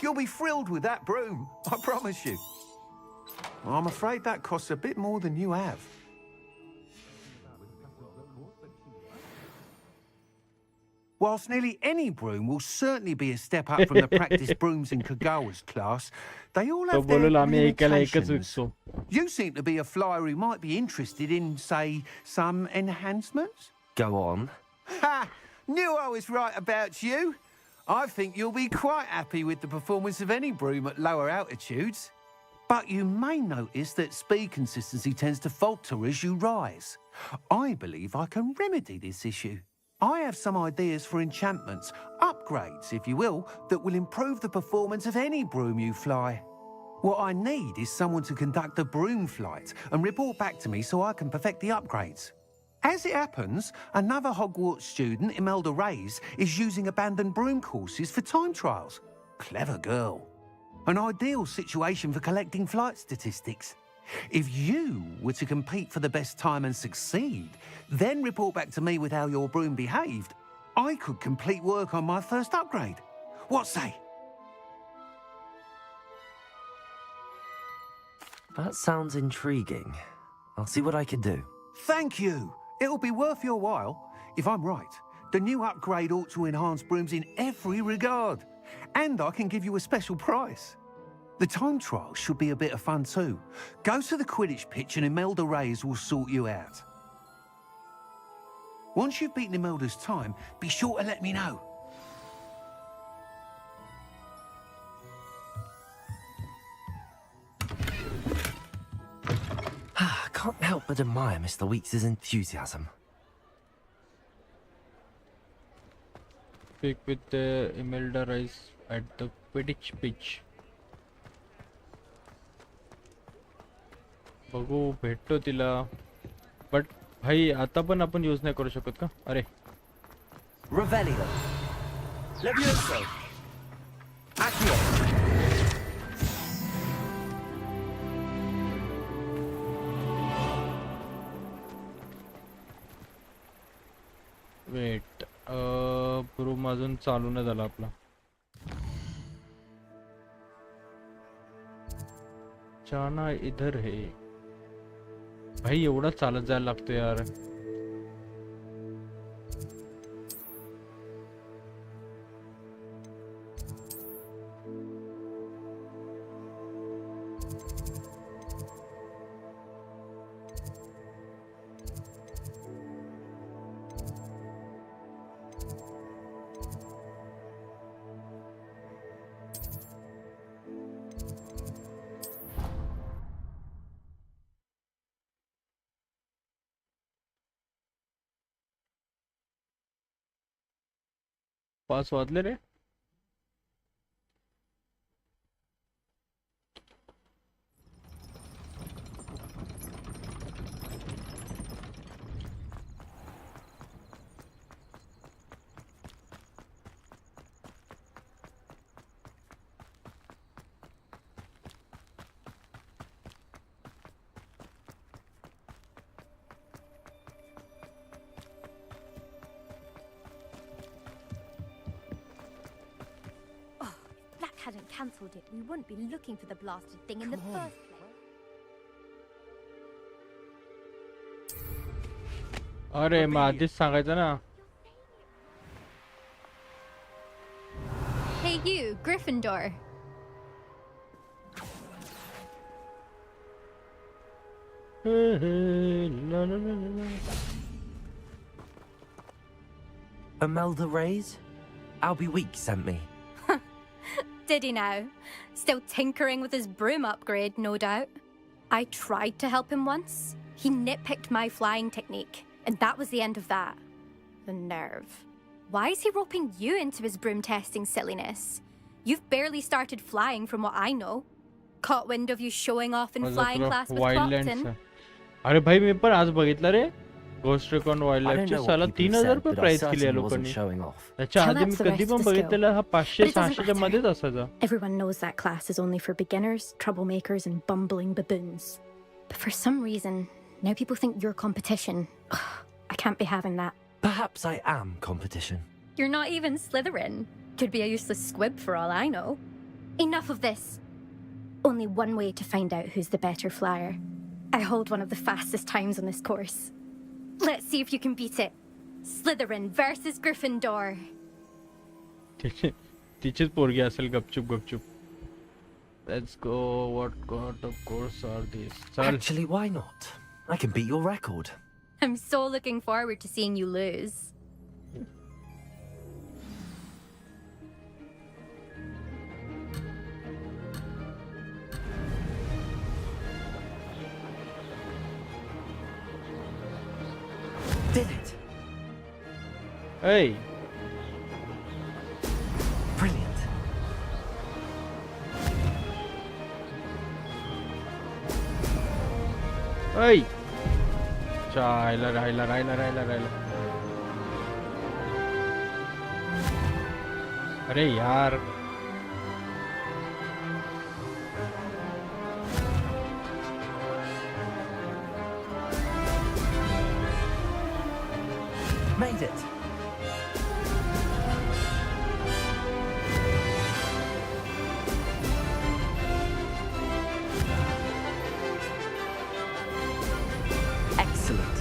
You'll be thrilled with that broom, I promise you. I'm afraid that costs a bit more than you have. Whilst nearly any broom will certainly be a step up from the practice brooms in Kagawa's class, they all have their limitations. You seem to be a flyer who might be interested in, say, some enhancements? Go on. Ha! Knew I was right about you. I think you'll be quite happy with the performance of any broom at lower altitudes. But you may notice that speed consistency tends to falter as you rise. I believe I can remedy this issue. I have some ideas for enchantments, upgrades, if you will, that will improve the performance of any broom you fly. What I need is someone to conduct a broom flight and report back to me so I can perfect the upgrades. As it happens, another Hogwarts student, Imelda Reyes, is using abandoned broom courses for time trials. Clever girl. An ideal situation for collecting flight statistics. If you were to compete for the best time and succeed, then report back to me with how your broom behaved, I could complete work on my first upgrade. What say? That sounds intriguing. I'll see what I can do. Thank you. It'll be worth your while. If I'm right, the new upgrade ought to enhance brooms in every regard. And I can give you a special price. The time trial should be a bit of fun too. Go to the Quidditch pitch and Imelda Reyes will sort you out. Once you've beaten Imelda's time, be sure to let me know. I can't help but admire Mr. Weeks' enthusiasm. Speak with Imelda Reyes at the Quidditch pitch. बघू भेटतो तिला but भाई आता पण आपण use नाही करू शकत का अरे Revelio. Levioso. Accio. Wait broom अजून चालू नाही झाला आपला जाना इधर है भाई एवढा चालत जायला लागतो यार पास वाजले रे hadn't cancelled it, we wouldn't be looking for the blasted thing in the first place. अरे मग आधीच सांगायचं ना Hey you, Gryffindor. Imelda Reyes? Albie Weeks sent me. Did he now? Still tinkering with his broom upgrade, no doubt. I tried to help him once. He nitpicked my flying technique, and that was the end of that. The nerve. Why is he roping you into his broom testing silliness? You've barely started flying from what I know. caught wind of you showing off in flying class with वाइल्डलँड्स Clopton. अरे भाई मी पण आज बघितलं रे ghost recon I don't वाइल्डलाइफची know साला what people 3000 said, रुपये but I price केली आहे certainly wasn't लोकांनी. showing off. त्याच्या Tell आधी that मी to the कधी rest पण of the बघितलेला हा But 500 it doesn't 600च्या matter. मध्येच असायचा. Everyone knows that class is only for beginners, troublemakers, and bumbling baboons. But for some reason, now people think you're competition. I can't be having that. Perhaps I am competition. You're not even Slytherin. Could be a useless squib for all I know. Enough of this. Only one way to find out who's the better flyer. I hold one of the fastest times on this course. Let's see if you can beat it. Slytherin versus Gryffindor. तिचीच पोरगी असेल गपचूप गपचूप. Let's go. What kind of course are these? चल. Actually, why not? I can beat your record. I'm so looking forward to seeing you lose. Did it? Hey. Brilliant. Hey. राहिला. अरे यार. Made it. Excellent.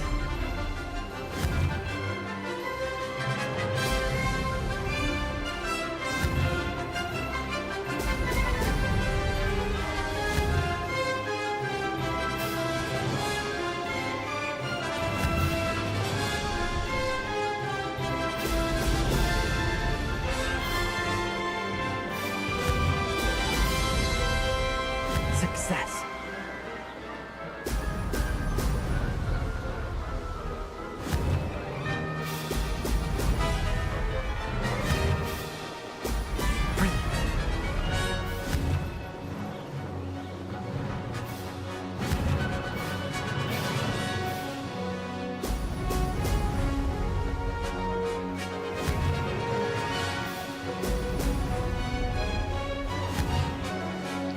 Success.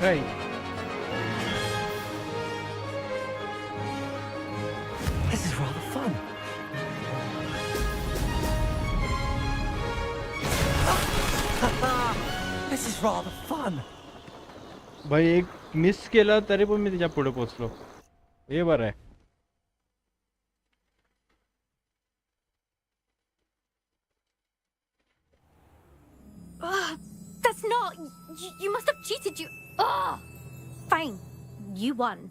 Hey. This is rather fun. This is rather fun. भाई एक miss केला तरी पण मी त्याच्या पुढे पोहोचलो. हे बरं आहे. That's not. You must have cheated. Fine. You won.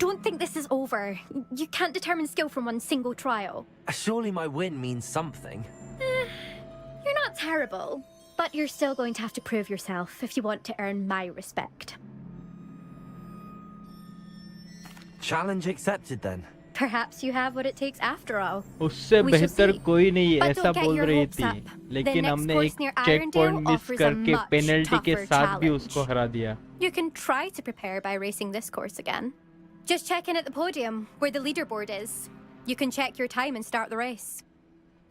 Don't think this is over. You can't determine skill from one single trial. Surely my win means something. You're not terrible, but you're still going to have to prove yourself if you want to earn my respect. Challenge accepted then. Perhaps you have what it takes after all. उससे We shall बेहतर see. कोई नहीं But ऐसा don't get बोल your रही hopes थी, up. The लेकिन next हमने course एक near check Arendelle point miss offers a करके much पेनल्टी के tougher साथ भी challenge. उसको हरा दिया. You can try to prepare by racing this course again. Just check in at the podium, where the leaderboard is. You can check your time and start the race.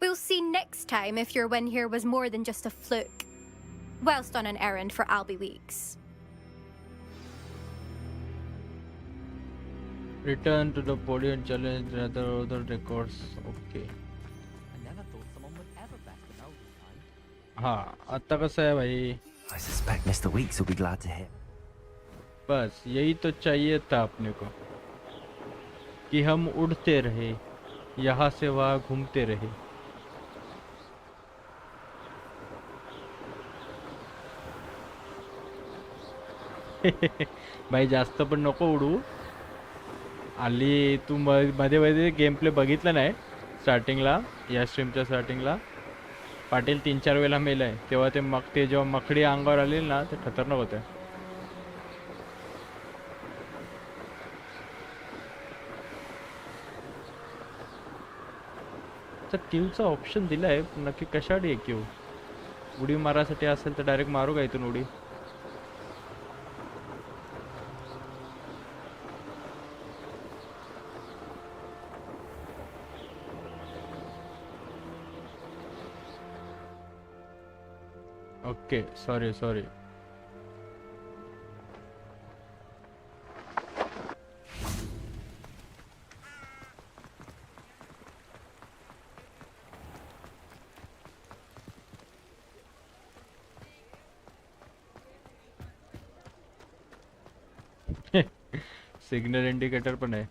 We'll see next time if your win here was more than just a fluke. Whilst on an errand for Albie Weeks. Return to the podium challenge rather other records. Okay. हाँ आता कैसा है भाई? I suspect Mr. Weeks will be glad to hear. बस यही तो चाहिए था अपने को कि हम उड़ते रहे, यहाँ से वहाँ घूमते रहे. भाई जास्त पण नको उडू. आली तू मध्ये मध्ये गेम प्ले बघितला नाही स्टार्टिंगला, या स्ट्रीमच्या स्टार्टिंगला पाटील 3-4 वेळा मेलाय तेव्हा ते जेव्हा मखडी अंगावर आली ना ते खतरनाक होतं. क्यूचा ऑप्शन दिलाय नक्की कशासाठी आहे क्यू? उडी मारासाठी असेल तर डायरेक्ट मारू का इथून उडी? Okay sorry sorry. Signal indicator पण आहे.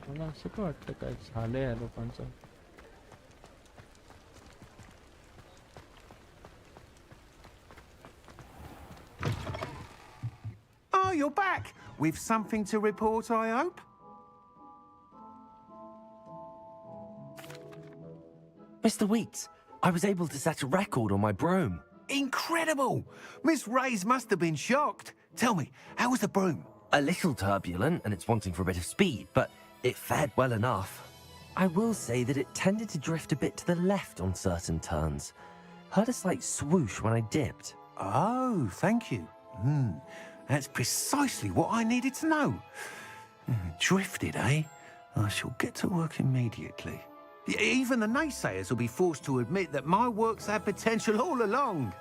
मला असं का वाटतं काय झालंय या लोकांचं. Oh, you're back! With something to report, I hope? Mr. Weeks, I was able to set a record on my broom. Incredible! Miss Reyes must have been shocked. Tell me, how was the broom? A little turbulent and it's wanting for a bit of speed, but it fared well enough. I will say that it tended to drift a bit to the left on certain turns. Heard a slight swoosh when I dipped. Oh, thank you. That's precisely what I needed to know. Drifted, eh? I shall get to work immediately. Even the naysayers will be forced to admit that my work's had potential all along.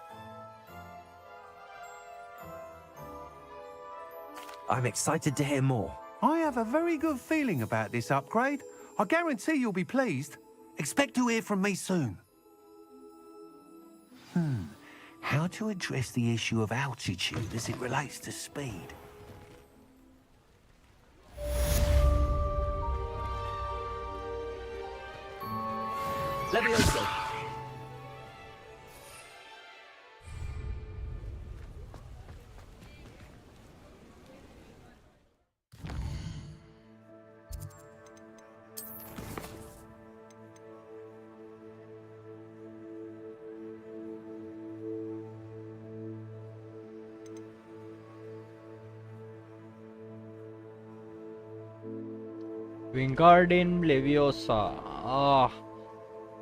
I'm excited to hear more. I have a very good feeling about this upgrade. I guarantee you'll be pleased. Expect to hear from me soon. How to address the issue of altitude as it relates to speed? Levioso. Wingardium Leviosa.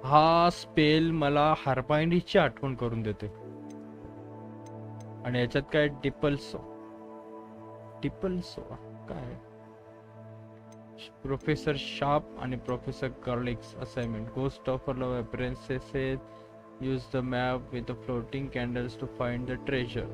हा spell मला हरपायनीची आठवण करून देते. आणि याच्यात काय Depulso काय professor Sharp आणि professor Garlick's assignment. Ghost of love appearances use the map with the floating candles to find the treasure.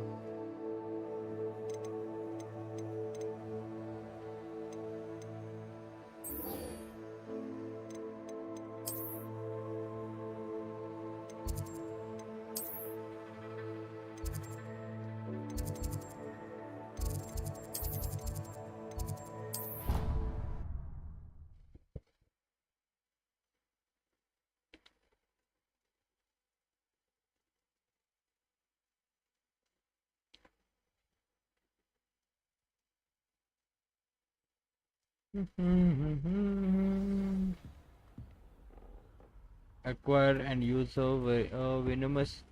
Acquire and use a venomous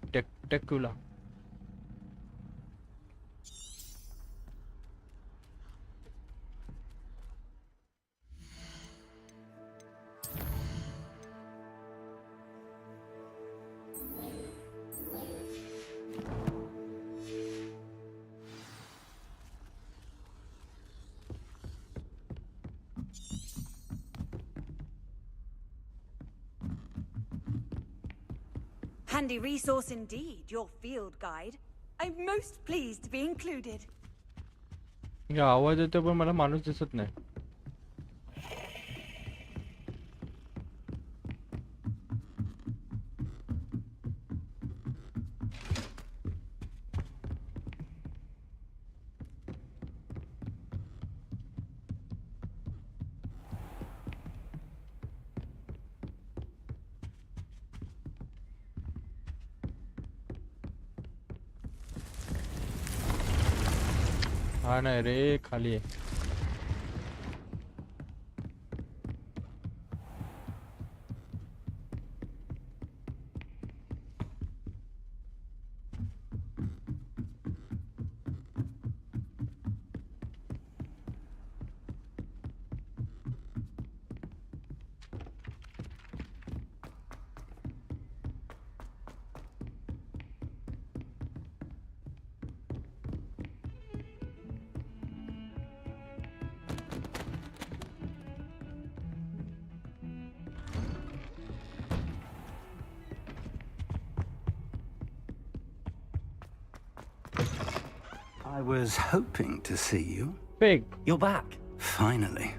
tecula. Handy resource indeed, your field guide. I'm most pleased to be included. या आवाज येतो पण मला माणूस दिसत नाही. हा नाही रे खाली आहे. I was hoping to see you. Fig. You're back. Finally.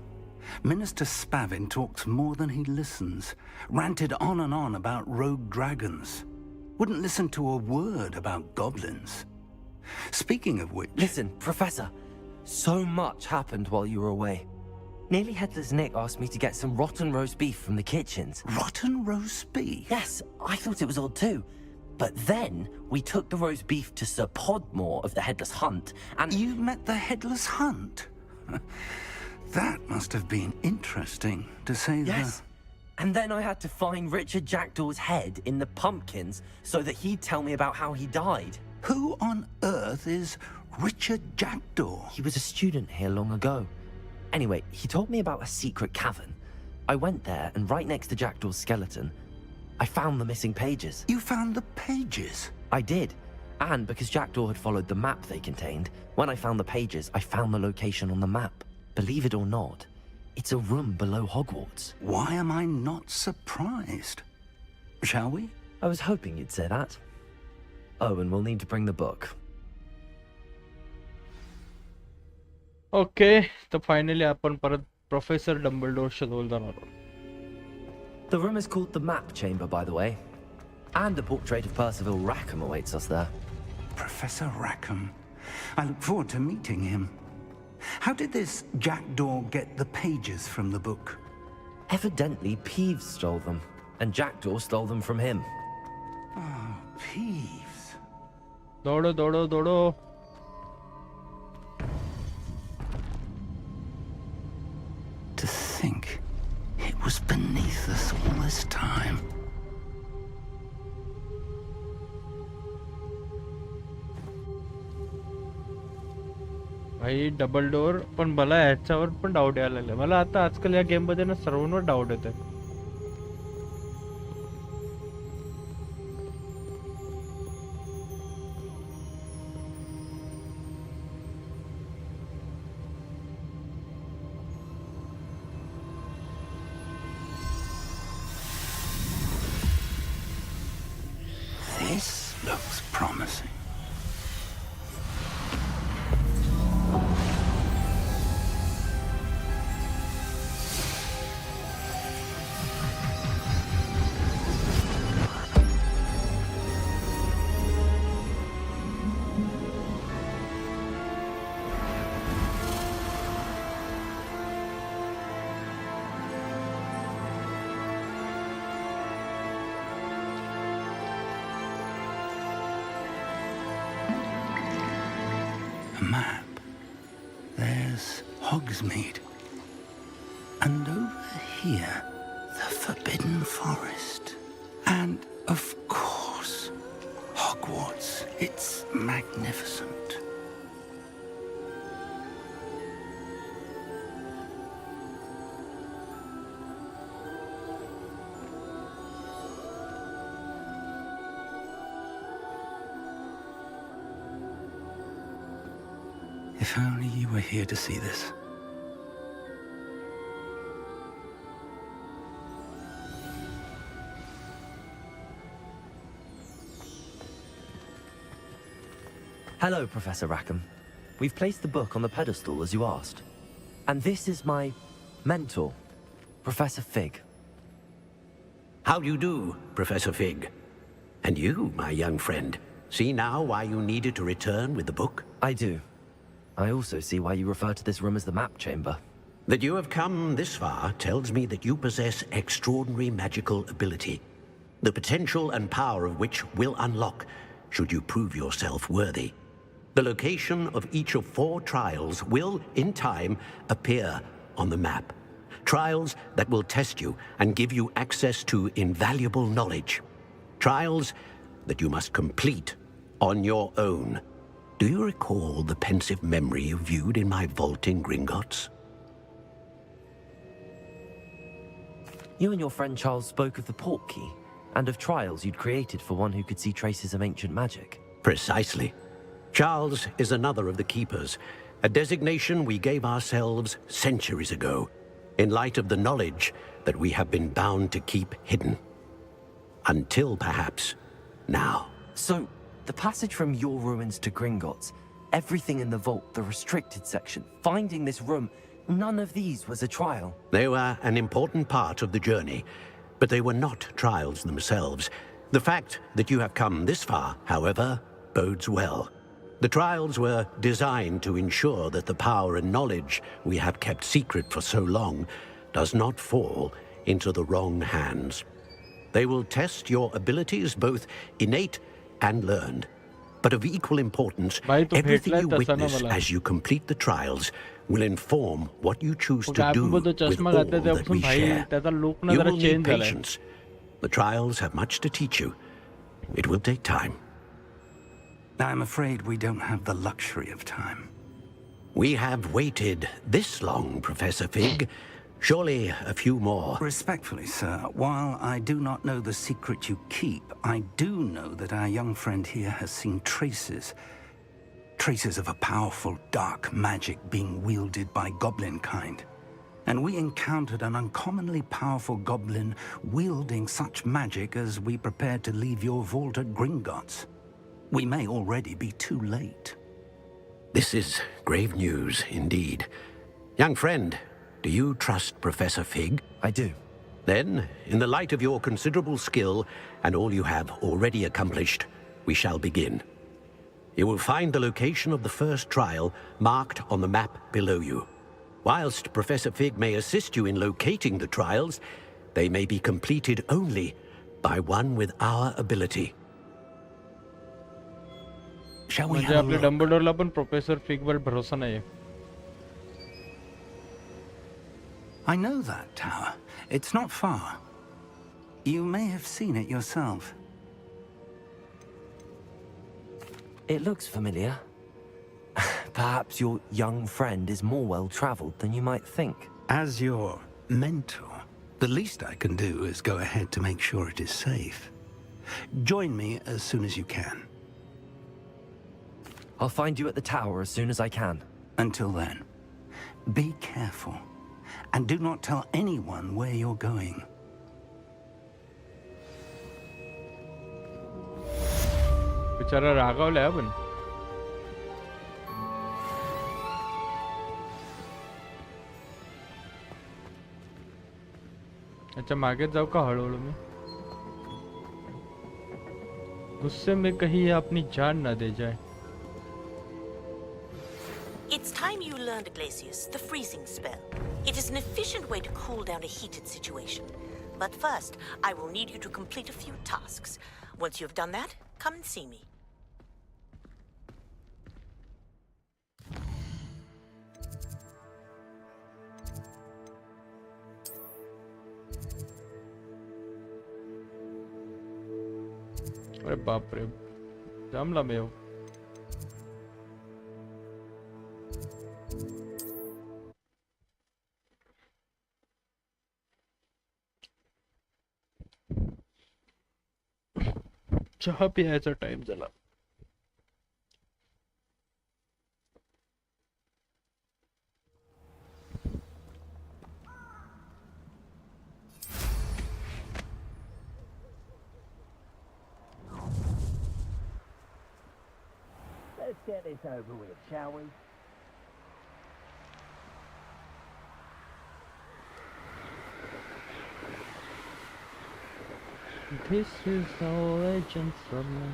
Minister Spavin talks more than he listens. Ranted on and on about rogue dragons. Wouldn't listen to a word about goblins. Speaking of which... Listen, Professor. So much happened while you were away. Nearly Headless Nick asked me to get some rotten roast beef from the kitchens. Rotten roast beef? Yes, I thought it was odd too. But then we took the roast beef to Sir Podmore of the Headless Hunt, and... You met the Headless Hunt? That must have been interesting, to say the... Yes. And then I had to find Richard Jackdaw's head in the pumpkins so that he'd tell me about how he died. Who on earth is Richard Jackdaw? He was a student here long ago. Anyway, he told me about a secret cavern. I went there, and right next to Jackdaw's skeleton, I found the missing pages. You found the pages? I did. And because Jackdaw had followed the map they contained, when I found the pages, I found the location on the map. Believe it or not, it's a room below Hogwarts. Why am I not surprised? Shall we? I was hoping you'd say that. Oh, and we'll need to bring the book. Okay, तर finally आपण परत professor Dumbledore शोधून जाणार आहोत. The room is called the Map Chamber, by the way. And a portrait of Percival Rackham awaits us there. Professor Rackham. I look forward to meeting him. How did this Jackdaw get the pages from the book? Evidently, Peeves stole them, and Jackdaw stole them from him. Oh, Peeves. Dodo, dodo, dodo. To think it was beneath us all this time. भाई double door पण मला ह्याच्यावर पण doubt यायला लागले. मला आता आजकाल या गेम मध्ये ना सर्वांवर डाऊट येते. This looks promising. Map. There's Hogsmeade. And over here, the Forbidden Forest. And, of course, Hogwarts. It's magnificent. If only you were here to see this. Hello, Professor Rackham. We've placed the book on the pedestal as you asked. And this is my mentor, Professor Fig. How do you do, Professor Fig? And you, my young friend, see now why you needed to return with the book? I do. I also see why you refer to this room as the Map Chamber. That you have come this far tells me that you possess extraordinary magical ability, the potential and power of which will unlock should you prove yourself worthy. The location of each of 4 trials will, in time, appear on the map. Trials that will test you and give you access to invaluable knowledge. Trials that you must complete on your own. Do you recall the pensive memory you viewed in my vault in Gringotts? You and your friend Charles spoke of the Portkey, and of trials you'd created for one who could see traces of ancient magic. Precisely. Charles is another of the Keepers, a designation we gave ourselves centuries ago, in light of the knowledge that we have been bound to keep hidden. Until, perhaps, now. So, the passage from your ruins to Gringotts, Everything in the vault, the restricted section, finding this room, none of these was a trial. They were an important part of the journey, but they were not trials themselves. The fact that you have come this far, however, bodes well. The trials were designed to ensure that the power and knowledge we have kept secret for so long does not fall into the wrong hands. They will test your abilities, both innate and learned. But of equal importance, everything you witness as you complete the trials will inform what you choose to do with all that we share. You will need patience. The trials have much to teach you. It will take time. I'm afraid we don't have the luxury of time. We have waited this long, Professor Fig. Surely a few more. Respectfully, sir, while I do not know the secret you keep, I do know that our young friend here has seen traces of a powerful dark magic being wielded by goblin kind. And we encountered an uncommonly powerful goblin wielding such magic as we prepared to leave your vault at Gringotts. We may already be too late. This is grave news indeed. Young friend, do you trust Professor Fig? I do. Then, in the light of your considerable skill and all you have already accomplished, we shall begin. You will find the location of the first trial marked on the map below you. Whilst Professor Fig may assist you in locating the trials, they may be completed only by one with our ability. Shall we म्हणजे आपल्या डंबलडोरला पण professor फिगवर भरोसा नाहीये. I know that tower. It's not far. You may have seen it yourself. It looks familiar. Perhaps your young friend is more well-traveled than you might think. As your mentor, the least I can do is go ahead to make sure it is safe. Join me as soon as you can. I'll find you at the tower as soon as I can. Until then, be careful. And do not tell anyone where you're going. बिचारा रागावलाय पण. अच्छा मागे जाऊ का हळूहळू मी. गुस्से में कहीं अपनी जान न दे जाए. It's time you learned, Glacius, the freezing spell. It is an efficient way to cool down a heated situation. But first, I will need you to complete a few tasks. Once you have done that, come and see me. अरे बाप रे, जाम लांब आहे हो. चहा पियाचा time झाला. Let's get this over with, shall we? This is all legend from me.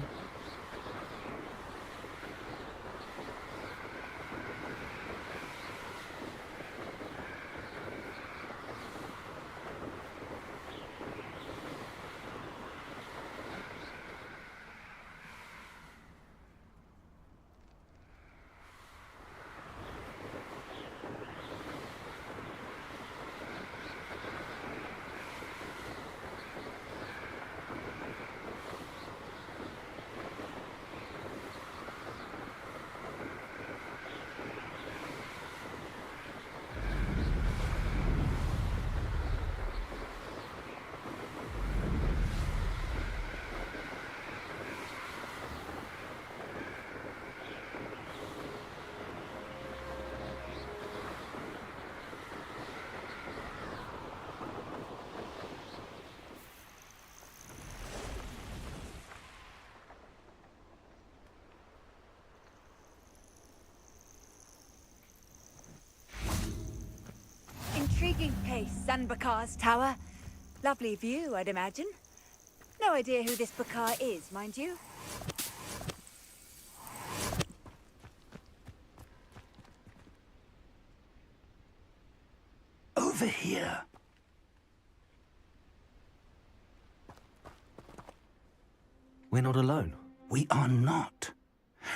Hey, Sanbakar's tower. Lovely view, I'd imagine. No idea who this Bakar is, mind you. Over here. We're not alone. We are not.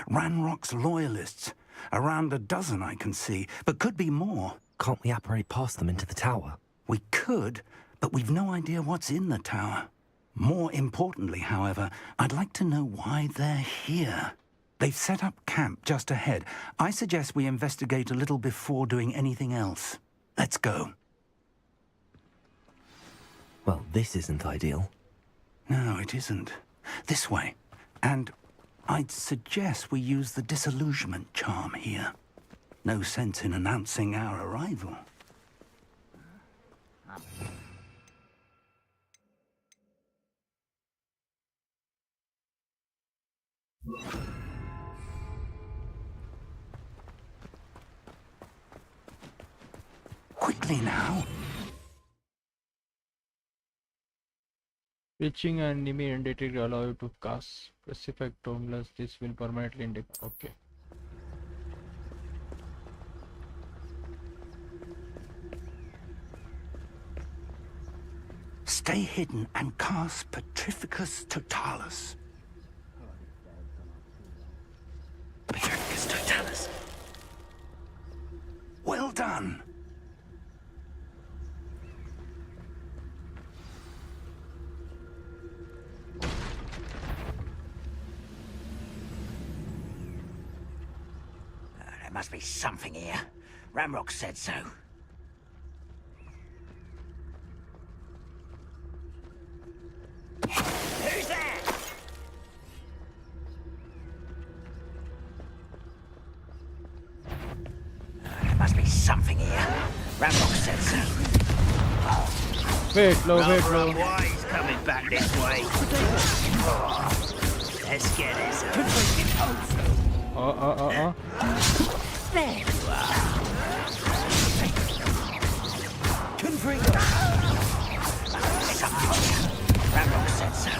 Ranrock's loyalists. Around a dozen I can see, but could be more. Can't we apparate past them into the tower? We could, but we've no idea what's in the tower. More importantly, however, I'd like to know why they're here. They've set up camp just ahead. I suggest we investigate a little before doing anything else. Let's go. Well, this isn't ideal. No, it isn't. This way. And I'd suggest we use the disillusionment charm here. No sense in announcing our arrival. Quickly now. Switching an enemy identity allow you to cast specific tumblers. This will permanently indicate. Okay. Stay hidden and cast Petrificus Totalis. Petrificus Totalis. Well done. There must be something here. Ramrock said so. Who's there? There must be something here. Ramrock said so. Wait, low, wait, Rather low. unwise coming back this way. Let's get this. There you are. Confringo. Something here. Ramrock said so.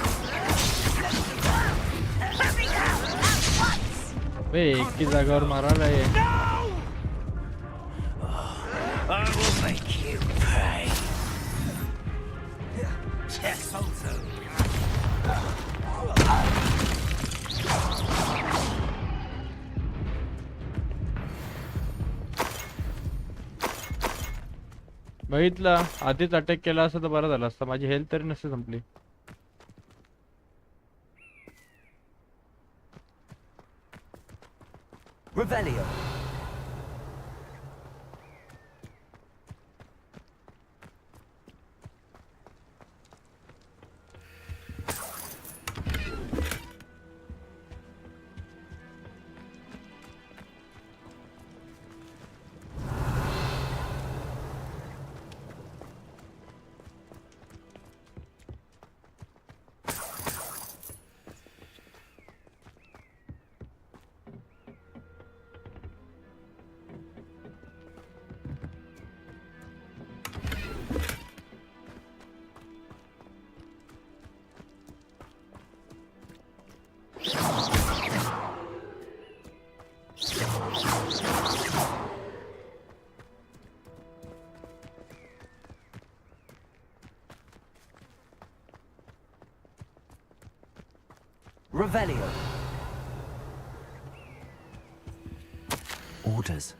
Hurry now! At once! बे एक की जागेवर मारायला ये. I will make you pay. Yes, also. बघितलं आधीच attack केला असता तर बरं झालं असतं. माझी हेल्थ तरी नसते संपली. Revelio. Revelio. Orders.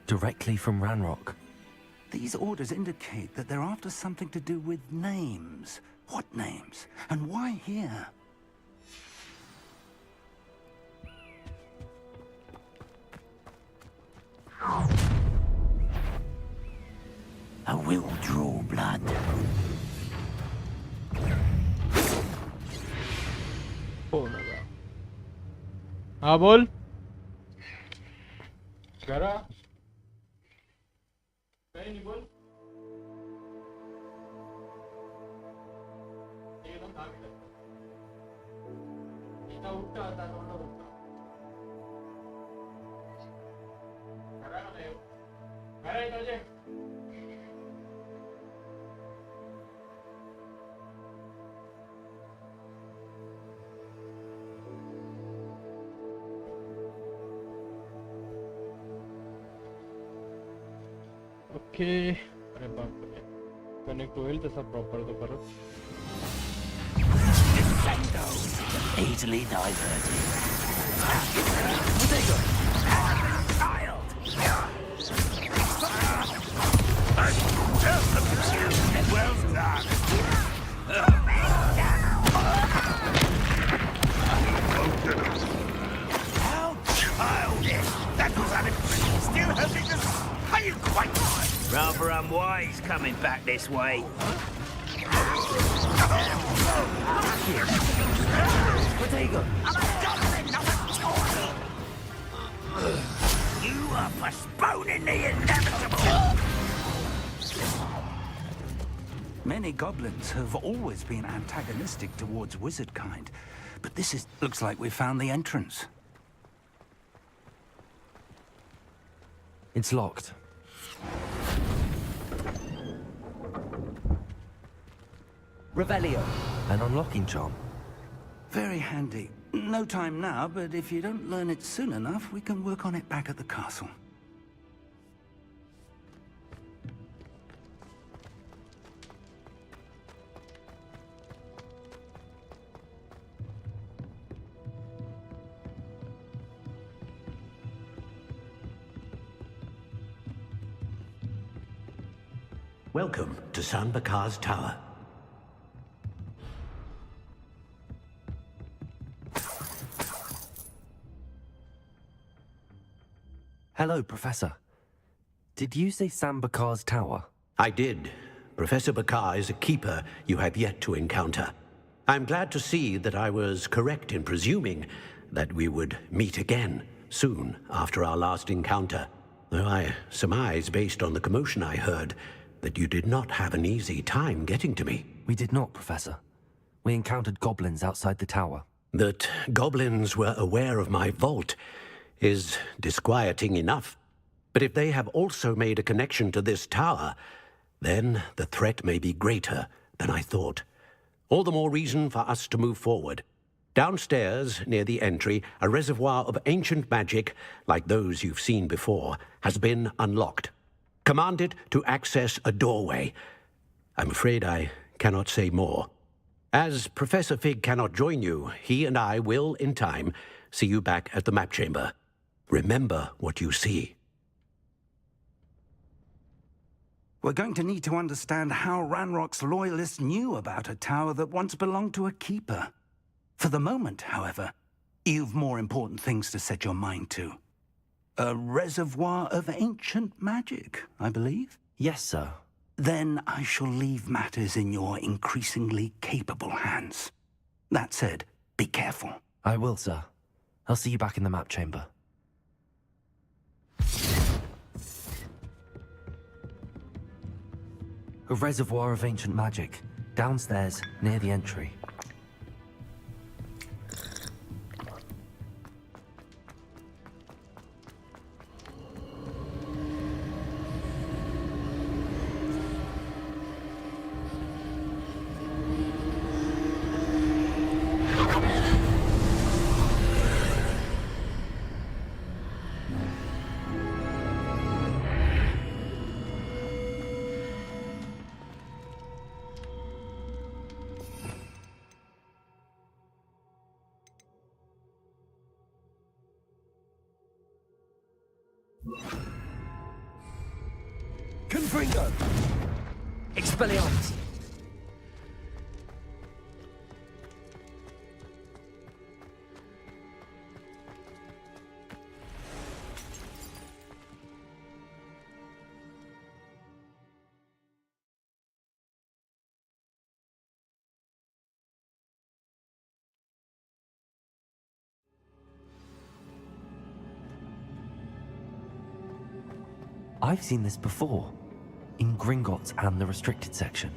Directly from Ranrock. These orders indicate that they're after something to do with names. What names? And why here? I will draw blood. हाँ बोल. करा. काही नाही बोल. एकदम भाग गया. इतना उठता आता नोटा उठता. करा ना ये. करा इधर जे. ओके. अरे बापरे, कनेक्ट होईल तसा प्रॉपर तो परत. Easily diverted. Well done. How childish! That was unimpressive. Still hoping to... Are you quite right? Rather unwise coming back this way. Potato! You are postponing the inevitable! Many goblins have always been antagonistic towards wizard kind, but this is... looks like we found the entrance. It's locked. Revelio. An unlocking charm. Very handy. No time now, but if you don't learn it soon enough, we can work on it back at the castle. Welcome to San Bakar's Tower. Hello, Professor. Did you say Sam Bakar's tower? I did. Professor Bakar is a keeper you have yet to encounter. I'm glad to see that I was correct in presuming that we would meet again soon after our last encounter. Though I surmise, based on the commotion I heard, that you did not have an easy time getting to me. We did not, Professor. We encountered goblins outside the tower. That goblins were aware of my vault is disquieting enough. But if they have also made a connection to this tower, then the threat may be greater than I thought. All the more reason for us to move forward. Downstairs, near the entry, a reservoir of ancient magic, like those you've seen before, has been unlocked. Command it to access a doorway. I'm afraid I cannot say more. As Professor Fig cannot join you, he and I will, in time, see you back at the map chamber. Remember what you see. We're going to need to understand how Ranrock's loyalists knew about a tower that once belonged to a keeper. For the moment, however, you've more important things to set your mind to. A reservoir of ancient magic, I believe? Yes, sir. Then I shall leave matters in your increasingly capable hands. That said, be careful. I will, sir. I'll see you back in the map chamber. A reservoir of ancient magic, downstairs, near the entry. Confringo! Expelliarmus! I've seen this before, in Gringotts and the restricted section.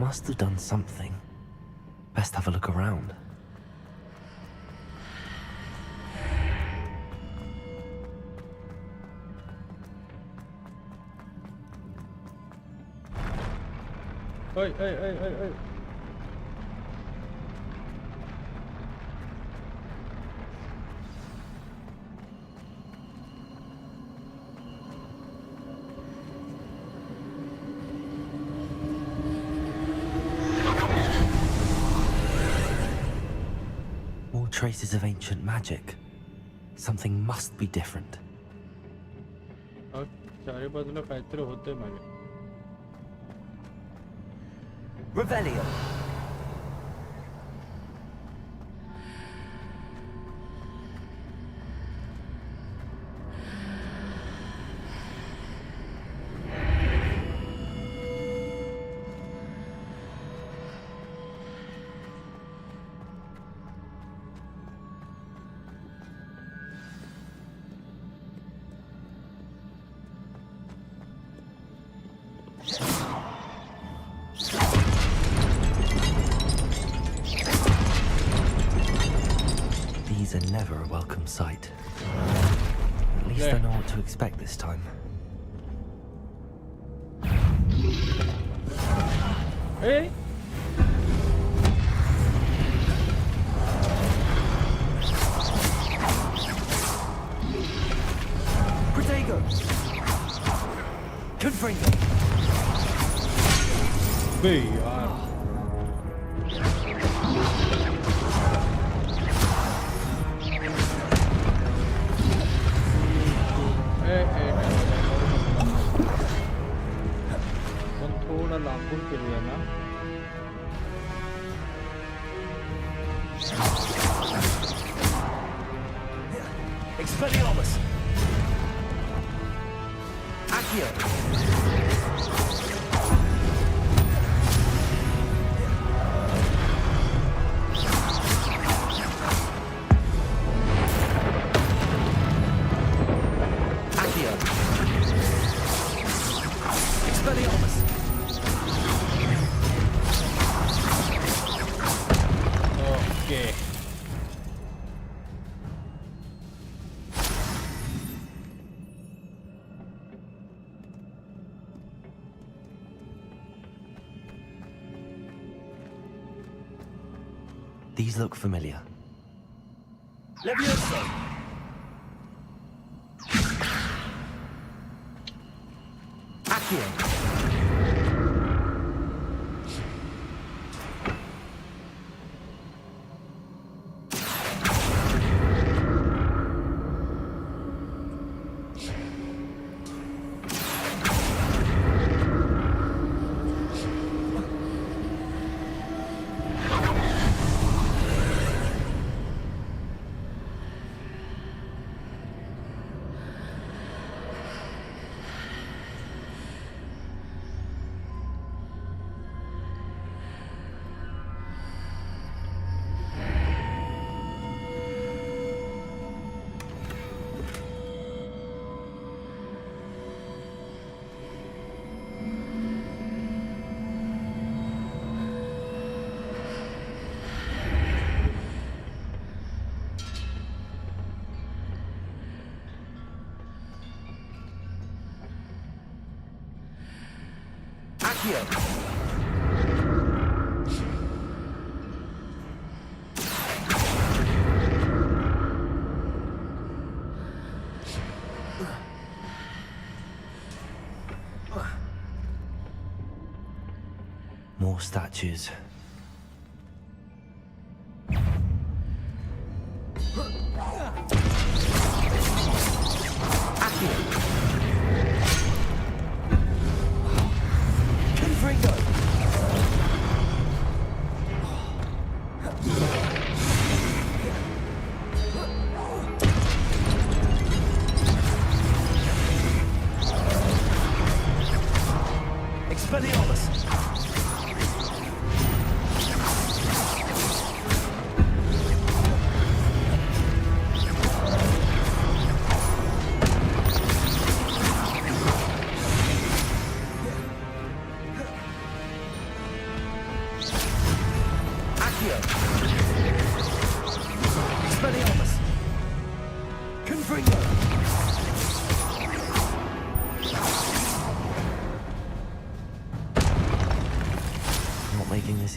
must have done something. Best have a look around. Oi, oi, oi, oi, oi. More traces of ancient magic. Something must be different. चारी बाजूला काहीतरी होतंय माझ्या. Revelio. These are never a welcome sight. At least I know what to expect this time. Hey! Protego! Confringo! Be यार. पण थोडा लांबून केलूया ना. Expelliarmus! Accio! Accio! Expelliarmus! Okay. These look familiar. Levioso! Accio! More statues.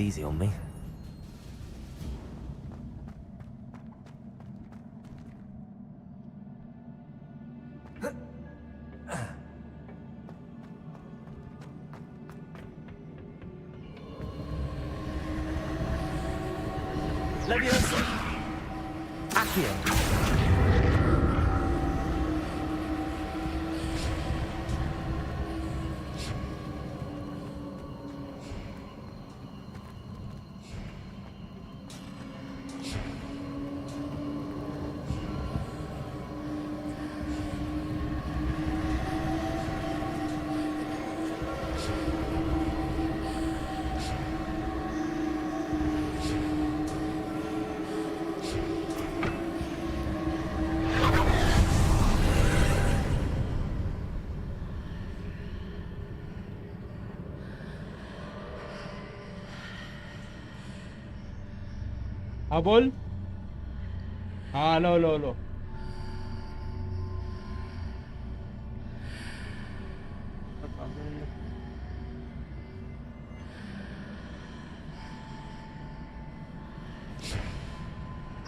easy on me. Leviosa! Accio! हा बोल. हा लो लो लो.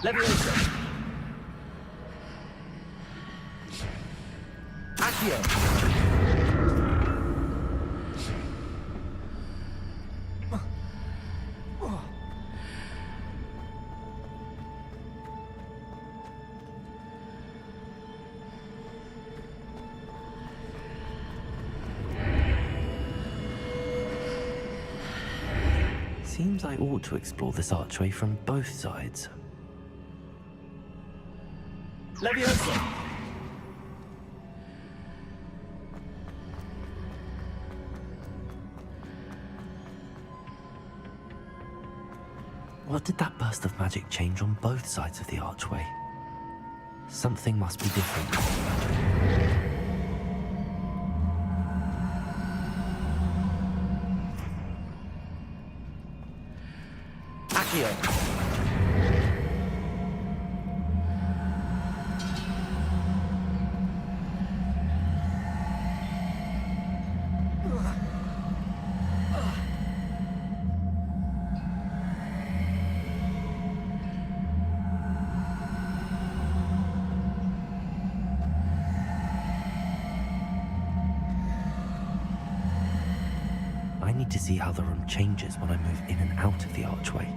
Leviosa! Accio! Seems I ought to explore this archway from both sides. Leviosa! What did that burst of magic change on both sides of the archway? Something must be different. Accio! I need to see how the room changes when I move in and out of the archway.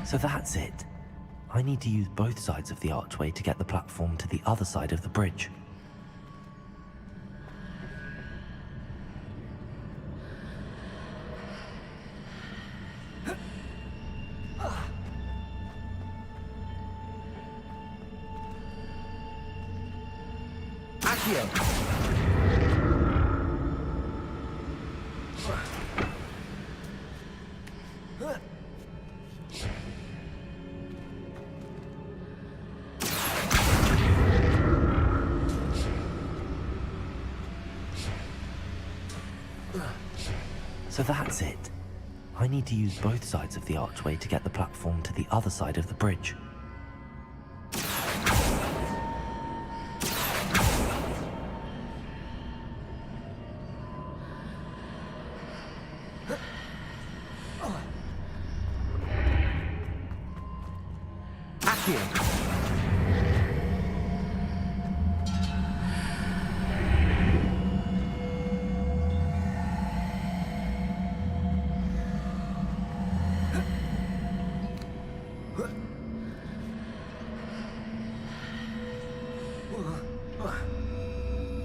So that's it. I need to use both sides of the archway to get the platform to the other side of the bridge. Accio! So that's it. I need to use both sides of the archway to get the platform to the other side of the bridge. Accio!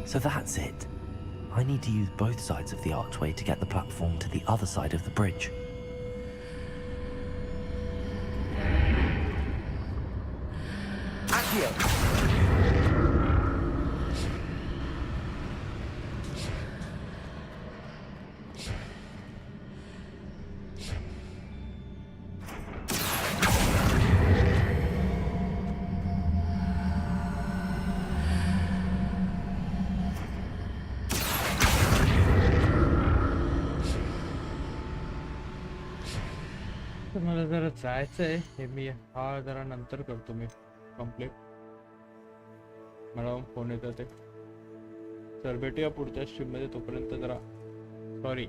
So that's it. I need to use both sides of the archway to get the platform to the other side of the bridge. Accio! तर मला जरा जायचं आहे, हे मी हा जरा नंतर करतो मी complete. मला फोन येतो ते. तर भेटूया पुढच्या स्ट्रीममध्ये, तोपर्यंत जरा सॉरी